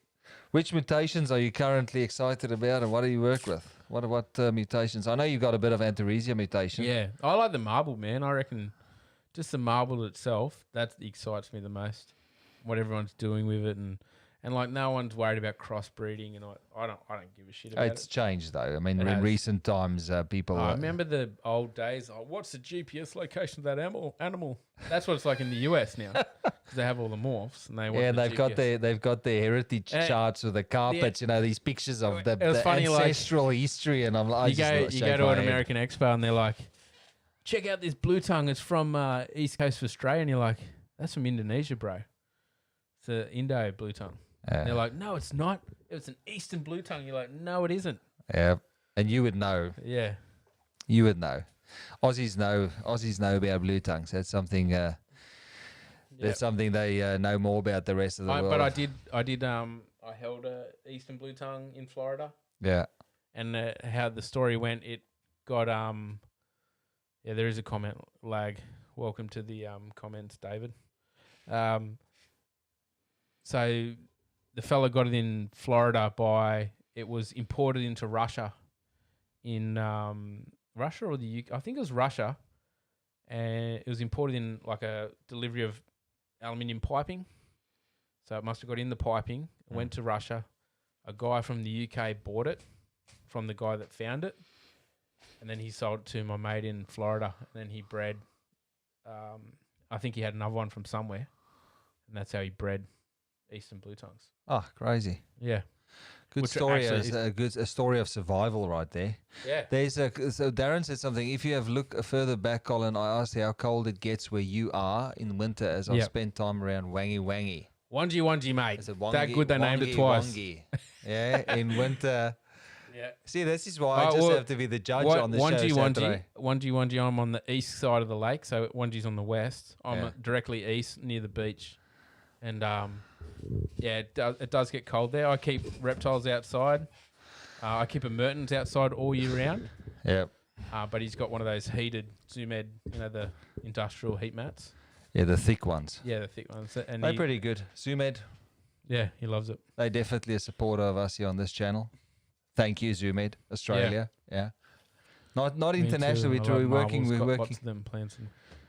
Which mutations are you currently excited about, and what do you work with? What mutations? I know you've got a bit of Antaresia mutation. Yeah, I like the marble, man. I reckon just the marble itself that excites me the most. What everyone's doing with it, and like no one's worried about crossbreeding, and I don't give a shit about It's it. changed though. I mean, It in has. recent times, people. I remember the old days. Oh, what's the GPS location of that animal? That's what it's like in the US now, because they have all the morphs, and they want yeah, the they've got their heritage charts with the carpets. These pictures of the funny, ancestral history, and I'm like, you go to an American expo, and they're like, check out this blue tongue. It's from East Coast of Australia, and you're like, that's from Indonesia, bro. It's an Indo blue tongue. Yeah. They're like, no, it's not. It's an Eastern blue tongue. You're like, no, it isn't. Yeah, and you would know. Yeah. You would know. Aussies know about blue tongues. That's something. That's something they know more about the rest of the world. But I held a Eastern blue tongue in Florida. Yeah. And how the story went, it got there is a comment lag. Welcome to the comments, David. So the fella got it in Florida it was imported into Russia, in Russia or the UK. I think it was Russia, and it was imported in like a delivery of aluminium piping. So it must have got in the piping, went to Russia. A guy from the UK bought it from the guy that found it, and then he sold it to my mate in Florida, and then he bred. I think he had another one from somewhere, and that's how he bred Eastern blue tongues. Oh, crazy. Yeah. Good Which story. actually A story of survival right there. Yeah. So Darren said something. If you have look further back, Colin, I asked how cold it gets where you are in winter, as I've spent time around Wangi Wangi. Wangi, mate. I said, that good they named it twice. Wangi. Yeah, in winter. Yeah. See, this is why I just have to be the judge on the show Saturday. Wangi, I'm on the east side of the lake, so Wangi's on the west. I'm directly east near the beach. And it does get cold there. I keep reptiles outside. I keep a Mertens outside all year round. Yep. But he's got one of those heated Zoomed, the industrial heat mats. Yeah, the thick ones. Yeah, the thick ones. And they're pretty good. Zoomed. Yeah, he loves it. They're definitely a supporter of us here on this channel. Thank you, Zoomed, Australia. Yeah. Not internationally. We're working. Lots of them plants.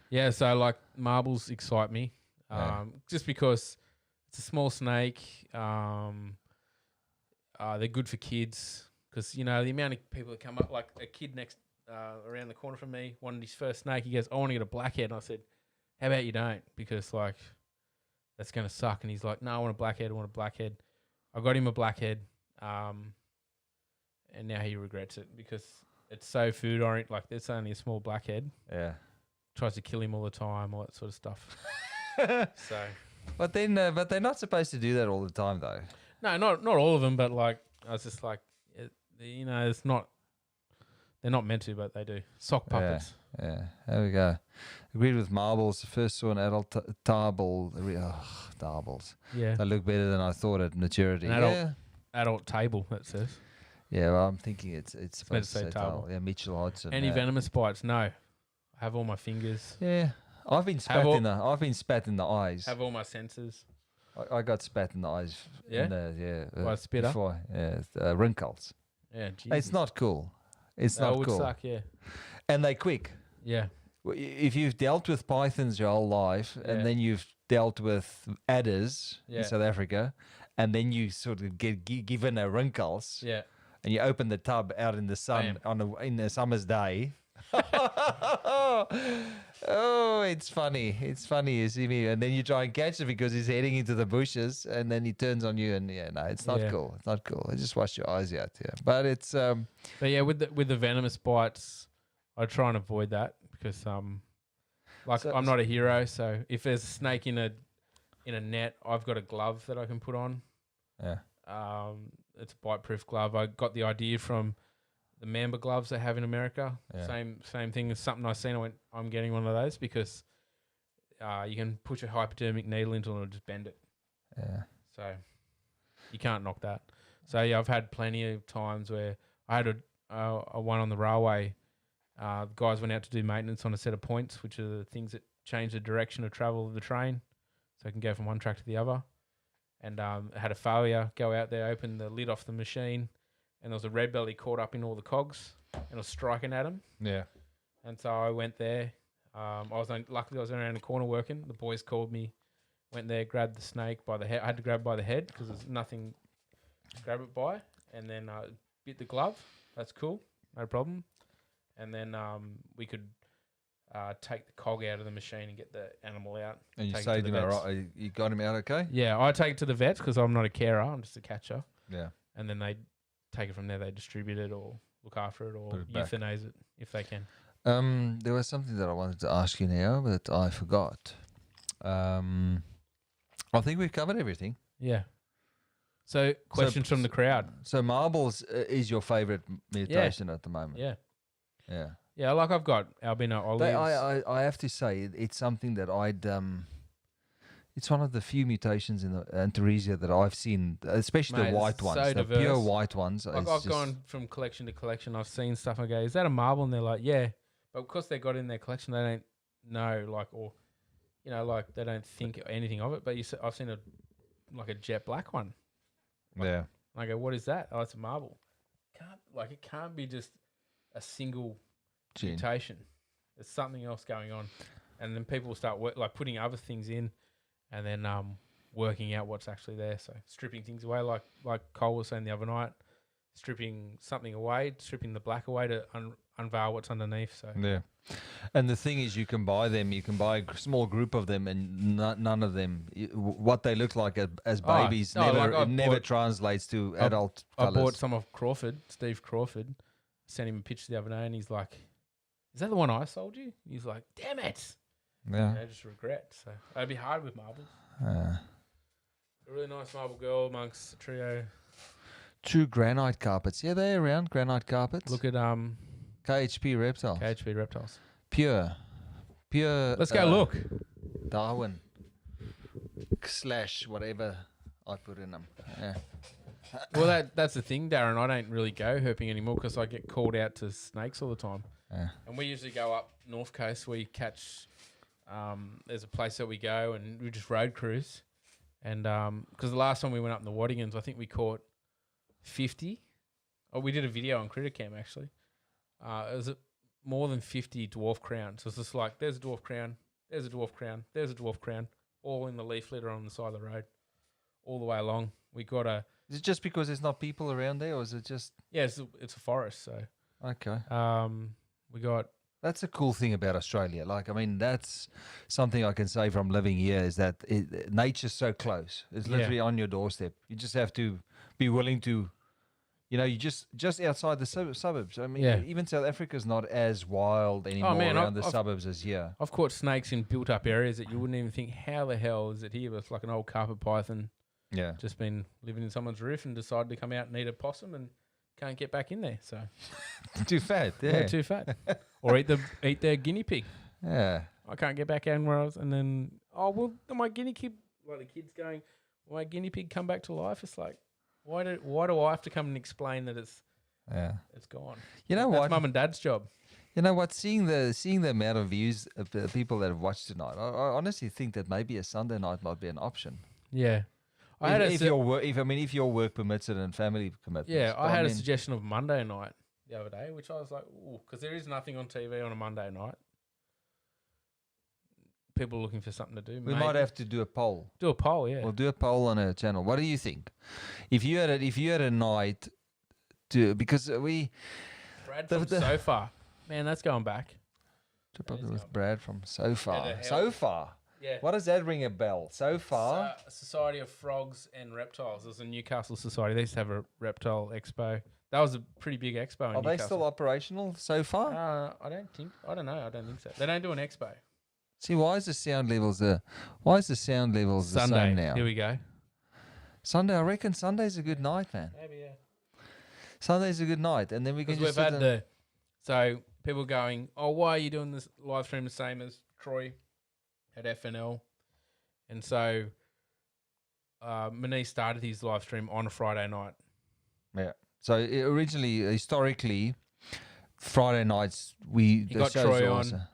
Yeah, so like marbles excite me, just because it's a small snake. They're good for kids because the amount of people that come up. Like a kid next around the corner from me wanted his first snake. He goes, "I want to get a blackhead," and I said, "How about you don't? Because like that's gonna suck." And he's like, "No, I want a blackhead. I want a blackhead." I got him a blackhead, and now he regrets it because it's so food oriented. Like it's only a small blackhead. Yeah. Tries to kill him all the time, all that sort of stuff. So, but they're not supposed to do that all the time, though. No, not all of them, but like I was just like, it's not. They're not meant to, but they do. Sock puppets. Yeah. There we go. Agreed with marbles. First saw an adult tarble. Tarbles. Yeah. They look better than I thought at maturity. Adult table. That says. Yeah, well, I'm thinking it's supposed to say table. Yeah, Mitchell Hodgson. Any venomous bites? No. I have all my fingers. Yeah, I've been spat in the eyes. Have all my senses. I got spat in the eyes. Yeah. By a spitter. Before, wrinkles. Yeah, Jesus. It's not cool. It's not cool. cool. It would suck. Yeah. And they're quick. Yeah. If you've dealt with pythons your whole life and then you've dealt with adders Yeah. in South Africa, and then you sort of get given a wrinkles, Yeah. and you open the tub out in the sun in a summer's day. Oh, it's funny. It's funny. You see me, and then you try and catch it because he's heading into the bushes, and then he turns on you, and no, it's not cool. It's not cool. Just wash your eyes out. Yeah, but it's But yeah, with the venomous bites, I try and avoid that because I'm not a hero. So if there's a snake in a net, I've got a glove that I can put on. Yeah. It's a bite-proof glove. I got the idea from the Mamba gloves they have in America. Yeah. Same thing as something I seen. I went, I'm getting one of those because you can push a hypodermic needle into it and it'll just bend it. Yeah. So you can't knock that. So yeah, I've had plenty of times where I had a one on the railway. The guys went out to do maintenance on a set of points, which are the things that change the direction of travel of the train, so it can go from one track to the other. And it had a failure. Go out there, open the lid off the machine, and there was a red belly caught up in all the cogs, and it was striking at him. Yeah. And so I went there. Luckily I was around the corner working. The boys called me. Went there, grabbed the snake by the head. I had to grab by the head because there's nothing to grab it by. And then bit the glove. That's cool, no problem. And then we could take the cog out of the machine and get the animal out. And you take it saved to him the out vets. right. You got him out okay? Yeah, I take it to the vets because I'm not a carer. I'm just a catcher. Yeah. And then they take it from there. They distribute it or look after it or Put it back. euthanize it if they can. There was something that I wanted to ask you now, but I forgot. I think we've covered everything. Yeah. So questions from the crowd. So marbles is your favorite mutation at the moment. Yeah. Yeah. Yeah, like I've got albino olives. I have to say it's something that I'd it's one of the few mutations in the Antaresia that I've seen, especially Mate, the white it's ones, so the diverse. pure white ones. Like it's I've just- gone from collection to collection. I've seen stuff. I go, is that a marble? And they're like, yeah. But because they got it in their collection, they don't know, like, or like they don't think anything of it. But I've seen a jet black one. Yeah. And I go, what is that? Oh, it's a marble. It can't be just a single Gene. mutation. There's something else going on, and then people start putting other things in, and then working out what's actually there. So stripping things away, like Cole was saying the other night, stripping something away, stripping the black away to unveil what's underneath. So Yeah. And the thing is, you can buy them. You can buy a small group of them, and none of them, what they look like as babies, never translates to adult I colours. bought some of Steve Crawford. Sent him a picture the other day, and he's like, "Is that the one I sold you?" He's like, "Damn it!" Yeah. I just regret. So it'd be hard with marbles. Uh, A really nice marble girl amongst the trio. True granite carpets. Yeah, they're around, granite carpets. Look at KHP reptiles. KHP reptiles. Pure. Let's go look. Darwin. / whatever I put in them. Yeah. Well, that's the thing, Darren. I don't really go herping anymore because I get called out to snakes all the time. Yeah. And we usually go up North Coast. We catch. There's a place that we go and we just road cruise. And because the last time we went up in the Waddingans, I think we caught 50. Oh, we did a video on Critter Cam actually. It was more than 50 dwarf crowns. So it's just like there's a dwarf crown, there's a dwarf crown, there's a dwarf crown, all in the leaf litter on the side of the road, all the way along. We got a. Is it just because there's not people around there, or is it just... Yeah, it's a forest, so. Okay. We got... That's a cool thing about Australia. Like, I mean, that's something I can say from living here is that nature's so close. It's literally on your doorstep. You just have to be willing to, you just outside the suburbs. I mean, even South Africa's not as wild anymore around the suburbs as here. I've caught snakes in built-up areas that you wouldn't even think, how the hell is it here? But it's like an old carpet python. Yeah. Just been living in someone's roof and decided to come out and eat a possum and can't get back in there. So too fat. Yeah. Too fat. Or eat their guinea pig. Yeah. I can't get back in where I was, and then my guinea pig, like the kids going, my guinea pig come back to life. It's like, why do I have to come and explain that it's gone? You know That's what? mum and dad's job. You know what? Seeing the amount of views of the people that have watched tonight, I honestly think that maybe a Sunday night might be an option. Yeah. If your work permits it and family commitments. Yeah, I had a suggestion of Monday night the other day, which I was like, ooh, because there is nothing on TV on a Monday night. people looking for something to do. We might have to do a poll. do a poll. Yeah. We'll do a poll on our channel. What do you think? If you had a night to, because we Brad from So Far. Man, that's going back. probably with Brad from So Far. hell. So Far. Yeah. What does that ring a bell? So Far. Society of Frogs and Reptiles. It was a Newcastle society. They used to have a reptile expo. That was a pretty big expo in Are Newcastle. they still operational so far? I don't know. I don't think so. They don't do an expo. See, why is the sound levels the Sunday. same now? Here we go. Sunday, I reckon Sunday's a good night, man. Maybe, yeah. Sunday's a good night, and then we can Because just we've had so people going, oh, why are you doing this live stream the same as Troy at FNL? And so Manish started his live stream on a Friday night. Yeah. So originally, historically, Friday nights He got Troy on,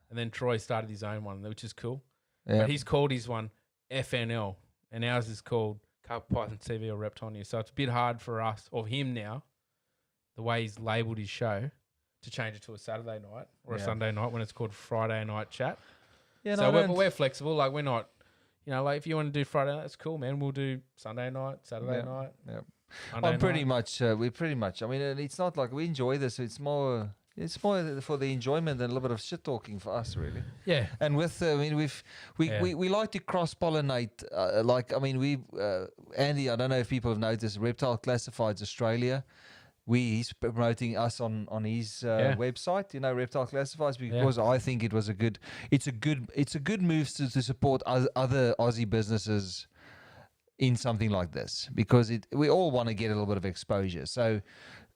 and then Troy started his own one, which is cool. Yeah. But he's called his one FNL, and ours is called Carpet Python TV or Reptile News. So it's a bit hard for us, or him now, the way he's labelled his show, to change it to a Saturday night or a Sunday night when it's called Friday Night Chat. Yeah, so we're flexible. Like, we're not, like, if you want to do Friday night, that's cool, man. We'll do Sunday night, Saturday night. Yeah. Monday I'm pretty night. much. We're pretty much. I mean, it's not like we enjoy this. It's more. It's more for the enjoyment and a little bit of shit talking for us, really. Yeah. And with, I mean, we like to cross pollinate. Andy, I don't know if people have noticed, Reptile Classifieds Australia. He's promoting us on his website, Reptile Classifieds, because I think it's a good move to support other Aussie businesses in something like this, because we all want to get a little bit of exposure. So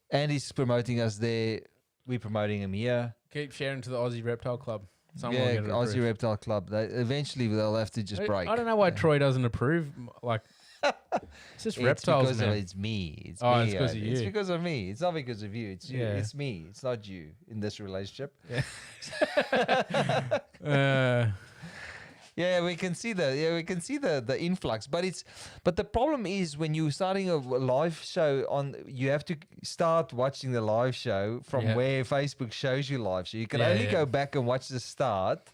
Andy's promoting us there. We're promoting him here. Keep sharing to the Aussie Reptile Club. Someone Yeah, will get it Aussie approved. Reptile Club. Eventually they'll have to just break. I don't know why Troy doesn't approve. Like, it's just reptiles, because man. it's me. It's Oh, me. it's 'cause of you. It's because of me. It's not because of you. It's you. Yeah. It's me. It's not you in this relationship. Yeah, we can see the influx, but the problem is when you're starting a live show you have to start watching the live show from where Facebook shows you live show. You can only go back and watch the start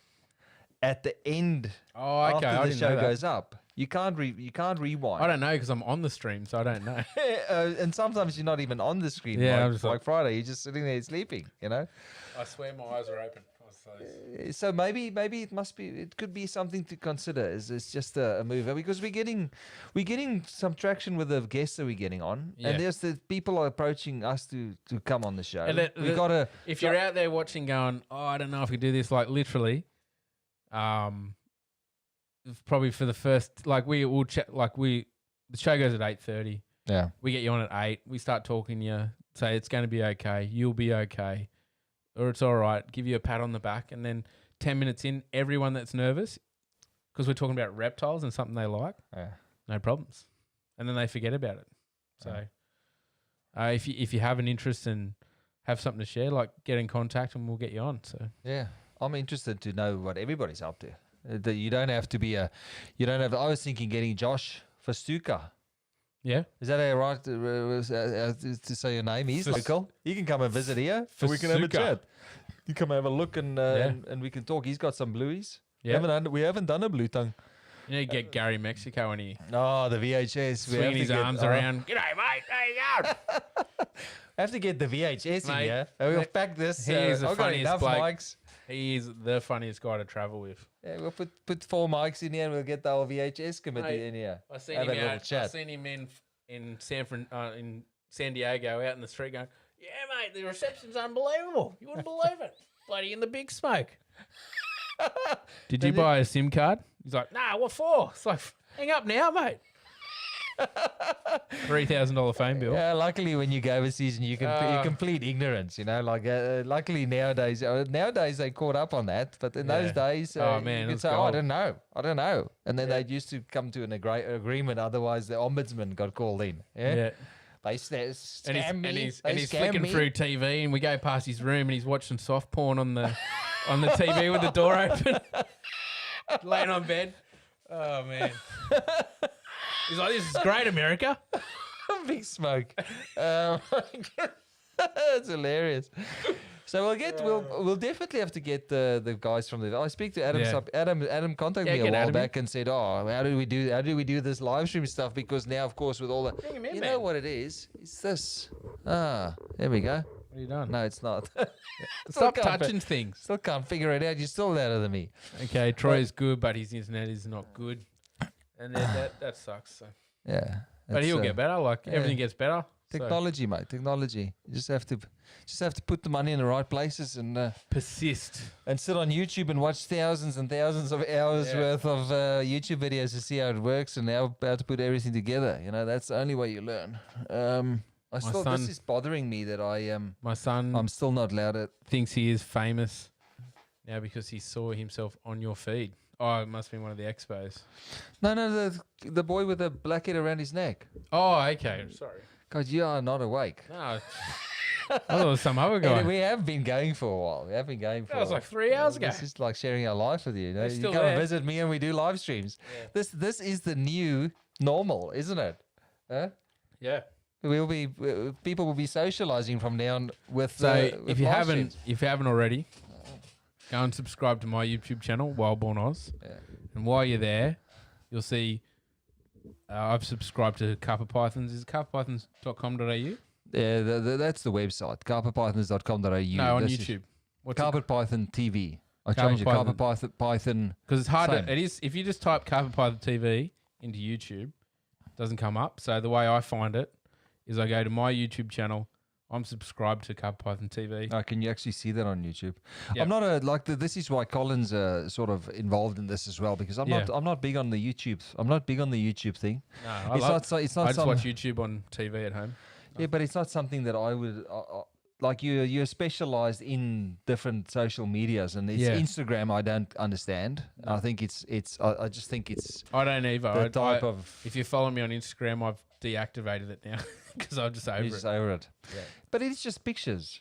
at the end after the show goes up. You can't rewind. I don't know because I'm on the stream, so I don't know. And sometimes you're not even on the screen. Yeah, like Friday, you're just sitting there sleeping. I swear my eyes are open. So maybe it could be something to consider. It's just a move, because we're getting some traction with the guests that we're getting on, and there's the people are approaching us to come on the show. And if you're out there watching, going, I don't know if we do this, like literally, probably for the first, like we will chat, the show goes at 8:30. Yeah, we get you on at 8. We start talking to you, say it's going to be okay, you'll be okay. Or it's all right, give you a pat on the back, and then 10 minutes in, everyone that's nervous, because we're talking about reptiles and something they like, no problems. And then they forget about it. So if you have an interest and have something to share, like, get in contact and we'll get you on. So yeah, I'm interested to know what everybody's up to. You don't have to be I was thinking getting Josh Festuca. Yeah. Is that right to say your name? He's local. He can come and visit here. We can have a chat. You come have a look and we can talk. He's got some blueies. Yeah. We haven't done a blue tongue. You need to get Gary Mexico in here. Oh, the VHS. Swinging his arms around. G'day, mate. How you going? I have to get the VHS Mate, in here. We'll pack this. He is the I've got funniest enough bloke. mics. He is the funniest guy to travel with. Yeah, we'll put 4 mics in here and we'll get the whole VHS committee in here. I seen Have him a little out. I chat. seen him in San Diego out in the street going, yeah, mate, the reception's unbelievable. You wouldn't believe it. Bloody in the big smoke. Did you buy a SIM card? He's like, nah, what for? It's like, hang up now, mate. $3,000 phone bill. Yeah, luckily when you go overseas and you can complete ignorance, luckily nowadays they caught up on that, but in those days, Oh, man, you it could was say, gold. I don't know, and then they used to come to an agreement. Otherwise, the ombudsman got called in. Yeah. They scam me. And he's flicking through TV, and we go past his room, and he's watching soft porn on the TV with the door open, laying on bed. Oh man, he's like, "This is great, America." Big smoke. That's hilarious. So we'll definitely have to get the guys from the. I speak to Adam. Yeah. Adam contacted me a get while Adam back and said, "Oh, how do we do this live stream stuff? Because now, of course, with all the, Bring him in, you man. know what it is? It's this. Ah, there we go. What are you doing? No, it's not. Stop can't touching things. Still can't figure it out. You're still louder than me. Okay, Troy is good, but his internet is not good, and then that sucks. So. Yeah, But he'll it's, get better. Like yeah. everything gets better. So technology, mate. Technology. You just have to put the money in the right places and persist. sit on YouTube and watch thousands and thousands of hours Yeah. worth of YouTube videos to see how it works and how to put everything together. You know, that's the only way you learn. This is bothering me that My son I'm still not allowed it. thinks he is famous now because he saw himself on your feed. Oh, it must be one of the expos. No, the boy with the black head around his neck. Oh, okay. Sorry. God, you are not awake. No, I thought it was some other guy. And we have been going for a while. That was like 3 hours ago. This is like sharing our life with you. They're You still come and there. visit me and we do live streams. Yeah. This is the new normal, isn't it? Huh? Yeah. People will be socializing from now on with. So with if you live haven't streams. already, go and subscribe to my YouTube channel, Wildborn Oz. Yeah. And while you're there, you'll see I've subscribed to Carpet Pythons. Is it carpetpythons.com.au? Yeah, that's the website, carpetpythons.com.au. No, on This is YouTube. What's it? Carpet Python TV. I Carpet changed it. Python. Carpet Python. Because it's hard Same. to, it is, if you just type Carpet Python TV into YouTube, it doesn't come up. So the way I find it is I go to my YouTube channel. I'm subscribed to Carpet Python TV. Can you actually see that on YouTube? Yeah. I'm not this is why Colin's sort of involved in this as well because I'm not big on the YouTube. I'm not big on the YouTube thing. No, It's not I just watch YouTube on TV at home. Yeah, but it's not something that I would like. You're specialized in different social medias, and it's Yeah. Instagram. I don't understand. I think I just think it's I don't either. the type of. If you follow me on Instagram, I've deactivated it now because I'm just over You're it. just over it. Yeah. But it's just pictures.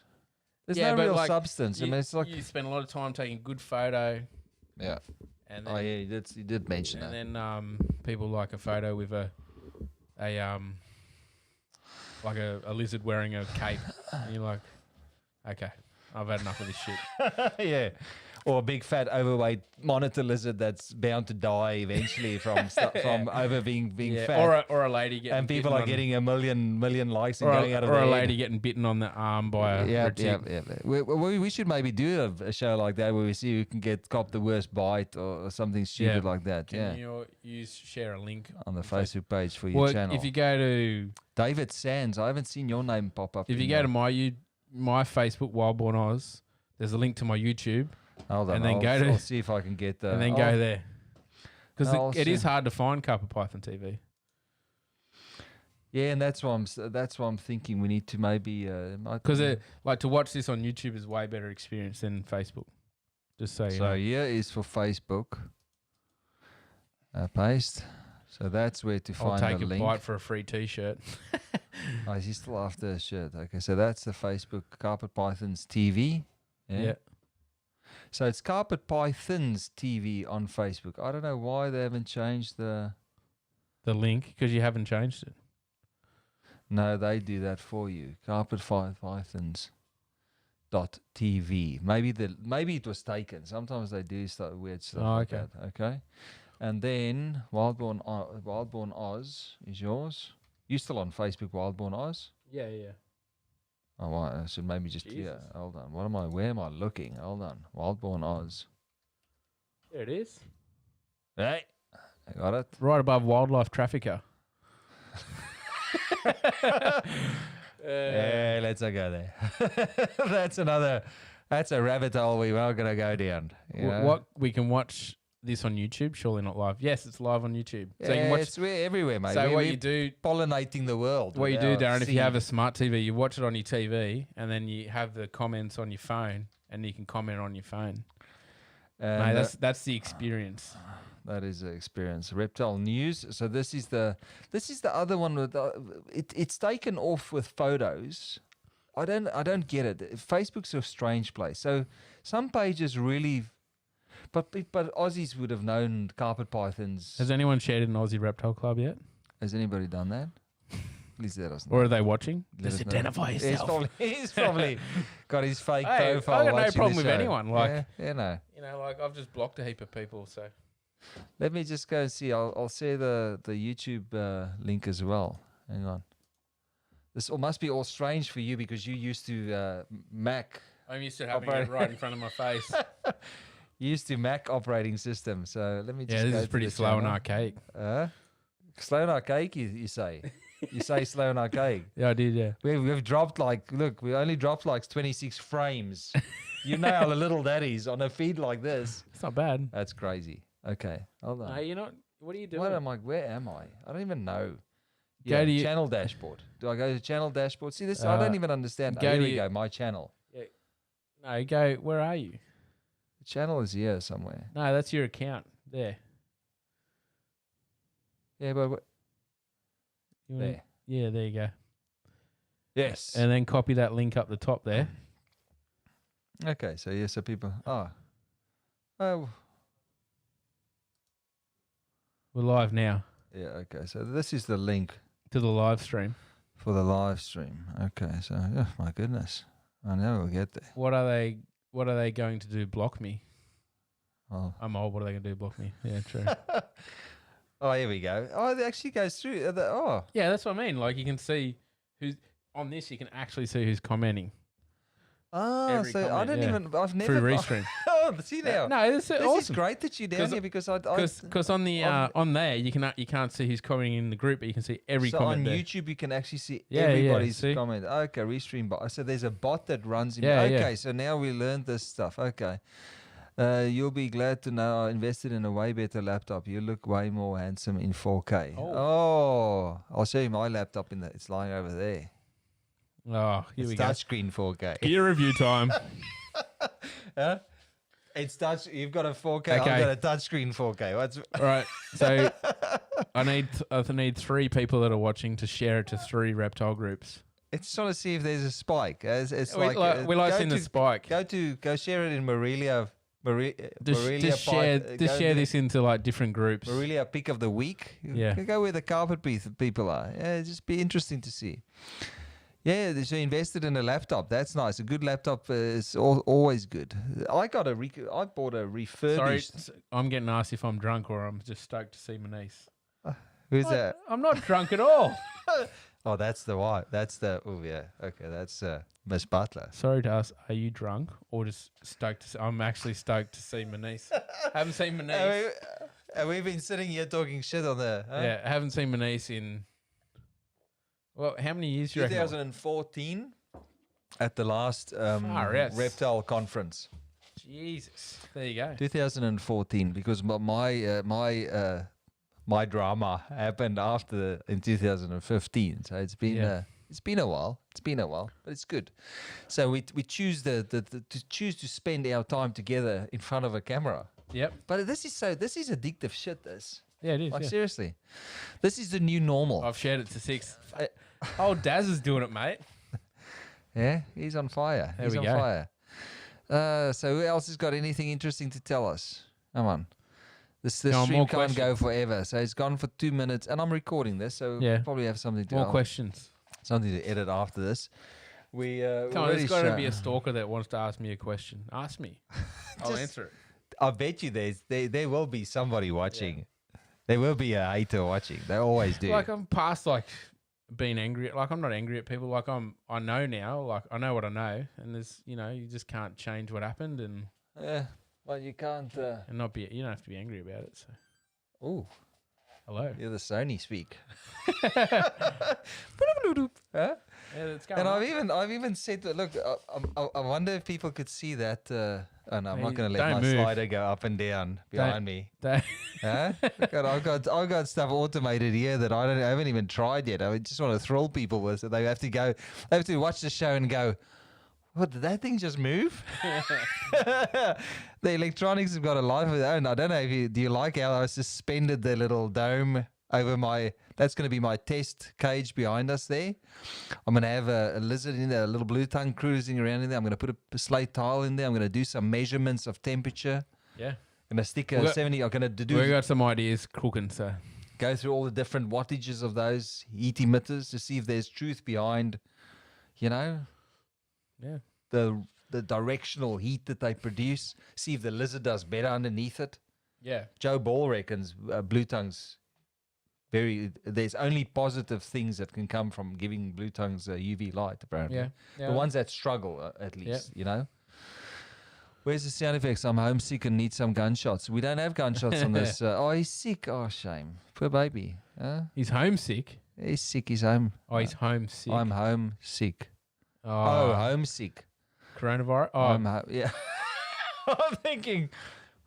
There's Yeah, no but real like, substance. I You, mean, it's like you spend a lot of time taking good photo, yeah. and then, Oh yeah, you did mention that. and then people like a photo with a like a lizard wearing a cape, and you're like, okay, I've had enough of this shit. Yeah. Or a big fat overweight monitor lizard that's bound to die eventually from from over being Yeah, fat. or a lady getting And people bitten are on- getting a million likes and or going out of or their a head. lady getting bitten on the arm by a Yeah. red tick. We should maybe do a show like that where we see who can cop the worst bite or something stupid Yeah. like that. Can you share a link On the Facebook page for your Well, channel. if you go to David Sands, I haven't seen your name pop up. if you in go there. to my Facebook Wildborn Oz, there's a link to my YouTube, Hold on, and then I'll, go to- I'll see if I can get the. and then go there because I'll it is see. hard to find Carpet Python TV. Yeah, and that's why I'm thinking we need to maybe Because like to watch this on YouTube is way better experience than Facebook. Just so you So know. here is for Facebook. Paste. So that's where to I'll find take the a link. bite for a free T-shirt. Oh, is he still after a shirt? Okay, so that's the Facebook Carpet Pythons TV. Yeah. So it's Carpet Pythons TV on Facebook. I don't know why they haven't changed the. The link because you haven't changed it. No, they do that for you. Carpet Pythons. .tv. Maybe it was taken. Sometimes they do weird stuff Oh, like okay. that. Okay, and then Wildborn Oz is yours. You still on Facebook, Wildborn Oz? Yeah. Oh, right. I should maybe just Jesus. hold on. Where am I looking? Hold on. Wildborn Oz. There it is. Hey, I got it. Right above Wildlife Trafficker. Yeah, let's not go there. That's a rabbit hole we weren't going to go down. you know? What we can watch this on YouTube? Surely not live. Yes, it's live on YouTube. Yeah, So you can watch. it's everywhere, mate. So what we're you do, pollinating the world. what you with do, our Darren, if you seed. have a smart TV, you watch it on your TV, and then you have the comments on your phone, and you can comment on your phone. And, Mate, that's the experience. that is the experience. Reptile News. So this is the other one with it's taken off with photos. I don't get it. Facebook's a strange place. So some pages really, but Aussies would have known Carpet Pythons. Has anyone shared an Aussie Reptile Club yet? Has anybody done that? Please let us know. Or are they watching? Let Just us know. identify yourself. He's probably got his fake Hey, profile. I got no watching problem the with show. anyone, like- no. You know, like I've just blocked a heap of people, so. Let me just go and see. I'll share the YouTube link as well. Hang on. This must be all strange for you because you used to Mac. I'm used to having Operate- it right in front of my face. You used to Mac operating system. So let me just. Yeah, this go is to pretty the slow and channel. archaic. Slow and archaic, you say? You say slow and archaic. Yeah, I did, yeah. We've dropped we only dropped like 26 frames. You know how little that is on a feed like this. It's not bad. That's crazy. Okay, hold on. No, you're not. What are you doing? Where am I? I don't even know. Go Yeah, to your- channel dashboard. Do I go to channel dashboard? See this? I don't even understand. go Here to we your- go. My channel. No, go. Where are you? The channel is here somewhere. No, that's your account. There. Yeah, but You wanna- there. Yeah, there you go. Yes. And then copy that link up the top there. Okay. So yeah. So people. Oh. We're live now Yeah. Okay. So this is the link to the live stream. for the live stream. Okay. So oh my goodness. I know we'll get there. What are they going to do? Block me? Oh. I'm old. What are they going to do? Block me? Yeah, true. Oh, here we go. Oh, it actually goes through. Yeah, that's what I mean. Like you can see who's on this. You can actually see who's commenting every so I comment, didn't yeah. even. I've never. through restream. Oh, see now. No, that's This is awesome. great that you're down 'Cause- here because I Because on the on there you can't see who's commenting in the group, but you can see every so comment on there. YouTube you can actually see Yeah, everybody's see? comment. Okay, restream bot. So there's a bot that runs. Yeah, okay, yeah. so now we learned this stuff. Okay. You'll be glad to know I invested in a way better laptop. You look way more handsome in 4K. Oh, I'll show you my laptop it's lying over there. Oh, here It's we go. touchscreen 4K. Gear review time. Huh? It's touch. You've got a 4K. Okay. I've got a touchscreen 4K. What's Right. So I need 3 people that are watching to share it to 3 reptile groups. It's trying to see if there's a spike. It's We like go seeing the to- spike. Go share it in Morelia. Just share this into like different groups. Morelia pick of the week. Yeah. Go where the carpet people are. Yeah, just be interesting to see. Yeah, so invested in a laptop. That's nice. A good laptop is always good. I bought a Sorry, refurbished. I'm getting asked if I'm drunk or I'm just stoked to see my niece. Who's that? I'm not drunk at all. Oh, that's the wife. That's the. Oh yeah. Okay, that's Miss Butler. Sorry to ask, are you drunk or just stoked to see? I'm actually stoked to see my niece. Haven't seen my niece. And we've been sitting here talking shit on the. Huh? Yeah, haven't seen my niece in. Well, how many years do you reckon? 2014 at the last Far out. reptile conference. Jesus. There you go. 2014 because my drama happened in 2015. So it's been Yeah. it's been a while. It's been a while, but it's good. So we choose to spend our time together in front of a camera. Yep. But this is addictive shit. Yeah, it is. Like yeah. seriously, this is the new normal. I've shared it to 6. Oh, Daz is doing it, mate. Yeah, he's on fire. There He's we on go. fire. So who else has got anything interesting to tell us? Come on. This Come on, stream more can't go questions. forever. So it's gone for 2 minutes and I'm recording this, so Yeah. we'll probably have something to More questions. something to edit after this. We Come on, there's got to be a stalker that wants to ask me a question. Ask me. I'll Just- answer it. I bet you there will be somebody watching. There will be a hater watching. They always do. Like I'm past like being angry. Like I'm not angry at people. Like I know now. Like I know what I know, and there's you just can't change what happened, and Yeah. Well, you can't. and not be. You don't have to be angry about it. So Oh, hello. you're the Sony speak. Huh? Yeah, it's going. And on. I've even said that. Look, I wonder if people could see that. Oh no, I'm not Hey, going to let don't my move. slider go up and down behind me. They- Huh? I've got stuff automated here that I haven't even tried yet. I just want to thrill people with. So they have to watch the show and go, "What did that thing just move?" The electronics have got a life of their own. I don't know do you like how I suspended the little dome over that's going to be my test cage behind us there. I'm going to have a lizard in there, a little blue tongue cruising around in there. I'm going to put a slate tile in there. I'm going to do some measurements of temperature. yeah. I'm going to stick We a got- 70. I'm going to do We got some ideas cooking. So go through all the different wattages of those heat emitters to see if there's truth behind, Yeah. the directional heat that they produce. See if the lizard does better underneath it. Yeah. Joe Ball reckons blue tongues. There's only positive things that can come from giving blue tongues UV light. Apparently, Yeah. the ones that struggle at least, Where's the sound effects? I'm homesick and need some gunshots. We don't have gunshots on this. Oh, he's sick. Oh, shame. Poor baby. He's homesick. He's sick. He's home. Oh, he's homesick. I'm homesick. Oh, Homesick. coronavirus. Oh, Yeah. I'm thinking,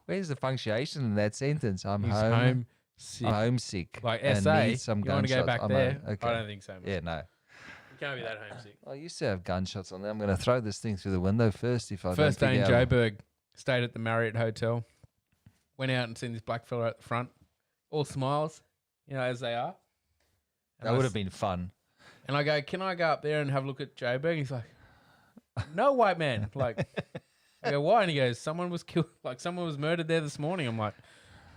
where's the punctuation in that sentence? I'm he's homesick. homesick. Like and SA, need some you want to go gunshots. back there? Okay. I don't think so. Man. Yeah, no. You can't be that homesick. I used to have gunshots on there. I'm going to throw this thing through the window first if I First don't day in figure out- Joburg, stayed at the Marriott Hotel. Went out and seen this black fella at the front, all smiles, as they are. And That would have been fun. And I go, can I go up there and have a look at Joburg? He's like, no, white man. Like, I go, why? And he goes, someone was killed, like someone was murdered there this morning. I'm like,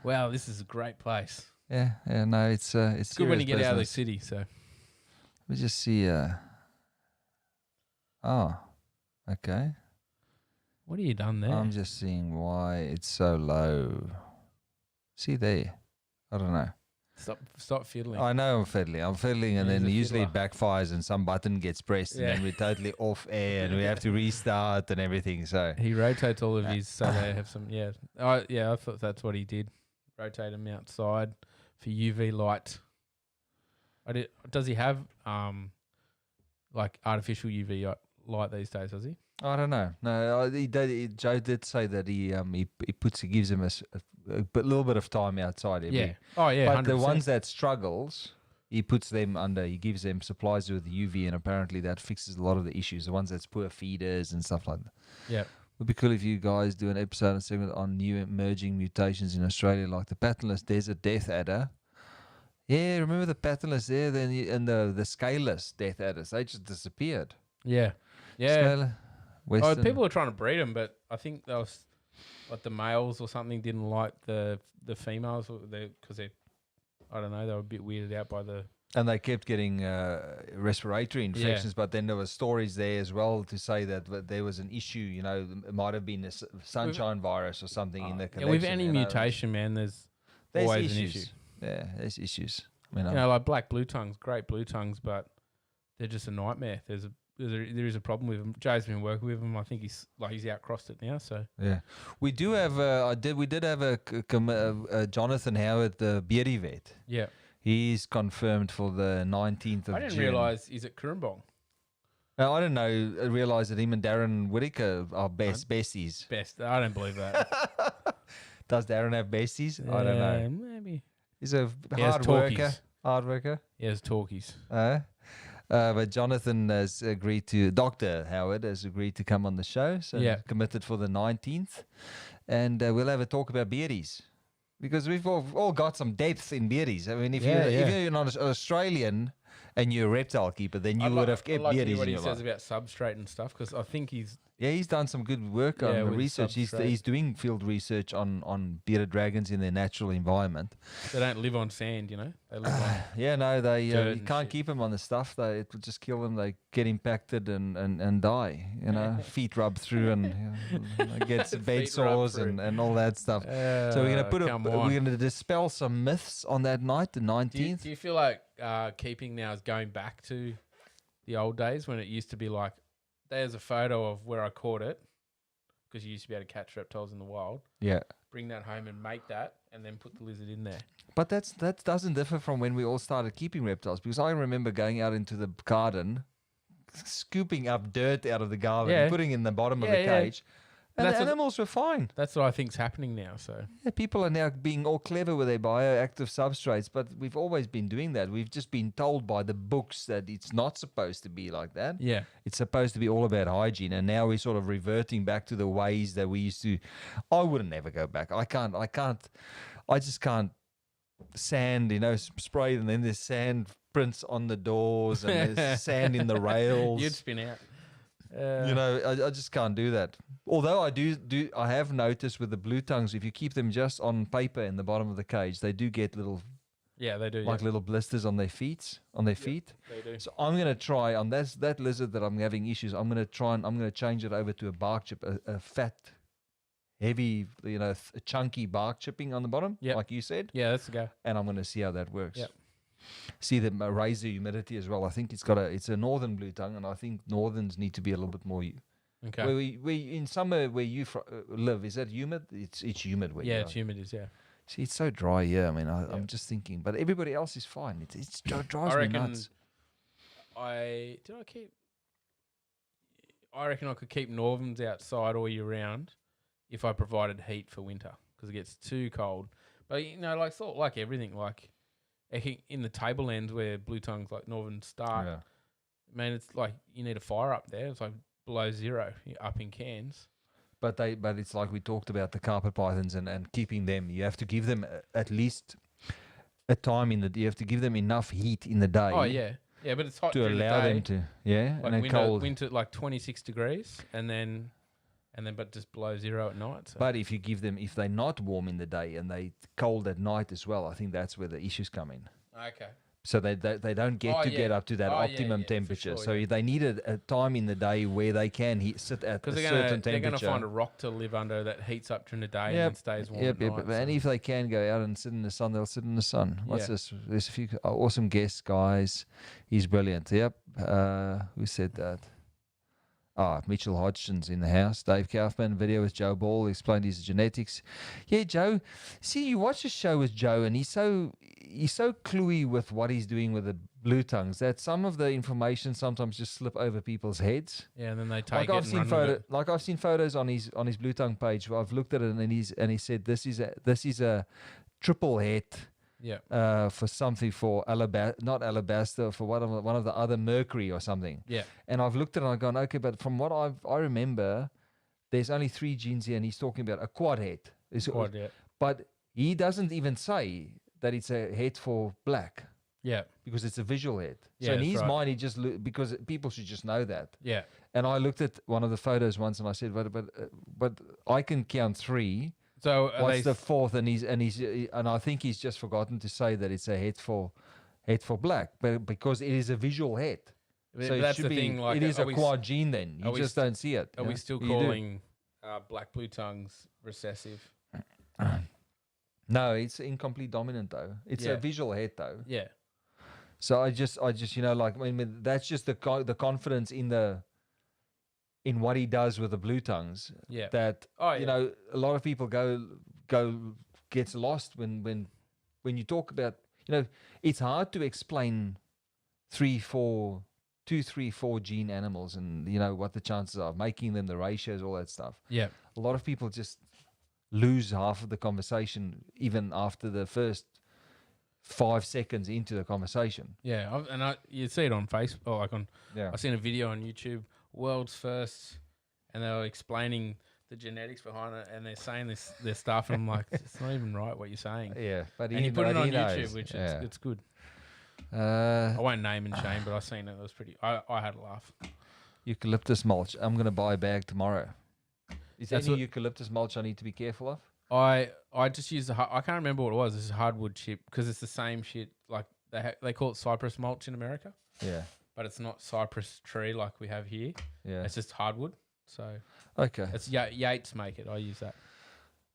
wow, this is a great place. Yeah, no, it's It's good when you serious get out of the business. city. So Let me just see. Oh, okay. what have you done there? I'm just seeing why it's so low. See there. I don't know. Stop fiddling. I know I'm fiddling, and He's then a usually it fiddler. backfires and some button gets pressed, Yeah. and then we're totally off air, and we have to restart and everything. So He rotates all of his so they have some. Yeah, I thought that's what he did. Rotate them outside for UV light. Does he have like artificial UV light these days? Does he? I don't know. No, Joe did say that he gives him a little bit of time outside every. Yeah. Oh yeah. But 100%. the ones that struggles, he puts them under. He gives them supplies with UV, and apparently that fixes a lot of the issues. The ones that's poor feeders and stuff like that. Yeah. Would be cool if you guys do an episode and segment on new emerging mutations in Australia, like the patternless desert death adder. Yeah, remember the patternless there, and the scaleless death adders? They just disappeared. Yeah. Yeah. Scalar, Western. People were trying to breed them, but I think that was like the males or something didn't like the females because they I don't know, they were a bit weirded out by the. And they kept getting respiratory infections, but then there were stories there as well to say that there was an issue. It might have been a sunshine virus or something in the collection. With any mutation, man, there's always issues. an issue. Yeah, there's issues. I mean, Like black blue tongues, great blue tongues, but they're just a nightmare. There is a problem with them. Jay's been working with them. I think he's outcrossed it now. So yeah, we do have. We did have a Jonathan Howard, the Beardy vet. yeah, He's confirmed for the 19th of June. I didn't realise he's at Cooranbong. I didn't know. I realised that him and Darren Whittaker are besties. Best. I don't believe that. Does Darren have besties? I don't know. Maybe He's a He has hard worker. talkies. Hard worker. he has talkies. But Jonathan has agreed to. Dr. Howard has agreed to come on the show. So Yeah. committed for the 19th, and we'll have a talk about beardies. Because we've all got some depth in beardies. I mean, if you're not an Australian and you're a reptile keeper, then you would have kept I'd like to hear beardies what in he your says life. about substrate and stuff because I think he's He's done some good work on the with research. substrate. He's doing field research on bearded dragons in their natural environment. they don't live on sand, They live on. Yeah, no, they Dirt you and can't shit. keep them on the stuff. It will just kill them. They get impacted and die. Feet rub through and gets bed Feet rub sores through. and all that stuff. So we're gonna dispel some myths on that night, the 19th. Do you feel like keeping now is going back to the old days when it used to be like, there's a photo of where I caught it because you used to be able to catch reptiles in the wild. Yeah. Bring that home and make that, and then put the lizard in there. But that doesn't differ from when we all started keeping reptiles, because I remember going out into the garden, scooping up dirt out of the garden, Yeah. putting in the bottom of Yeah, the yeah. cage, and That's the what- animals were fine. That's what I think's happening now. So Yeah, people are now being all clever with their bioactive substrates, but we've always been doing that. We've just been told by the books that it's not supposed to be like that. yeah, It's supposed to be all about hygiene, and now we're sort of reverting back to the ways that we used to. I wouldn't ever go back. I just can't sand, spray, and then there's sand prints on the doors and there's sand in the rails. you'd spin out. I just can't do that. Although I have noticed with the blue tongues, if you keep them just on paper in the bottom of the cage, they do get little Yeah, they do. like little blisters on their feet. They do. So I'm gonna try on that lizard that I'm having issues. I'm gonna change it over to a bark chip, a fat, heavy, a chunky bark chipping on the bottom, like you said. Yeah, that's the go. And I'm gonna see how that works. Yep. See the raise the humidity as well. I think it's a northern blue tongue, and I think northerns need to be a little bit more. Okay. Where we in summer where you live, is that humid? It's humid where you are. It's humid. Yeah. See, it's so dry here. I mean, I'm just thinking, but everybody else is fine. It drives me nuts. I reckon I could keep northerns outside all year round if I provided heat for winter because it gets too cold. But like everything, like in the tablelands where blue tongues like northern start, man, it's like you need a fire up there. It's like below zero up in Cairns. But it's like we talked about the carpet pythons and keeping them. You have to give them at least a time you have to give them enough heat in the day. Oh yeah, but it's hot to allow them to like and then cold. Winter like 26 degrees, and then but just below zero at night. So. But if they're not warm in the day and they cold at night as well, I think that's where the issues come in. Okay. So they don't get up to that optimum temperature. Sure, so they need a time in the day where they can sit at a certain temperature. They're going to find a rock to live under that heats up during the day and then stays warm at night. And if they can go out and sit in the sun, they'll sit in the sun. What's this? There's a few awesome guests, guys. He's brilliant. Yep. Who said that? Mitchell Hodgson's in the house. Dave Kaufman, video with Joe Ball, explained his genetics. Yeah, Joe. See, you watch a show with Joe, and he's so cluey with what he's doing with the blue tongues that some of the information sometimes just slip over people's heads. Yeah, and then they take I've seen photos on his blue tongue page where I've looked at it, and he said this is a triple head. Yeah. For something for not alabaster, for one of the other mercury or something. Yeah. And I've looked at it and I've gone, okay, but from what I remember, there's only 3 genes here, and he's talking about a quad head. But he doesn't even say that it's a head for black. Yeah. Because it's a visual head. Yeah, so in his mind, he just because people should just know that. Yeah. And I looked at one of the photos once and I said, but I can count 3. So what's the 4th? And I think he's just forgotten to say that it's a head for black, but because it is a visual head. So that's the thing. Like, it is a quad gene. Then you just don't see it. Are we still calling black blue tongues recessive? No, it's incomplete dominant though. It's a visual head though. Yeah. So I just that's just the confidence in what he does with the blue tongues. Yeah. That a lot of people gets lost when you talk about it's hard to explain 2, 3, 4 gene animals and what the chances are of making them, the ratios, all that stuff. Yeah. A lot of people just lose half of the conversation even after the first 5 seconds into the conversation. Yeah, you see it on Facebook, I seen a video on YouTube. World's first, and they were explaining the genetics behind it, and they're saying this stuff, and I'm like, it's not even right what you're saying. Yeah, but you put it on YouTube, which it's good. I won't name and shame, but I seen it. It was pretty. I had a laugh. Eucalyptus mulch. I'm gonna buy a bag tomorrow. Is there any eucalyptus mulch I need to be careful of? I just use I can't remember what it was. It's a hardwood chip because it's the same shit. Like they call it cypress mulch in America. Yeah. But it's not cypress tree like we have here. Yeah. It's just hardwood. So okay. It's Yates make it. I use that.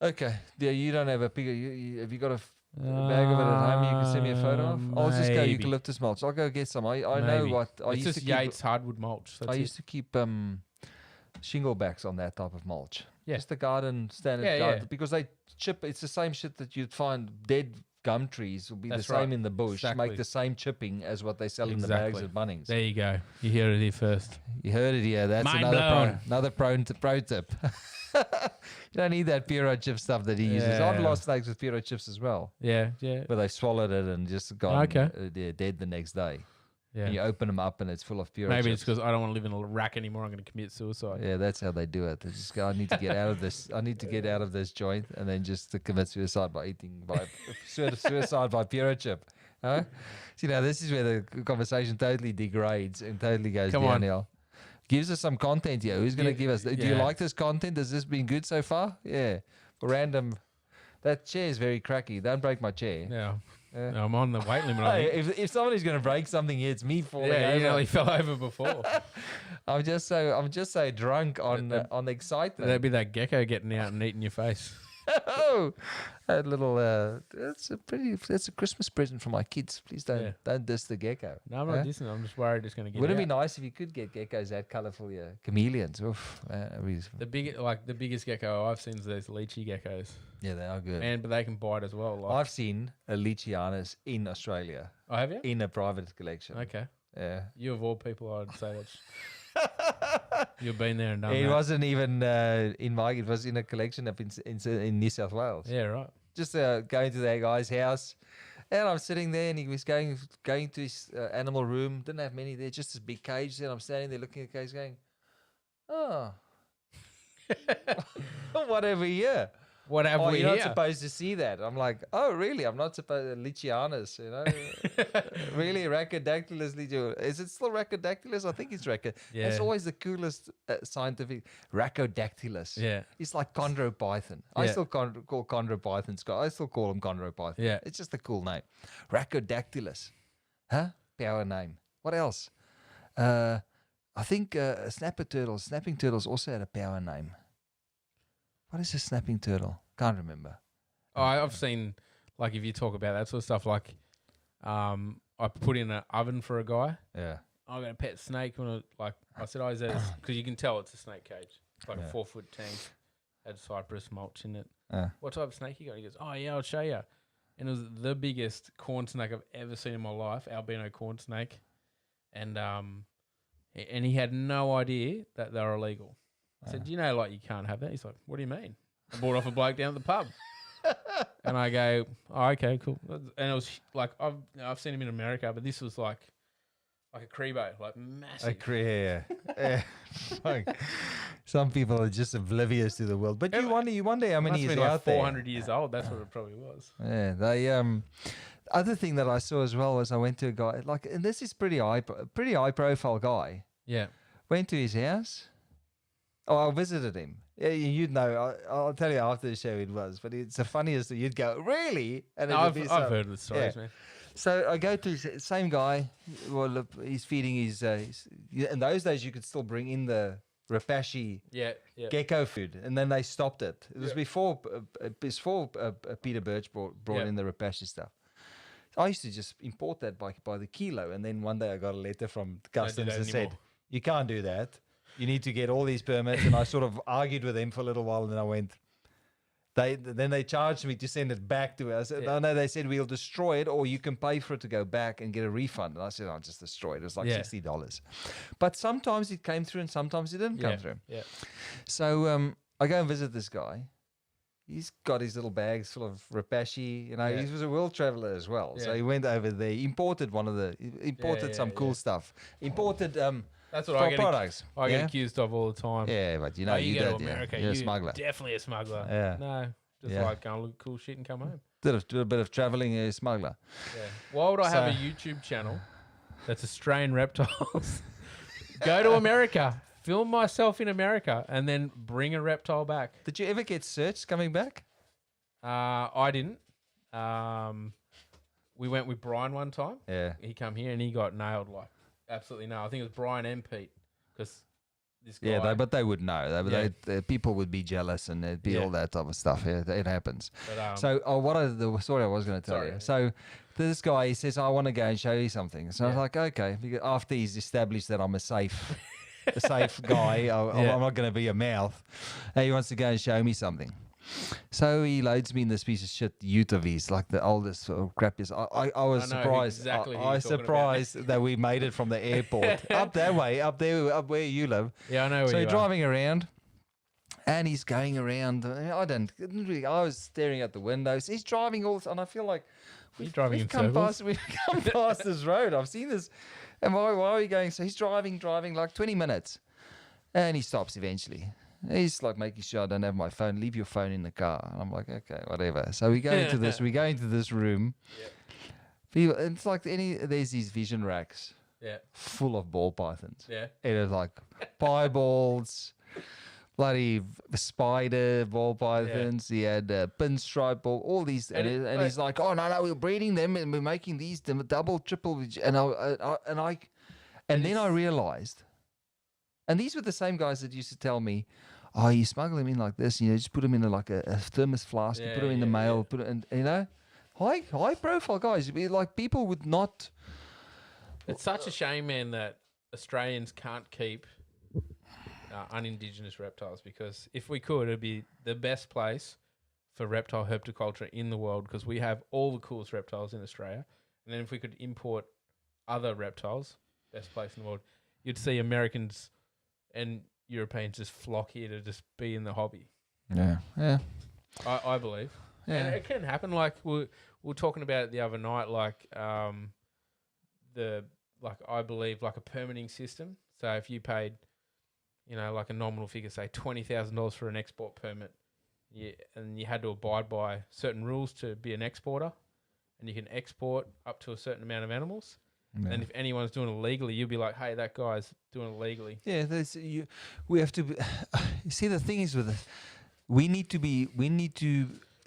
Okay. Yeah, you don't have a bigger. Have you got a bag of it at home? You can send me a photo of. I'll just go eucalyptus mulch. I'll go get some. I know what. It's just Yates hardwood mulch. I used to keep shinglebacks on that type of mulch. Yeah. Just the standard garden because they chip. It's the same shit that you'd find dead gum trees will be the same in the bush. Exactly. Make the same chipping as what they sell in the bags at Bunnings. There you go. You heard it here first. You heard it here. That's another pro tip. You don't need that Puro chip stuff that he uses. I've lost snakes with Puro chips as well. Yeah. But they swallowed it and just gone dead the next day. Yeah. And you open them up and it's full of Puro Maybe chips. it's because I don't want to live in a rack anymore. I'm going to commit suicide. Yeah, that's how they do it. They just go, I need to get out of this. I need to get out of this joint, and then just to commit suicide by suicide by Puro chip. Huh? So, this is where the conversation totally degrades and totally goes downhill. Gives us some content here. Who's going to give us? Do you like this content? Has this been good so far? Yeah. Random. That chair is very cracky. Don't break my chair. Yeah. I'm on the weight limit. I Hey, think. if somebody's going to break something here, it's me falling Yeah, over. you nearly fell over before. I'm just so drunk on the excitement. That'd be that gecko getting out and eating your face. Oh, that little that's a Christmas present for my kids. Please don't diss the gecko. No, I'm not dissing. I'm just worried it's going to get Wouldn't out. it be nice if you could get geckos that colourful? Yeah, chameleons. Oof, The biggest gecko I've seen is those lychee geckos. yeah, they are good. Man, but they can bite as well. Like, I've seen a Lycianus in Australia oh, have you? in a private collection. Okay. Yeah. You of all people, I'd say that's you've been there and done It that. wasn't even it was in a collection up in New South Wales. Yeah, right. Just going to that guy's house, and I'm sitting there, and he was going to his animal room. Didn't have many there, just this big cage. And I'm standing there looking at the cage, going, "Oh, whatever here." What have we You're here? not supposed to see that. I'm like, oh, really? I'm not supposed to Lycianus, really, Rhacodactylus. Is it still Rhacodactylus? I think it's Rhacodactylus. Yeah. It's always the coolest scientific. Rhacodactylus. Yeah. It's like chondropython. I Yeah. still call chondropythons. I still call them chondropython. Yeah. It's just a cool name. Rhacodactylus. Huh? Power name. What else? I think snapping turtles also had a power name. What is a snapping turtle? Can't remember. Oh, I've seen, like, if you talk about that sort of stuff, like, I put in an oven for a guy. Yeah. I got a pet snake. I said, is that because you can tell it's a snake cage. It's like a 4-foot tank, had cypress mulch in it. What type of snake you got? He goes, oh, yeah, I'll show you. And it was the biggest corn snake I've ever seen in my life, albino corn snake. And he had no idea that they were illegal. I said, do you know, like, you can't have that? He's like, what do you mean? I bought off a bloke down at the pub. And I go, oh, okay, cool. And it was like, I've seen him in America, but this was like a Crebo, like massive. Yeah. Fuck. Some people are just oblivious to the world. But you wonder how many Must is be like out there. 400 years old. That's what it probably was. Yeah, they other thing that I saw as well was I went to a guy and this is pretty high profile guy. Yeah. Went to his house. Oh, I visited him. Yeah, you'd know. I'll tell you after the show it was, but it's the funniest that you'd go, really? And No, I've heard the stories, man. So I go to the same guy. Well, look, he's feeding his in those days you could still bring in the Repashy gecko food, and then they stopped it. It was before Peter Birch brought in the Repashy stuff. I used to just import that by the kilo, and then one day I got a letter from customs that said, you can't do that. You need to get all these permits. And I sort of argued with them for a little while, and then I went, then they charged me to send it back to us. No, they said, we'll destroy it, or you can pay for it to go back and get a refund. And I said, I'll just destroy it. It was like $60. But sometimes it came through and sometimes it didn't come through. Yeah. So I go and visit this guy. He's got his little bags full of Repashy. He was a world traveler as well. Yeah. So he went over there, imported some cool stuff. Imported that's what I products. I get accused of all the time. Yeah, but you go did. to America, You're a smuggler. Definitely a smuggler. Yeah. No, just like go and look at cool shit and come home. Did a bit of traveling, smuggler. Yeah. Why would I have a YouTube channel that's Australian reptiles? Go to America, film myself in America, and then bring a reptile back. Did you ever get searched coming back? I didn't. We went with Brian one time. Yeah. He come here and he got nailed like absolutely no. I think it was Brian and Pete because this guy. Yeah, but they would know. People would be jealous and there'd be all that type of stuff. Yeah, it happens. But, the story I was going to tell you. So this guy, he says, I want to go and show you something. So I was like, okay. After he's established that I'm a safe guy, I'm not going to be a mouth. He wants to go and show me something. So he loads me in this piece of shit ute of his, like the oldest crappiest. I was surprised. Exactly I was surprised that we made it from the airport up that way, up where you live. Yeah, I know. So you're driving around, and he's going around. I was staring at the windows. He's driving and I feel like we've come past this road. I've seen this. And why are we going? So he's driving like 20 minutes, and he stops eventually. He's like making sure I don't have my phone. Leave your phone in the car. And I'm like, okay, whatever. So we go into this. We go into this room. Yeah. It's like there's these vision racks. Yeah. Full of ball pythons. Yeah. And it's like pieballs, bloody spider ball pythons. He had pinstripe ball, all these, and he's like, "Oh no, we're breeding them and we're making these double, triple." And then I realized, and these were the same guys that used to tell me, "Oh, you smuggle them in like this, just put them in a thermos flask, you put them in the mail, put it, and high profile guys, like people would not." It's such a shame, man, that Australians can't keep unindigenous reptiles, because if we could, it'd be the best place for reptile herpetoculture in the world, because we have all the coolest reptiles in Australia. And then if we could import other reptiles, best place in the world, you'd see Americans and Europeans just flock here to just be in the hobby. Yeah. I believe. Yeah. And it can happen. Like we were talking about it the other night, like I believe like a permitting system. So if you paid, like a nominal figure, say $20,000 for an export permit, and you had to abide by certain rules to be an exporter, and you can export up to a certain amount of animals. Yeah. And if anyone's doing it illegally, you'll be like, hey, that guy's doing it illegally. Yeah, we have to be, see, the thing is with it, we need to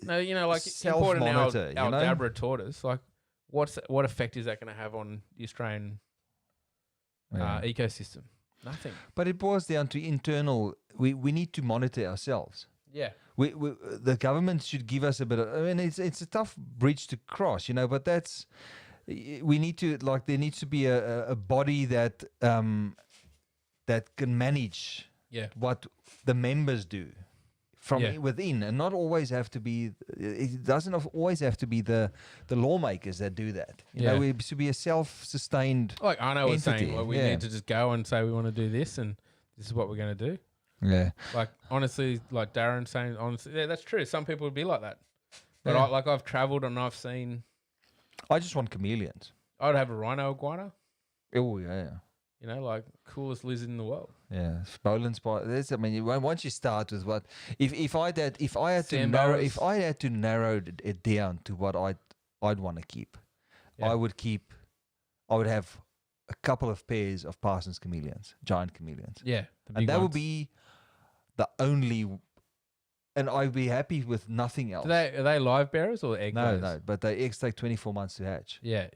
no, like importing our Dabra tortoise, like what effect is that going to have on the Australian ecosystem? Nothing. But it boils down to internal. We need to monitor ourselves. Yeah. We the government should give us a bit of. I mean, it's a tough bridge to cross, but that's. We need to there needs to be a body that that can manage what the members do from within, and not always have to be. It doesn't always have to be the lawmakers that do that. You know, it should be a self-sustained. Like Arno was saying, we need to just go and say we want to do this, and this is what we're going to do. Yeah. Like honestly, like Darren saying, honestly, that's true. Some people would be like that, but I've travelled and I've seen. I just want chameleons. I'd have a rhino iguana. Oh yeah. Like coolest lizard in the world. Yeah, Boland spot. I mean, once you start with what, if I had to narrow it down to what I'd want to keep, I would have a couple of pairs of Parsons chameleons, giant chameleons. Yeah, and that would be the only. And I'd be happy with nothing else. Are they live bearers or egg layers? No, but the eggs take 24 months to hatch. Yeah.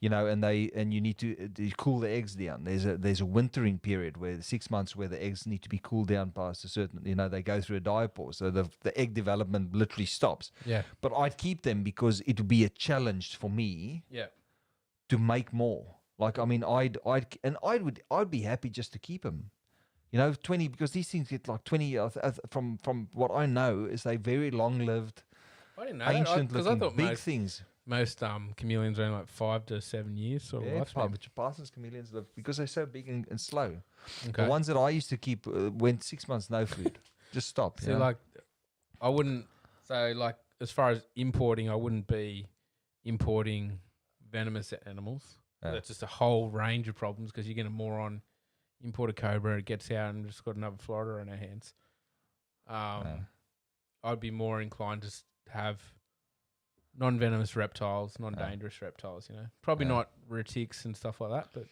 And you need to cool the eggs down. There's a wintering period where 6 months where the eggs need to be cooled down past a certain, they go through a diapause, so the egg development literally stops. Yeah. But I'd keep them because it would be a challenge for me. Yeah. To make more. Like I mean, I'd be happy just to keep them. 20, because these things get like 20 years. From what I know, is they very long-lived, ancient-looking big things. Most chameleons are only like 5 to 7 years sort of lifespan. But Parsons chameleons live because they're so big and slow. Okay. The ones that I used to keep went 6 months no food, just stopped. See, I wouldn't. So, as far as importing, I wouldn't be importing venomous animals. Yeah. That's just a whole range of problems because you're going to moron. Import a cobra, it gets out and just got another Florida on our hands. I'd be more inclined to have non-venomous reptiles, non-dangerous reptiles. Probably not retics and stuff like that, but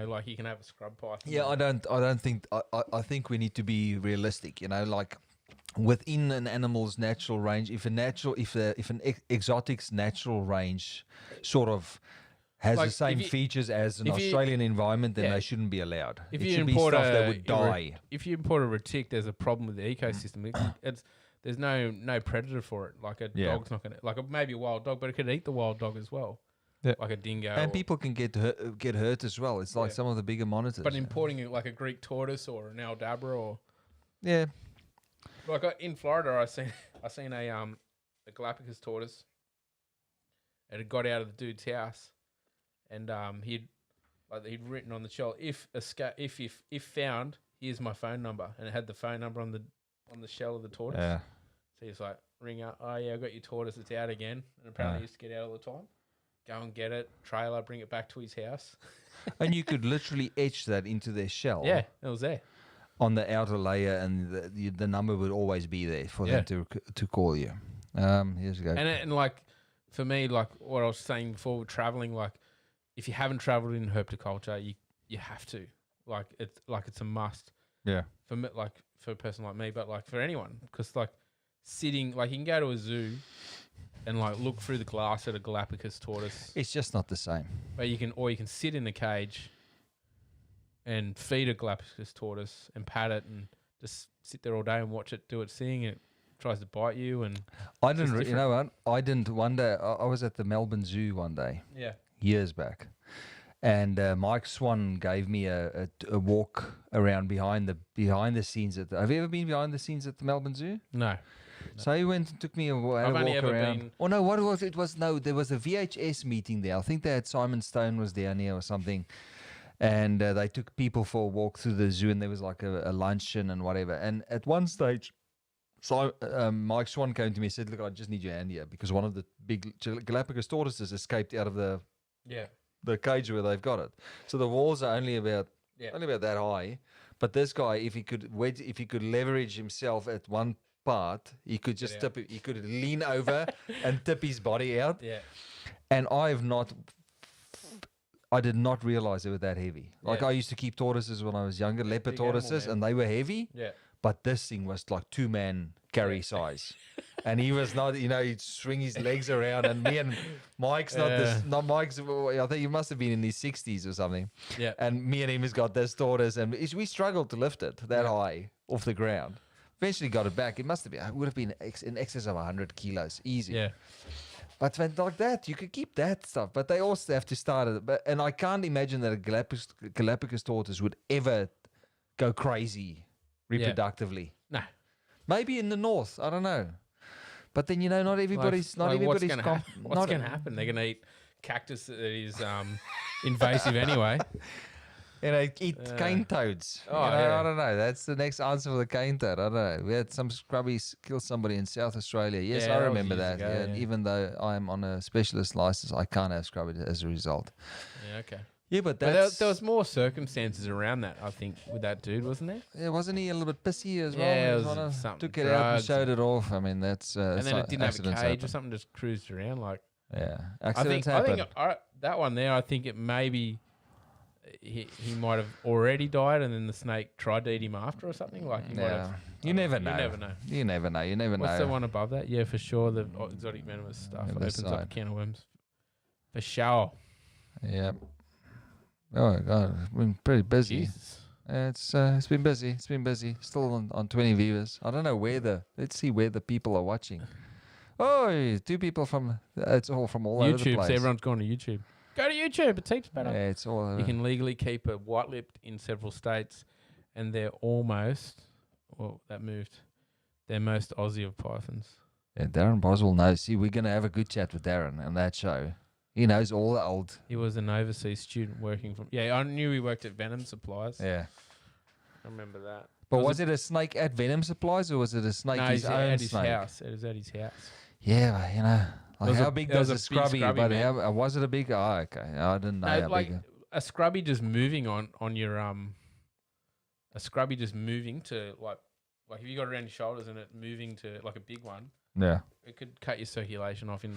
like you can have a scrub python. Yeah, I don't think. I think we need to be realistic. Within an animal's natural range, if an exotic's natural range sort of has the same features as an Australian environment, then they shouldn't be allowed. If it you should import be stuff that would die. If you import a retic, there's a problem with the ecosystem. There's no predator for it. Like a dog's not gonna maybe a wild dog, but it could eat the wild dog as well. Yeah. Like a dingo. And people can get hurt as well. It's like some of the bigger monitors. But importing it like a Greek tortoise or an Aldabra or like in Florida, I seen a Galapagos tortoise. It had got out of the dude's house. And he'd written on the shell, if found, here's my phone number, and it had the phone number on the shell of the tortoise. Yeah. So he's like, ring up. Oh yeah, I got your tortoise. It's out again, and apparently he used to get out all the time. Go and get it, trailer, bring it back to his house. And you could literally etch that into their shell. Yeah, it was there on the outer layer, and the number would always be there for them to call you. Here's a go. And for me, like what I was saying before, with traveling, like. If you haven't travelled in herpetoculture, you have to. like it's a must. Yeah. For me, like for a person like me, but like for anyone, because like sitting, like you can go to a zoo and like look through the glass at a Galapagos tortoise, It's just not the same. but you can sit in a cage and feed a Galapagos tortoise and pat it and just sit there all day and watch it do its thing, and it tries to bite you. And I didn't, you know what? I didn't. One day, I was at the Melbourne Zoo one day, yeah, years back, and Mike Swan gave me a walk around behind the scenes at. Have you ever been behind the scenes at the Melbourne Zoo? no, So he went and took me I've walk only ever around. been- Oh no, what was it? Was no, there was a VHS meeting there. I think they had Simon Stone was down here or something, and they took people for a walk through the zoo, and there was like a luncheon and whatever. And at one stage, so Mike Swan came to me and said, "Look, I just need your hand here because one of the big Galapagos tortoises escaped out of the cage where they've got it. So the walls are only about that high. But this guy, if he could leverage himself at one part, he could just tip it. He could lean over and tip his body out. Yeah. And I did not realize they were that heavy. Like I used to keep tortoises when I was younger, leopard Big animal, tortoises, man. and they were heavy. Yeah. But this thing was like 2-man carry size. And he was not, he'd swing his legs around. And me and Mike's not Mike's, I think he must have been in his 60s or something. Yeah. And me and him has got this tortoise. And we struggled to lift it that high off the ground. Eventually got it back. It would have been in excess of 100 kilos. Easy. Yeah. But when like that, you could keep that stuff. But they also have to start it. And I can't imagine that a Galapagos tortoise would ever go crazy reproductively. No. Maybe in the north, I don't know. But then not everybody's what's going to happen? They're going to eat cactus that is invasive anyway. Eat cane toads. Oh, I don't know. That's the next answer for the cane toad. I don't know. We had some scrubbies kill somebody in South Australia. Yes, Yeah, I that was remember years that. ago, Yeah, and even though I'm on a specialist license, I can't have scrubbies as a result. Yeah, okay. Yeah, but But that's... there was more circumstances around that, I think, with that dude, wasn't there? Yeah, wasn't he a little bit pissy as well? Yeah, He it was wanna- something, took it out and drugs showed it off. I mean, that's... And then it didn't have a accidents cage happen. or something, just cruised around. Like, Yeah, I accidents think happen. that one there, I think it maybe he might have already died, and then the snake tried to eat him after or something. Like, he might have, You never know. You never know. You never know. You never What's know. the one above that? Yeah, for sure. The exotic venomous stuff Yeah, opens this up a side. can of worms. For sure. Yeah. Oh God, it's been pretty busy. Jesus. It's been busy. It's been busy. Still on 20 viewers. I don't know let's see where the people are watching. Oh, 2 people from. It's all from all over the YouTube. place. So everyone's gone to YouTube. Go to YouTube. It's heaps better. Yeah, it's all over. You can legally keep a white-lipped in several states, and they're almost. Well, that moved. They're most Aussie of pythons. Yeah, Darren Boswell knows. See, we're gonna have a good chat with Darren on that show. He knows all the old. He was an overseas student working from. Yeah, I knew he worked at Venom Supplies. Yeah. I remember that. But was it a snake at Venom Supplies or was it a snake No, his he's own at his snake? house. It was at his house. Yeah, but, like was how a- big it was does a a big scrubby? scrubby, But man. how, was it a big? Oh, okay. I didn't know No, how like big. a scrubby just moving on your a scrubby just moving to like if you got it around your shoulders and it moving to like a big one, Yeah. it could cut your circulation off in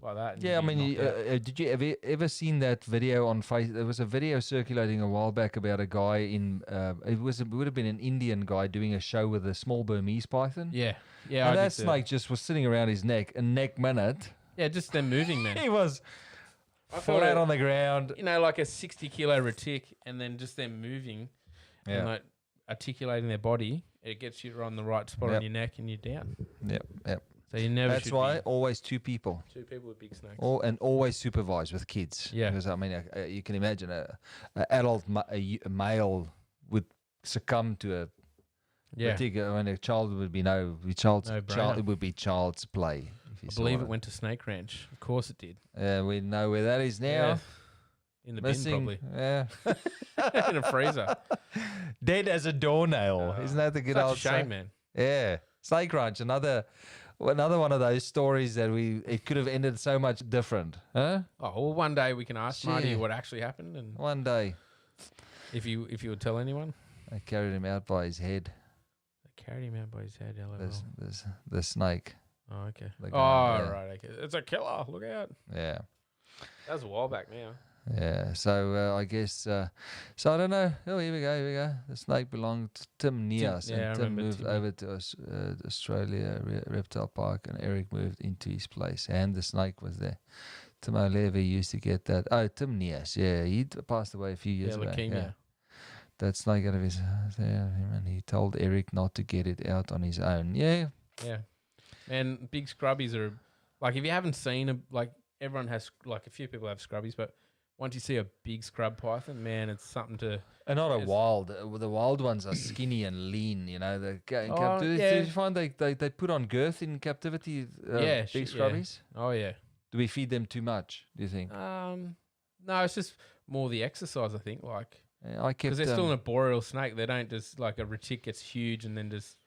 like that. and Yeah, I you'd get mean, knocked out. did you ever seen that video on Facebook? There was a video circulating a while back about a guy in. It would have been an Indian guy doing a show with a small Burmese python. Yeah, yeah. And I that did see snake just was sitting around his neck, a neck minute. Yeah, just them moving, man. He was I flat thought on the ground. like a 60-kilo retic, and then just them moving and like articulating their body. It gets you on the right spot Yep. on your neck, and you're down. Yep. So you never. That's should why be always 2 people. 2 people with big snakes. And always supervised with kids. Yeah. Because, I mean, you can imagine a adult a male would succumb to a Yeah, particular. I mean, a child would be No-brainer. it would be child's play. If you I saw believe it went to Snake Ranch. Of course it did. We know where that is now. Yeah. In the Missing. bin, Yeah. probably. In a freezer. Dead as a doornail. Isn't that the good Such a old shame, saying? man. Yeah. Snake Ranch, another one of those stories that it could have ended so much different. Huh? Oh, well, one day we can ask Marty Gee. what actually happened, and One day if you would tell anyone. they carried him out by his head. They carried him out by his head. LOL. The snake. Oh, okay. the Oh, guy, yeah. right. Okay. It's a killer. Look out. Yeah. That was a while back now. Yeah. So I guess. So I don't know. Oh, here we go. Here we go. The snake belonged to Tim Nias, yeah, I and Tim remember moved Timmy. over to Australia Reptile Park, and Eric moved into his place, and the snake was there. Tim O'Leary used to get that. Oh, Tim Nias. Yeah, he passed away a few years ago. leukemia. Yeah. That snake out of his and he told Eric not to get it out on his own. Yeah. Yeah. And big scrubbies are like, if you haven't seen like everyone has, like a few people have scrubbies, but once you see a big scrub python, man, it's something to. And not a Yes. wild. The wild ones are skinny and lean. You know, Oh, do yeah. you find they put on girth in captivity? Yeah, big yeah. scrubbies. Oh yeah. Do we feed them too much? Do you think? No, it's just more the exercise. I think like I kept because they're still an arboreal snake. They don't just like a retic gets huge and then just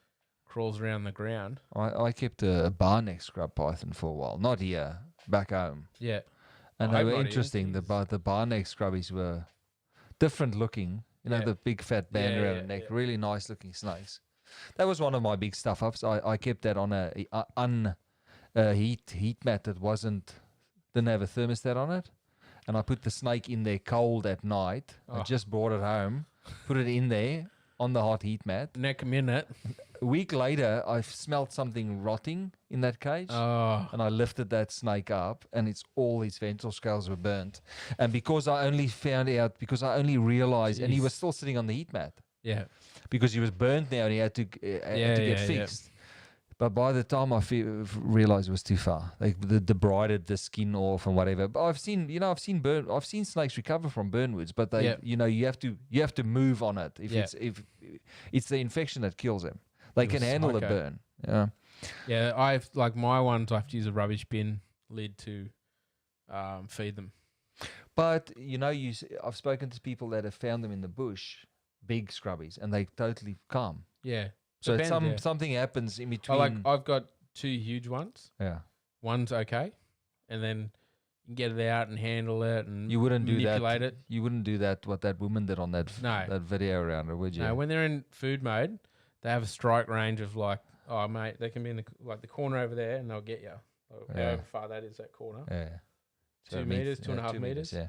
crawls around the ground. I kept a bar neck scrub python for a while. Not here, back home. Yeah. And I they hope were not here, interesting. The bar neck scrubbies were different looking. You know, Yeah. the big fat band Yeah, around yeah, the neck. yeah. Really nice looking snakes. That was one of my big stuff ups. I kept that on a heat mat that didn't have a thermostat on it. And I put the snake in there cold at night. I Oh. just brought it home, put it in there on the hot heat mat. Neck minute. A week later, I smelled something rotting in that cage. Oh. And I lifted that snake up, and all his ventral scales were burnt. And because I only realized, and he Jeez. was still sitting on the heat mat Yeah. because he was burnt now and he had to get yeah. fixed. But by the time I realized it was too far, they debrided the skin off and whatever. But I've seen snakes recover from burn wounds, but they, Yeah. you have to move on it if Yeah. it's the infection that kills them. They It can was handle the psycho. burn. Yeah. Yeah. I've like my ones. I have to use a rubbish bin lid to feed them. But I've spoken to people that have found them in the bush, big scrubbies, and they totally calm. Yeah. So Depends, yeah. something happens in I between. I've got 2 huge ones. Yeah, One's okay, and then you can get it out and handle it and you wouldn't do that. manipulate it. You wouldn't do that. What that woman did on that No. that video around her, would you? No, when they're in food mode, they have a strike range of like, oh mate, they can be in the corner over there, and they'll get you. Yeah. However far that is, that corner, Yeah. 2 it meters, means- 2.5 2 meters, Yeah,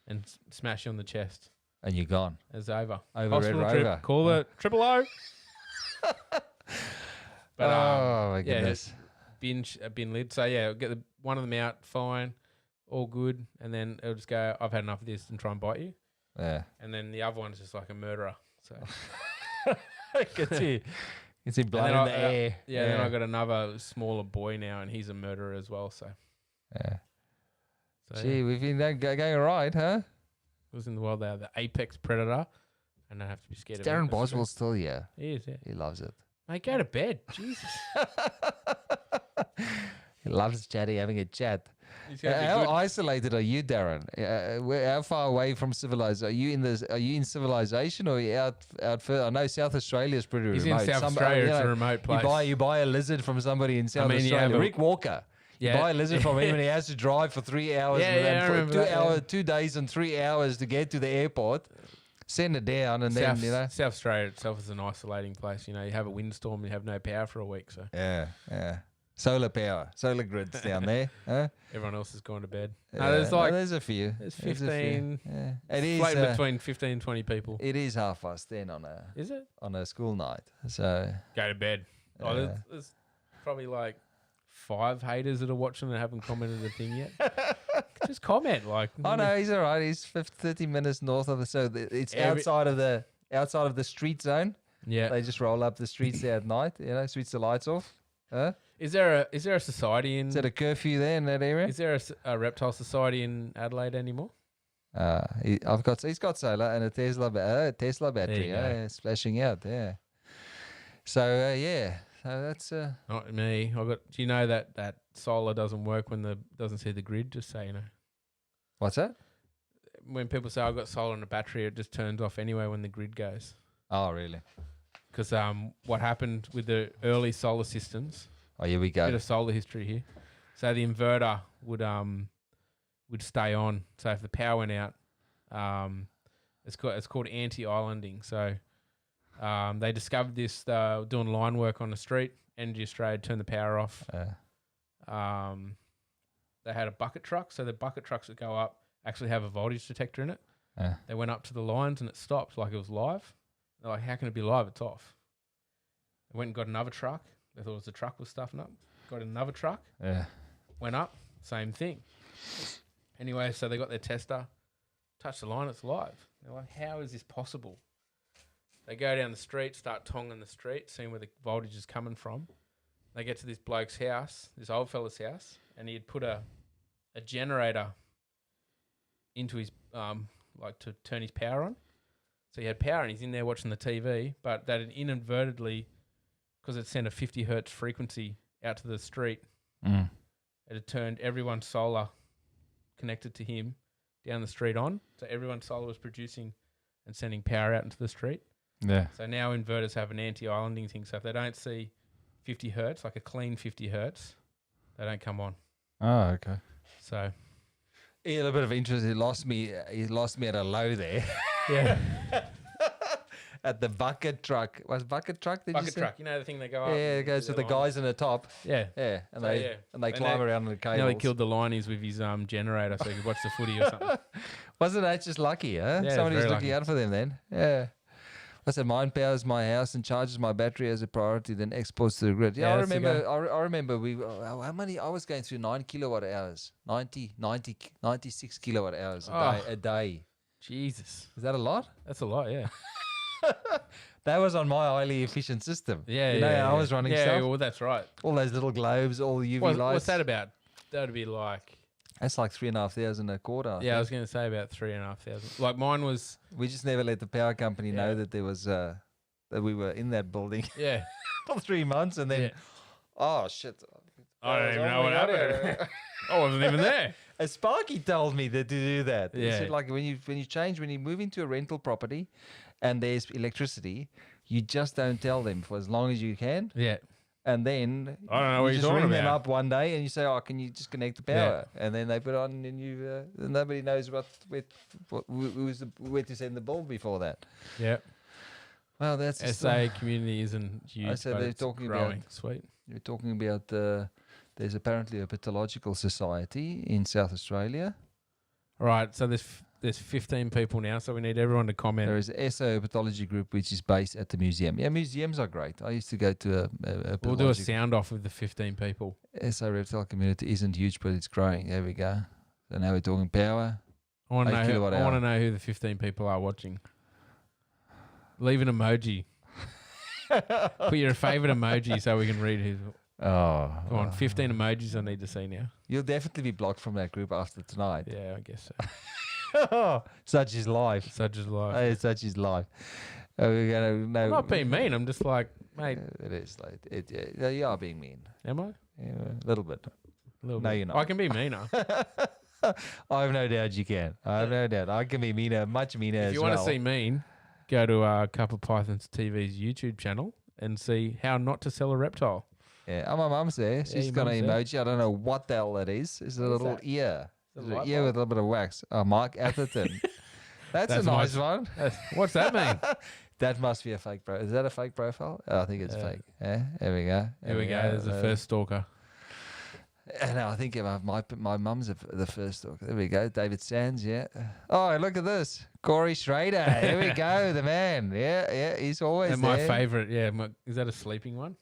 and smash you on the chest. and you're gone. It's over. Over Hospital Red trip. Rover. Call it triple O. But Oh my yeah, goodness. bin lid. So yeah, get one of them out, fine, all good, and then it'll just go, I've had enough of this, and try and bite you. Yeah. And then the other one's just like a murderer. So I can see blood then in the air. yeah, then I got another smaller boy now, and he's a murderer as well. So, Yeah. so Gee, we've been going all right, huh? it was in the world they are the apex predator, and I have to be scared of Darren it. Boswell's still here. He is, yeah. He loves it. Mate, go to bed. Jesus. He loves chatting, having a chat. He's gonna be How good. isolated are you, Darren? How far away from civilization? Are you in civilization or are you out further? I know South Australia is pretty He's remote. in South Australia. It's a remote place. You buy a lizard from somebody in South mean, you Australia. have a- Rick Walker. You Yeah. buy a lizard from him and he has to drive for 3 hours. Yeah, and yeah, I for remember that, yeah. 2 days and 3 hours to get to the airport. Send it down and South, then, South Australia itself is an isolating place. You know, you have a windstorm, you have no power for a week, so Yeah. Solar power, solar grids down there. Huh? everyone else has gone to bed. No, there's like there's a few. there's There's a few. 15, Yeah. It is. floating between 15 and 20 people. It is 10:30 Is it? on a school night. So Go to bed. Oh, there's probably like 5 haters that are watching that haven't commented a thing yet. Just comment, like. oh no, he's all right. He's 30 minutes north of it's Every- outside of the street zone. Yeah. They just roll up the streets there at night. Switch the lights off. Huh? Is there a society in? Is that a curfew there in that area? Is there a reptile society in Adelaide anymore? He's got solar and a Tesla battery. you go. Yeah, splashing out. Yeah. So yeah. So that's Not me. Do you know that solar doesn't work when doesn't see the grid? Just so you know. what's that? When people say I've got solar and a battery, it just turns off anyway when the grid goes. Oh really? Because what happened with the early solar systems? Oh, here we Bit go. of solar history here. So the inverter would stay on. So if the power went out, it's called anti-islanding. So they discovered this doing line work on the street. Energy Australia turned the power off. They had a bucket truck, so the bucket trucks would go up actually have a voltage detector in it. They went up to the lines and it stopped like it was live. They're like, how can it be live? It's off. They went and got another truck. They thought it was the truck was stuffing up. Got another truck. Yeah. Went up. Same thing. Anyway, so they got their tester. Touched the line. It's live. They're like, how is this possible? They go down the street, start tonging the street, seeing where the voltage is coming from. They get to this bloke's house, this old fella's house, and he had put a generator into his, like to turn his power on. So he had power and he's in there watching the TV, but that had inadvertently, because it sent a 50 hertz frequency out to the street, it had turned everyone's solar connected to him down the street on. So everyone's solar was producing and sending power out into the street. Yeah. So now inverters have an anti-islanding thing. So if they don't see 50 hertz, like a clean 50 hertz, they don't come on. Oh, okay. So Yeah, a little bit of interest. He lost me at a low there. yeah, At the bucket truck. Was bucket truck? Did you bucket say? truck. You know the thing they go up. Yeah, it goes with the guys in the top. Yeah. Yeah, and So, they yeah. and they And climb they around the cables. Nearly killed the Lionies with his generator so he could watch the footy or something. Wasn't that just lucky, huh? Yeah, Somebody was very looking lucky. out for them then. Yeah. I said mine powers my house and charges my battery as a priority, then exports to the grid. Yeah, Yeah, I that's the remember. I remember we. How many? I was going through 9 kilowatt hours, 96 kilowatt hours a day. Jesus. Is that a lot? That's a lot, yeah. That was on my highly efficient system. Yeah, you know, yeah. I was running yeah, stuff. well, that's right. All those little globes, all the UV lights. What's that about? That would be like, That's like 3,500 a quarter. yeah, I was going to say about 3,500. Like mine was, We just never let the power company Yeah. know that there was that we were in that building yeah. for 3 months, and then Yeah. oh shit! I don't was even know all what we got happened. here. I wasn't even there. A Sparky told me that to do that. He Yeah. said like when you move into a rental property, and there's electricity, you just don't tell them for as long as you can, Yeah. and then I don't know what you you're just talking ring them about. up one day and you say, "Oh, can you just connect the Yeah. power?" And then they put it on, and you nobody knows where to send the bill before that. Yeah. Well, that's just, SA community isn't huge, said but they're it's talking about- growing. Sweet. You're talking about there's apparently a pathological society in South Australia. All right, so there's 15 people now, so we need everyone to comment. There is a SO pathology group which is based at the museum. Yeah, museums are great. I used to go to a We'll do a pathology. sound off with the 15 people. SO reptile community isn't huge, but it's growing. There we go. So now we're talking power. I want 8 to know. kilowatt I want to hour. know who the 15 people are watching. Leave an emoji. Put your favourite emoji so we can read who's. Oh, Come on, 15 emojis I need to see now. You'll definitely be blocked from that group after tonight. Yeah, I guess so. Such is life. Such is life. Hey, such is life. We're gonna no. I'm not being mean. I'm just like, mate, It is like yeah, you are being mean. am I? Yeah, a little bit. A little No, bit. you're not. I can be meaner. I have no doubt you can. I have no doubt. I can be meaner, much meaner If as you well. want to see mean, go to Cup of Pythons TV's YouTube channel and see how not to sell a reptile. Yeah, my mum's there. She's your got an mum's emoji. I don't know what the hell that is. It's a What is little that? ear. Is it It's a an light ear with a bulb? little bit of wax. Mark Atherton. That's a That's nice nice. one. What's that mean? That must be a fake profile. Is that a fake profile? Oh, I think it's fake. Yeah, there we go. There we go. There's the first stalker. No, I think my mum's the first stalker. There we go. David Sands, yeah. Oh, look at this. Corey Schrader. Here we go. The man. Yeah. He's always And there. my favourite, yeah. Is that a sleeping one?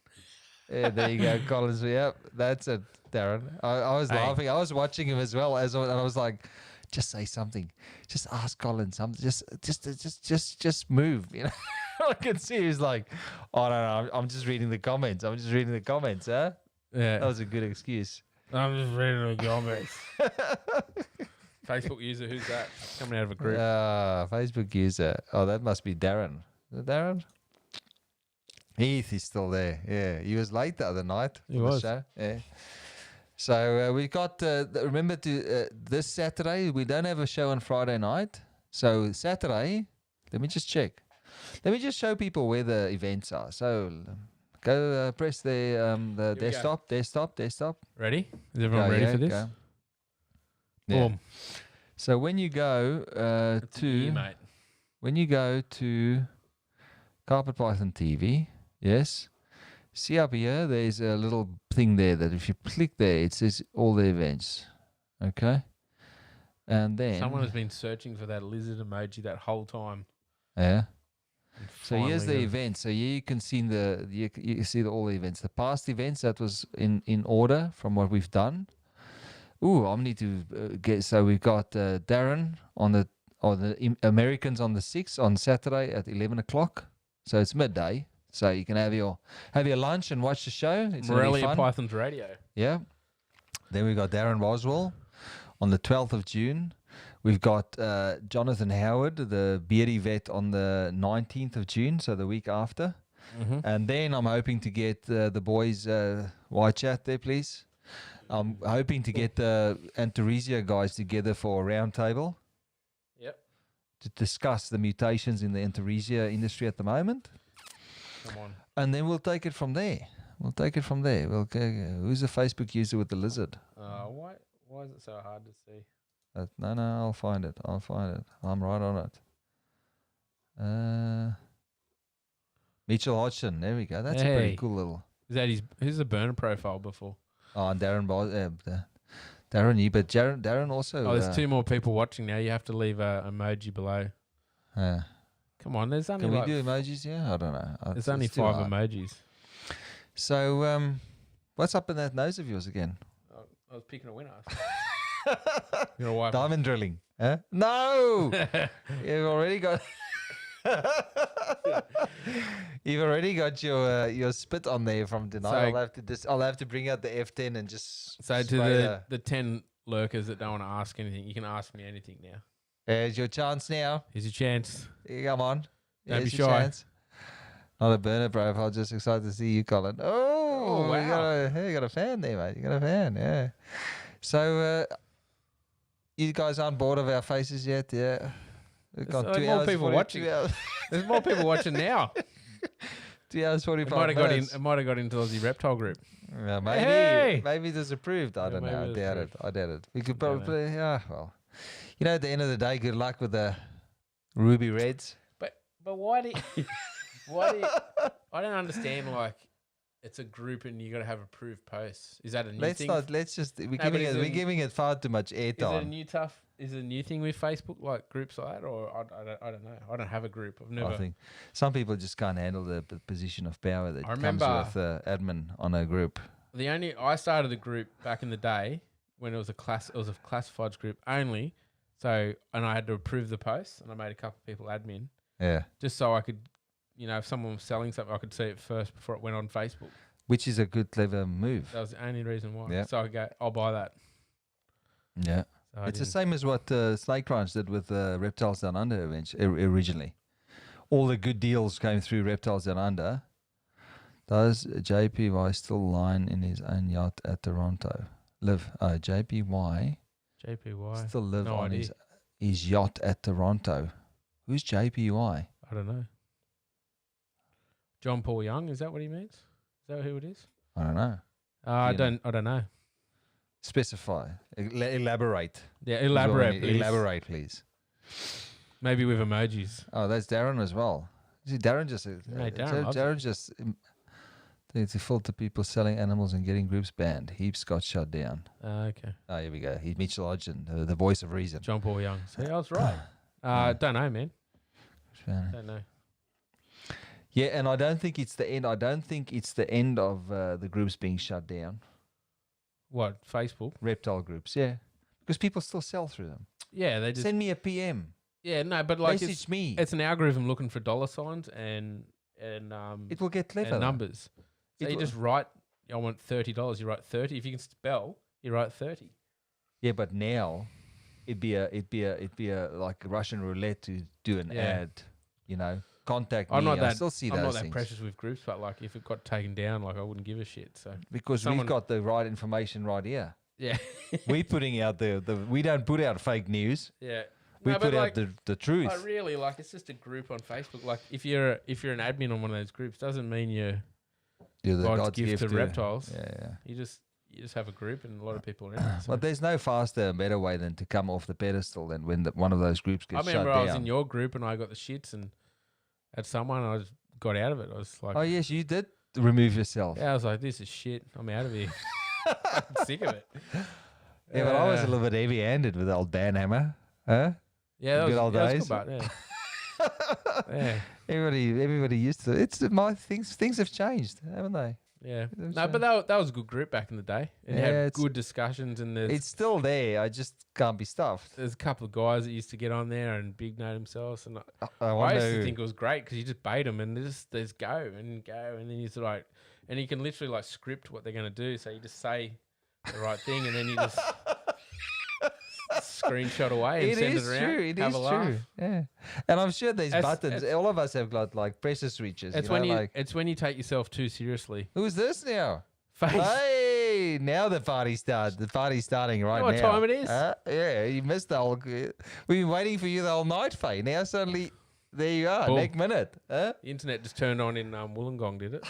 Yeah, there you go, Collins. Yep, that's it, Darren. I was Hey. laughing. I was watching him as well, and I was like, just say something. Just ask Collins something. Just move. You know, I could see he was like, oh no, I'm just reading the comments. Huh? Yeah. That was a good excuse. I'm just reading the comments. Facebook user, who's that? Coming out of a group. Facebook user. Oh, that must be Darren. Is it Darren? Heath is still there. Yeah, he was late the other night. He for the was. show. Yeah. So we got. Remember to this Saturday. We don't have a show on Friday night. So Saturday. Let me just check. Let me just show people where the events are. So go press the we go. desktop. Ready? Is everyone ready for this? Go. Yeah. Boom. So when you go That's to you, mate. when you go to Carpet Python TV, yes, see up here, there's a little thing there that if you click there, it says all the events. Okay. And then Someone has been searching for that lizard emoji that whole time. yeah. and So here's the finally event. So here you can see you see all the events. The past events that was in order from what we've done. Ooh, I need to get. So we've got Darren on the Americans on the 6th on Saturday at 11 o'clock. So it's midday. So you can have your lunch and watch the show. It's gonna be Morelia fun. Pythons Radio. Yeah. Then we've got Darren Boswell on the 12th of June. We've got Jonathan Howard, the beardy vet, on the 19th of June, so the week after. Mm-hmm. And then I'm hoping to get the boys, white chat there, please. I'm hoping to get the Antaresia guys together for a round table. Yep. To discuss the mutations in the Antaresia industry at the moment. Come on. And then we'll take it from there. We'll who's the Facebook user with the lizard? Why is it so hard to see? No, I'll find it. I'm right on it. Mitchell Hodgson. There we go. That's a pretty Hey. cool little. Is that who's the burner profile before? Oh, and Darren Darren, but Darren also. Oh, there's 2 more people watching now. You have to leave a emoji below. Come on, there's only Can we like do emojis? Yeah, I don't know. there's only 5 emojis. So, what's up in that nose of yours again? I was picking a winner. You're a wipe. Diamond drilling? Huh? No, you've already got. You've already got your spit on there from tonight. So- I'll have to bring out the F10 and just. So to spray the 10 lurkers that don't want to ask anything, you can ask me anything now. There's your chance now. Here's your chance. Come on. Don't Here's be your shy. chance. Not a burner profile. Just excited to see you, Colin. Oh, wow. You got a fan there, mate. You got a fan, yeah. So, you guys aren't bored of our faces yet, yeah? We've got There's 2 more hours, people 42 watching. hours. There's more people watching now. 2 hours, It 45 might have got in. minutes. It might have got into the Aussie Reptile group. Yeah, maybe, Hey! maybe there's approved. I Yeah, don't know. maybe there's I doubt it. We could Don't know. probably, well. You know, at the end of the day, good luck with the Ruby Reds. But why do you, I don't understand, like, it's a group and you got to have approved posts. Is that a new thing? We're giving it far too much Is it a airtime. new thing with Facebook, like groups like that? Or I don't know. I don't have a group. I've never. I think some people just can't handle the position of power that I comes remember- with admin on a group. I started a group back in the day when it was a classifieds group only. So, and I had to approve the posts, and I made a couple of people admin Yeah, just so I could, if someone was selling something, I could see it first before it went on Facebook. which is a good, clever move. That was the only reason why. Yeah. So I go, I'll buy that. Yeah, So I it's the didn't- same as what Snake Ranch did with Reptiles Down Under originally. All the good deals came through Reptiles Down Under. Does JPY still line in his own yacht at Toronto? JPY JPY. still live No on idea. his yacht at Toronto. Who's JPY? I don't know. John Paul Young, is that what he means? Is that who it is? I don't know. I You know. don't know. Specify. Elaborate. Yeah, is what we elaborate, need. please. Elaborate, please. Maybe with emojis. Oh, that's Darren as well. See, Darren just. Darren loves Darren just. It's a fault to people selling animals and getting groups banned. Heaps got shut down. Okay. Oh, here we go. He's Mitchell Hodgson, the voice of reason. John Paul Young. See, I was right. Don't know, man. Don't know. Yeah, and I don't think it's the end. I don't think it's the end of the groups being shut down. What, Facebook? Reptile groups, yeah. Because people still sell through them. Yeah, they just. Send me a PM. Yeah, no, but like Message me. it's an algorithm looking for dollar signs and It will get clever. and numbers. So It you will- just write, I want $30. You write 30. If you can spell, you write 30. Yeah, but now it'd be a like Russian roulette to do an Yeah. ad. You know, contact I'm me. not I that. still see I'm those not that things precious with groups, but like if it got taken down, like I wouldn't give a shit. So because someone- we've got the right information right here. yeah, We're putting out the we don't put out fake news. yeah. We No, but put like, out the truth. like really, like it's just a group on Facebook. Like if you're an admin on one of those groups, doesn't mean you're You're the God's gift to to- reptiles. Yeah. You just have a group and a lot of people are in it. So. But there's no faster and better way than to come off the pedestal than when one of those groups I gets shut remember down. I was in your group and I got the shits and at someone I just got out of it. I was like, Oh yes, you did remove yourself. yeah, I was like, this is shit. I'm out of here. I'm sick of it. Yeah, but I was a little bit heavy-handed with the old banhammer. Huh? Yeah, that Good was, old that was days. good, but yeah. Everybody used to. It's my things. Things have changed, haven't they? Yeah. Those, No, but that was a good group back in the day. It Yeah, had it's- good discussions, and It's still there. I just can't be stuffed. there's a couple of guys that used to get on there and big note themselves. And I I wonder used to who- think it was great because you just bait them and they just go, and then you just like, and you can literally like script what they're going to do. So you just say the right thing, and then you just screenshot away and It send is it around. true. It have is a laugh. true. Yeah, and I'm sure there's It's- buttons. it's- All of us have got like pressure switches. It's you when know, you like, it's when you take yourself too seriously. who's this now? Face. Hey, now the party starts. The party's starting right know what now. time it is? Yeah, you missed the whole. We've been waiting for you the whole night, Faye. Now suddenly, there you are. Boom. Next minute. Huh? The internet just turned on in Wollongong, did it?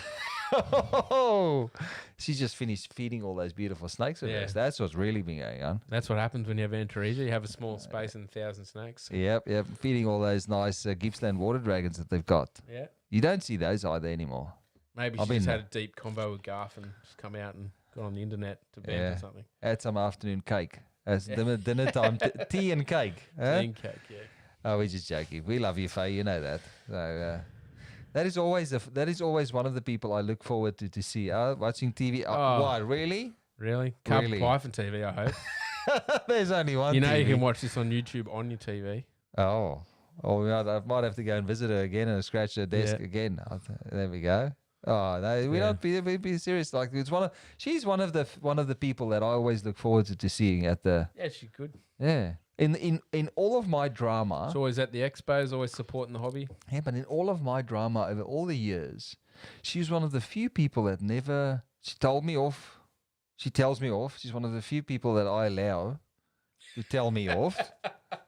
Oh, she just finished feeding all those beautiful snakes of Yeah. hers. That's what's really been going on. That's what happens when you have Antaresia. You have a small space and 1,000 snakes. Yep, feeding all those nice Gippsland water dragons that they've got. Yeah. You don't see those either anymore. Maybe I've she just been had a deep convo with Garth and just come out and got on the internet to vent Yeah. or something. Had some afternoon cake. It's Yeah. dinner time. Tea and cake. Huh? Bean cake, yeah. Oh, we're just joking. We love you, Faye. You know that. So that is always one of the people I look forward to see. Watching TV. Oh. What, really? Really? Carbon Really? Python TV, I hope. There's only one. You know you TV. can watch this on YouTube on your TV. Oh, I might have to go and visit her again and scratch her desk Yeah. again. There we go. Oh no, we Yeah. don't be serious. Like she's one of the people that I always look forward to seeing at the Yeah, she could. in all of my drama. She's always at the expos, always supporting the hobby. Yeah, but in all of my drama over all the years, she's one of the few people that never. She told me off. She tells me off. She's one of the few people that I allow to tell me off.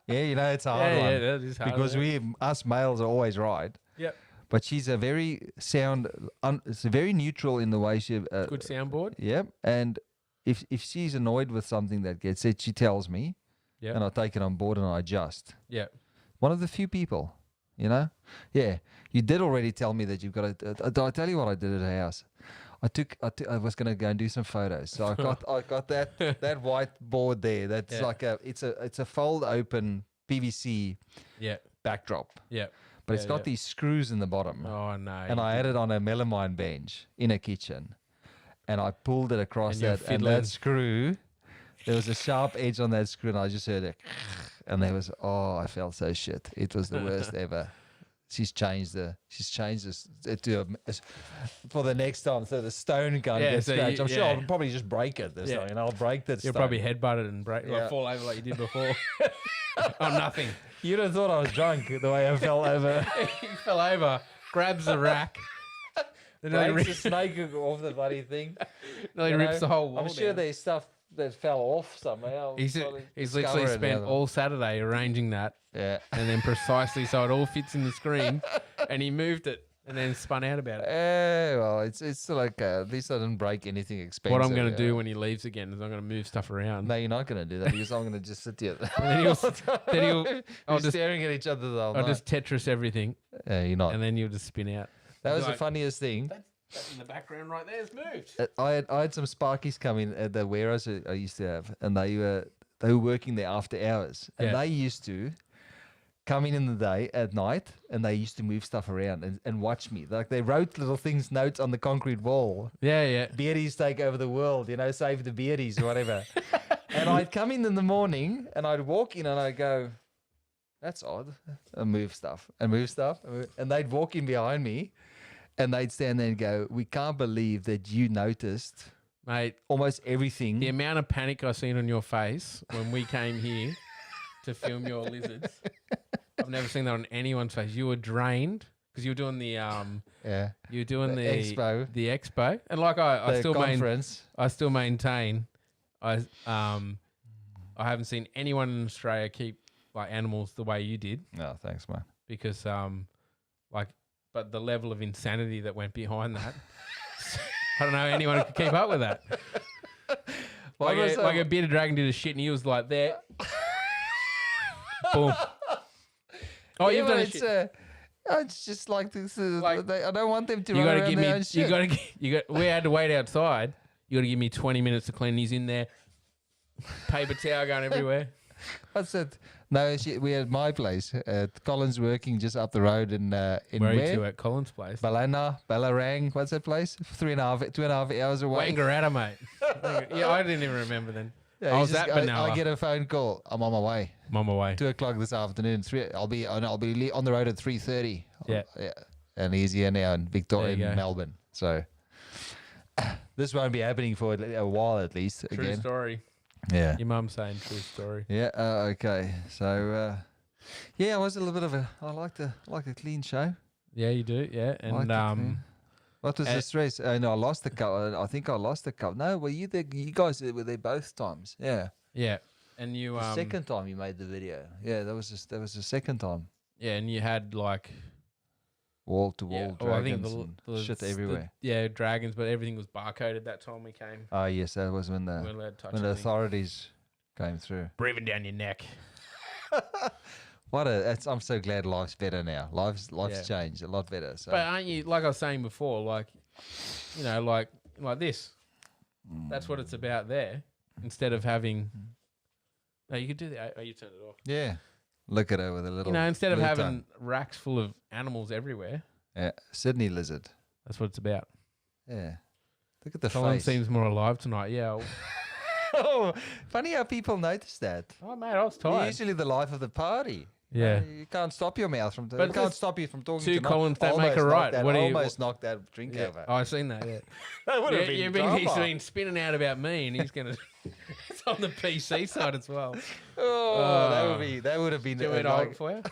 Yeah, you know it's a hard one. Yeah, that is hard. Because us males are always right. Yep. But she's a very sound, it's very neutral in the way she. Good soundboard. Yep. And if she's annoyed with something that gets said, she tells me, Yeah. and I take it on board and I adjust. Yeah. One of the few people, you know. Yeah, you did already tell me that you've got to. Did I tell you what I did at her house? I was going to go and do some photos. So I got that white board there. That's Yeah. like it's a fold open PVC Yeah. backdrop. Yeah. But it's Yeah, got yeah. these screws in the bottom. Oh, no. And I had it on a melamine bench in a kitchen. And I pulled it across And you're that. And fiddling. that screw, there was a sharp edge on that screw. And I just heard it. And there was, I felt so shit. It was the worst ever. She's changed this for the next time. So the stone can't Yeah, get so scratched. you- I'm sure yeah. I'll probably just break it this Yeah. time. And I'll break that You'll stone. probably headbutt it and break, Yeah. like fall over like you did before. Oh, nothing. You'd have thought I was drunk the way I fell over. He fell over, grabs the rack, then nearly Breaks the rips, snake off the bloody thing. nearly You rips know, the whole wall I'm sure down. there's stuff that fell off somehow. He's Probably literally discover it spent now. all Saturday arranging that, Yeah. and then precisely so it all fits in the screen, and he moved it and then spun out about it. Well, it's like at least I didn't break anything expensive. What I'm going to yeah. do when he leaves again is I'm going to move stuff around. No, you're not going to do that because I'm going to just sit here. then he'll- I'll We're just- staring at each other the whole I'll night. just Tetris everything, You're not. and then you'll just spin out. That was like- the funniest thing. That in the background right there is moved. I had some Sparkies come in at the warehouse I used to have, and they were working there after hours, and Yeah. they used to come in the day at night, and they used to move stuff around and watch me. Like they wrote little things, notes on the concrete wall. Yeah, yeah. Beardies take over the world, save the beardies or whatever. And I'd come in the morning, and I'd walk in, and I'd go, "That's odd," and move stuff, and they'd walk in behind me. And they'd stand there and go, "We can't believe that you noticed Mate, almost everything." the amount of panic I seen on your face when we came here to film your lizards, I've never seen that on anyone's face. You were drained because you were doing the Yeah. you were doing The the expo. the expo, and like I The still conference. I still maintain, I haven't seen anyone in Australia keep like animals the way you did No, thanks, man. because but the level of insanity that went behind that, I don't know anyone who could keep up with that. Like a bearded dragon did a shit and he was like there. Boom. Oh, you've done a shit. It's just like this. Like- I don't want them to You run gotta around give their me. own shit. We had to wait outside. You gotta give me 20 minutes to clean. He's in there. paper towel going everywhere. What's that? No, we had my place. Colin's working just up the road in Where are you where? two at Colin's place? Balarang. What's that place? 2.5 hours away. Wangaratta, mate. Yeah, I didn't even remember then. Yeah, I he's was just- at Benalla. I get a phone call. I'm on my way. I'm on my way. 2:00 this afternoon. I'll be on the road at 3:30. Yeah. And he's here now in Victoria, There you in go. Melbourne. So this won't be happening for a while at least. True again. story. Yeah. Your mum's saying true story. Yeah. Okay. So yeah, I was a little bit of a. I like a clean show. Yeah, you do. Yeah, I like and it clean. What was the uh, stress? No, I lost the cup. I think I lost the cup. No, well, you guys were there both times. Yeah. yeah, and you The second time you made the video. Yeah, that was the second time. yeah, and you had like Wall to wall well, I think dragons and shit everywhere. Yeah, dragons, but everything was barcoded that time we came. Oh yes, that was when We the weren't allowed to touch when the anything. authorities came through. Breathing down your neck. I'm so glad life's better now. Life's Yeah. changed a lot better. So But aren't you, like I was saying before, like, you know, like this. That's what it's about there. Instead of having, no, you could do that. Oh, you turned it off. yeah, look at her with a little. You know, instead of blue having tongue. racks full of animals everywhere, Yeah, Sydney lizard. that's what it's about. Yeah, look at the Colin face. seems more alive tonight. Yeah. Oh, funny how people notice that. Oh, mate, I was You're tired. usually the life of the party. Yeah. You can't stop your mouth from. But You can't this- stop you from talking. two to Collins don't make a almost right. knocked that- What do you- almost knocked that drink Yeah. over. Oh, I've seen that. Yeah. That would have He's been spinning out about me, and he's gonna. It's on the PC side as well. Oh, that would have been. Do you want me to hold it for you?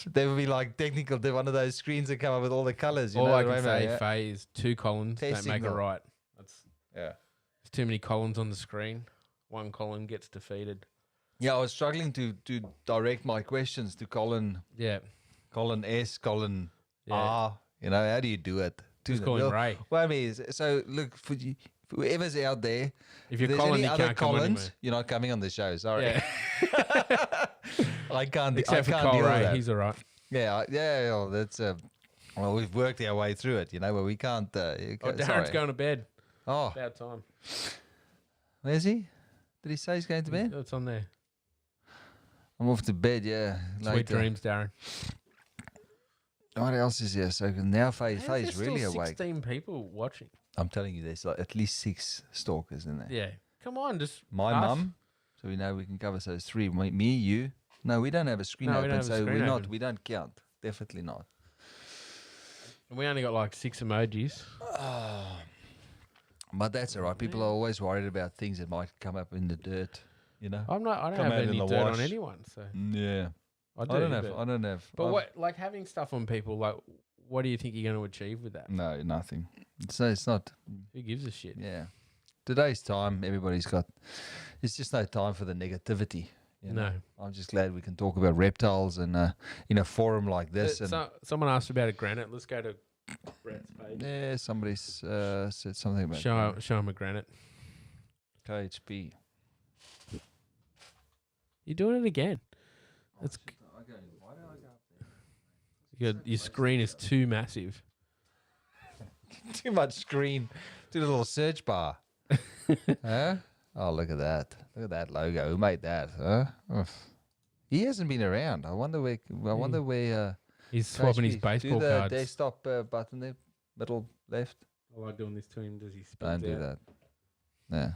There would be like technical. One of those screens that come up with all the colours. All know, I the can rainbow, say, yeah. Faye, is two Collins Test don't make a signal. right. That's Yeah. there's too many Collins on the screen. One Colin gets defeated. Yeah, I was struggling to direct my questions to Colin Yeah. S, Colin Yeah. R. You know, how do you do it? Just call him Ray. Well, I mean, so look for whoever's out there. If you're there's Colin, any you other can't come Collins, anywhere. you're not coming on the show. Sorry, Yeah. I can't. Except I for can't Cole deal with Ray, that. he's all right. Yeah, well, that's well, we've worked our way through it. You know, where we can't. Oh, Darren's sorry. going to bed. Oh, About time. where's he? Did he say he's going to bed? It's on there. I'm off to bed. Yeah, Sweet later. dreams, Darren. What else is here? So now Faye's There's really still awake. 16 people watching. I'm telling you, there's like at least 6 stalkers in there. Yeah. Come on, just My us. mum, so we know we can cover. So it's 3. Me, you. No, we don't have a screen No, we open, don't have a so screen we're not. open. We don't count. Definitely not. And we only got like 6 emojis. But that's all right. People are always worried about things that might come up in the dirt. You know. I don't Come have out in any the dirt on wash. anyone, so Yeah. I do. I don't have. but I don't have. but I've- what, like having stuff on people, like, what do you think you're going to achieve with that? No, nothing. It's not. Who gives a shit? Yeah. Today's time, everybody's got. It's just no time for the negativity. You know? No. I'm just glad we can talk about reptiles and in a forum like this. And Someone asked about a granite. Let's go to Brett's page. yeah, somebody's said something about Show him a granite. KHP. You're doing it again. That's your screen is too massive. Too much screen. Do the little search bar. Huh? Oh, look at that. Look at that logo. Who made that? Huh? Oof. He hasn't been around. I wonder where. He's swapping his KHP. baseball Do the cards. desktop button there, middle left. I like doing this to him. Does he spin Don't do that. Yeah.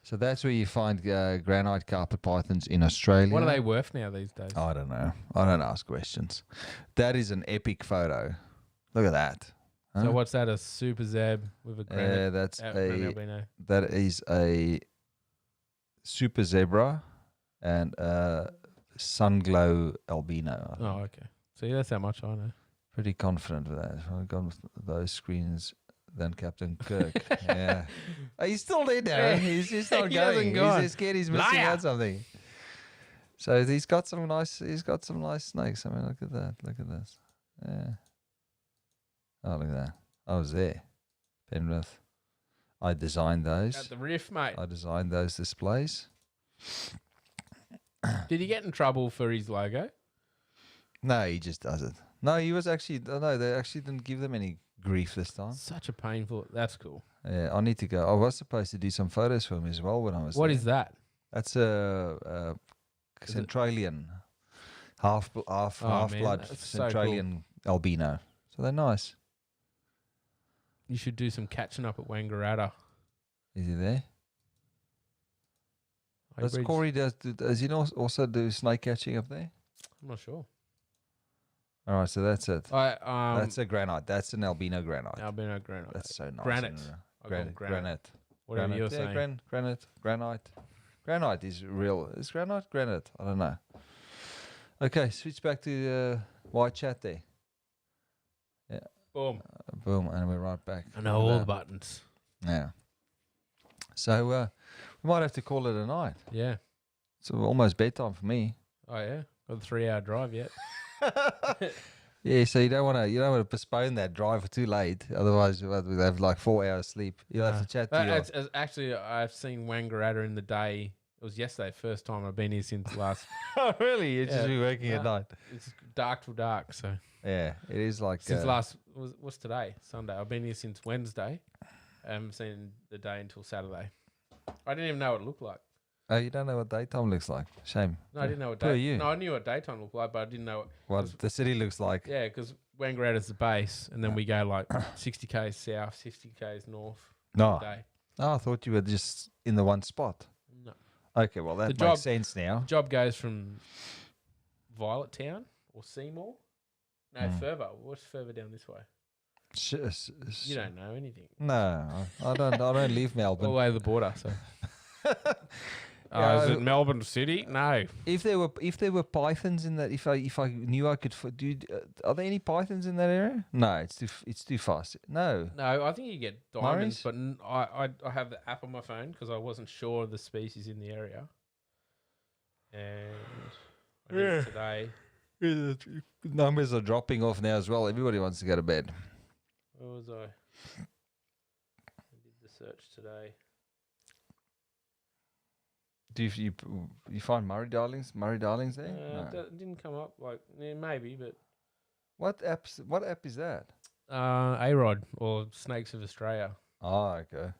So that's where you find granite carpet pythons in Australia. What are they worth now these days? I don't know. I don't ask questions. That is an epic photo. Look at that. So Huh? what's that? A super zeb with a granite? That's granite a albino. that is a super zebra and a sunglow albino. I think. Oh, okay. See, that's how much I know. Pretty confident with that. I've gone with those screens than Captain Kirk. Yeah. Oh, he's still there, Darren. He's just not He going. hasn't He's gone. just scared he's missing Liar. out something. So he's got some nice snakes. I mean, look at that. Look at this. Yeah. Oh, look at that. I was there. Penrith. I designed those. At the riff, mate. I designed those displays. Did he get in trouble for his logo? No, he just does it. No, he was actually. No, they actually didn't give them any grief this time. Such a painful. That's cool. Yeah, I need to go. I was supposed to do some photos for him as well when I was What there. is that? That's a Is it- Centralian, half man, blood that's so cool. Centralian albino. So they're nice. You should do some catching up at Wangaratta. Is he there? I Does read- Corey does he also do snake catching up there? I'm not sure. All right, so that's it. That's That's a granite. That's an albino granite. albino granite. That's so nice. Granite. and, I call it Granite. Whatever Granite. you're Yeah, saying. granite. Granite is real. Is granite? Granite. I don't know. Okay, switch back to white chat there. Boom. Boom, and we're right back. I know all the buttons. Yeah. So we might have to call it a night. Yeah. It's almost bedtime for me. Oh yeah. Got a 3-hour drive yet. Yeah, so you don't want to postpone that drive for too late. Otherwise, we'll have like 4 hours sleep. You'll have to chat to your... Actually, I've seen Wangaratta in the day. It was yesterday, first time I've been here since last. Oh, really? You're just Yeah. be working at night. It's dark till dark, so Yeah, it is like... since what's today? Sunday. I've been here since Wednesday. I haven't seen the day until Saturday. I didn't even know what it looked like. Oh, you don't know what daytime looks like? Shame. No, I didn't know what Who are you? No, I knew what daytime looked like, but I didn't know What the city looks like. Yeah, because Wangaratta's the base, and then we go like 60 k's south, 60 k's north. No. Day. Oh, I thought you were just in the one spot. No. Okay, well, that The makes job- sense now. The job goes from Violet Town or Seymour. No, further. What's further down this way? You don't know anything. No, I don't. I don't leave All Melbourne. the way to the border. So. Yeah, Is it Melbourne City? No. If there were pythons in that, if I knew I could do, are there any pythons in that area? No, it's too fast. No. No, I think you get diamonds, Murray's? but I have the app on my phone because I wasn't sure of the species in the area. And I did it today. Numbers are dropping off now as well. Everybody wants to go to bed. Where was I? I did the search today. Do you find Murray Darlings there? No. That didn't come up. Like maybe, but What app is that? A-Rod or Snakes of Australia. Oh, okay.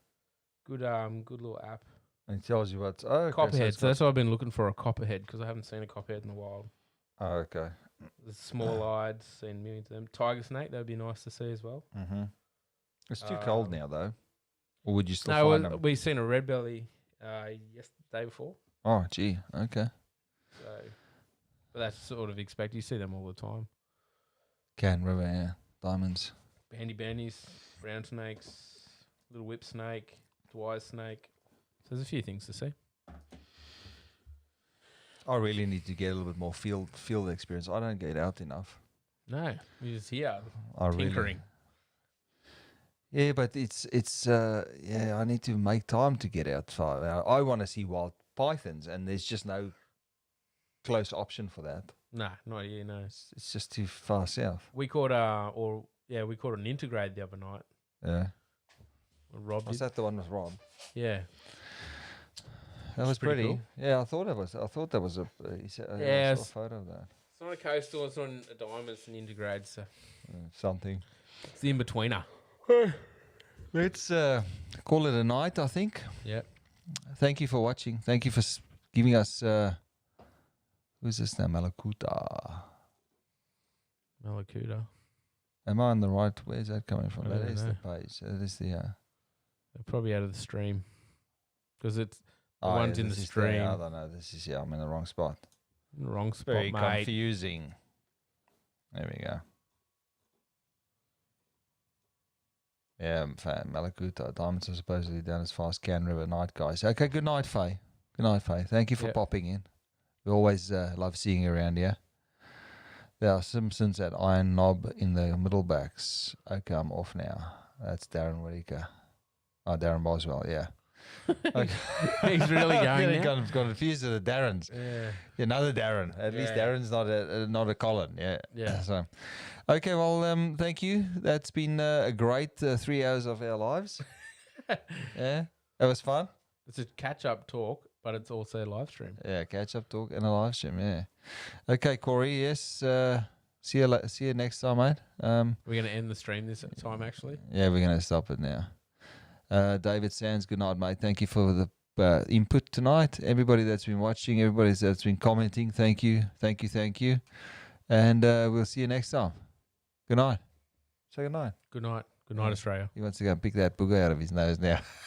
Good little app. And it tells you what's okay, Copperhead. so So that's what I've been looking for, a copperhead, because I haven't seen a copperhead in the wild. oh, okay. The small-eyed, seen millions of them. Tiger snake, that'd be nice to see as well. Mm-hmm. It's too cold now, though. Or would you still No, find them? we seen a red belly day before. Oh, gee. Okay. So, but that's sort of expected. You see them all the time. Can River, yeah. Diamonds. Bandy bandies, brown snakes, little whip snake, Dwyer snake. So there's a few things to see. I really need to get a little bit more field experience. I don't get out enough. No, you're just here I tinkering. Yeah, but I need to make time to get outside. I want to see wild pythons, and there's just no close option for that. No, not here. No, It's just too far south. we caught we caught an integrade the other night. Yeah. Rob Was did. that the one with Rob? Yeah, That was pretty pretty. cool. Yeah, I thought that was a. He said, Yeah, I saw a it's- photo of that. it's not a coastal. It's not a diamond. It's an integrade. So Something. it's the in betweener. Let's call it a night, I think. Yeah. Thank you for watching. Thank you for giving us. Who's this now? Malakuta. Malakuta. Am I on the right? Where's that coming from? I That don't is know. the page. That is the. They're probably out of the stream because it's the Oh, ones yeah, in the this is stream. I don't know. This is I'm in the wrong spot. In the wrong spot, Very mate. confusing. There we go. Yeah, Malakuta. Diamonds are supposedly down as far as Can River. Night, guys. Okay, good night, Faye. Good night, Faye. Thank you for Yep. popping in. We always love seeing you around here. There are Simpsons at Iron Knob in the Middlebacks. Okay, I'm off now. That's Darren Whittaker. Oh, Darren Boswell, yeah. Okay. He's really going I'm now? got confused with the Darrens. Yeah. Another Darren. At least Yeah. Darren's not a Colin. Yeah. Yeah. So, okay. Well, thank you. That's been a great 3 hours of our lives. Yeah, that was fun. It's a catch-up talk, but it's also a live stream. Yeah, catch up talk and a live stream. Yeah. Okay, Corey. Yes. See you next time, mate. We're going to end the stream this time, actually. Yeah, we're going to stop it now. David Sands, good night, mate. Thank you for the input tonight. Everybody that's been watching, everybody that's been commenting, thank you. And we'll see you next time. Good night. Say good night. Good night. Good night, Australia. He wants to go pick that booger out of his nose now.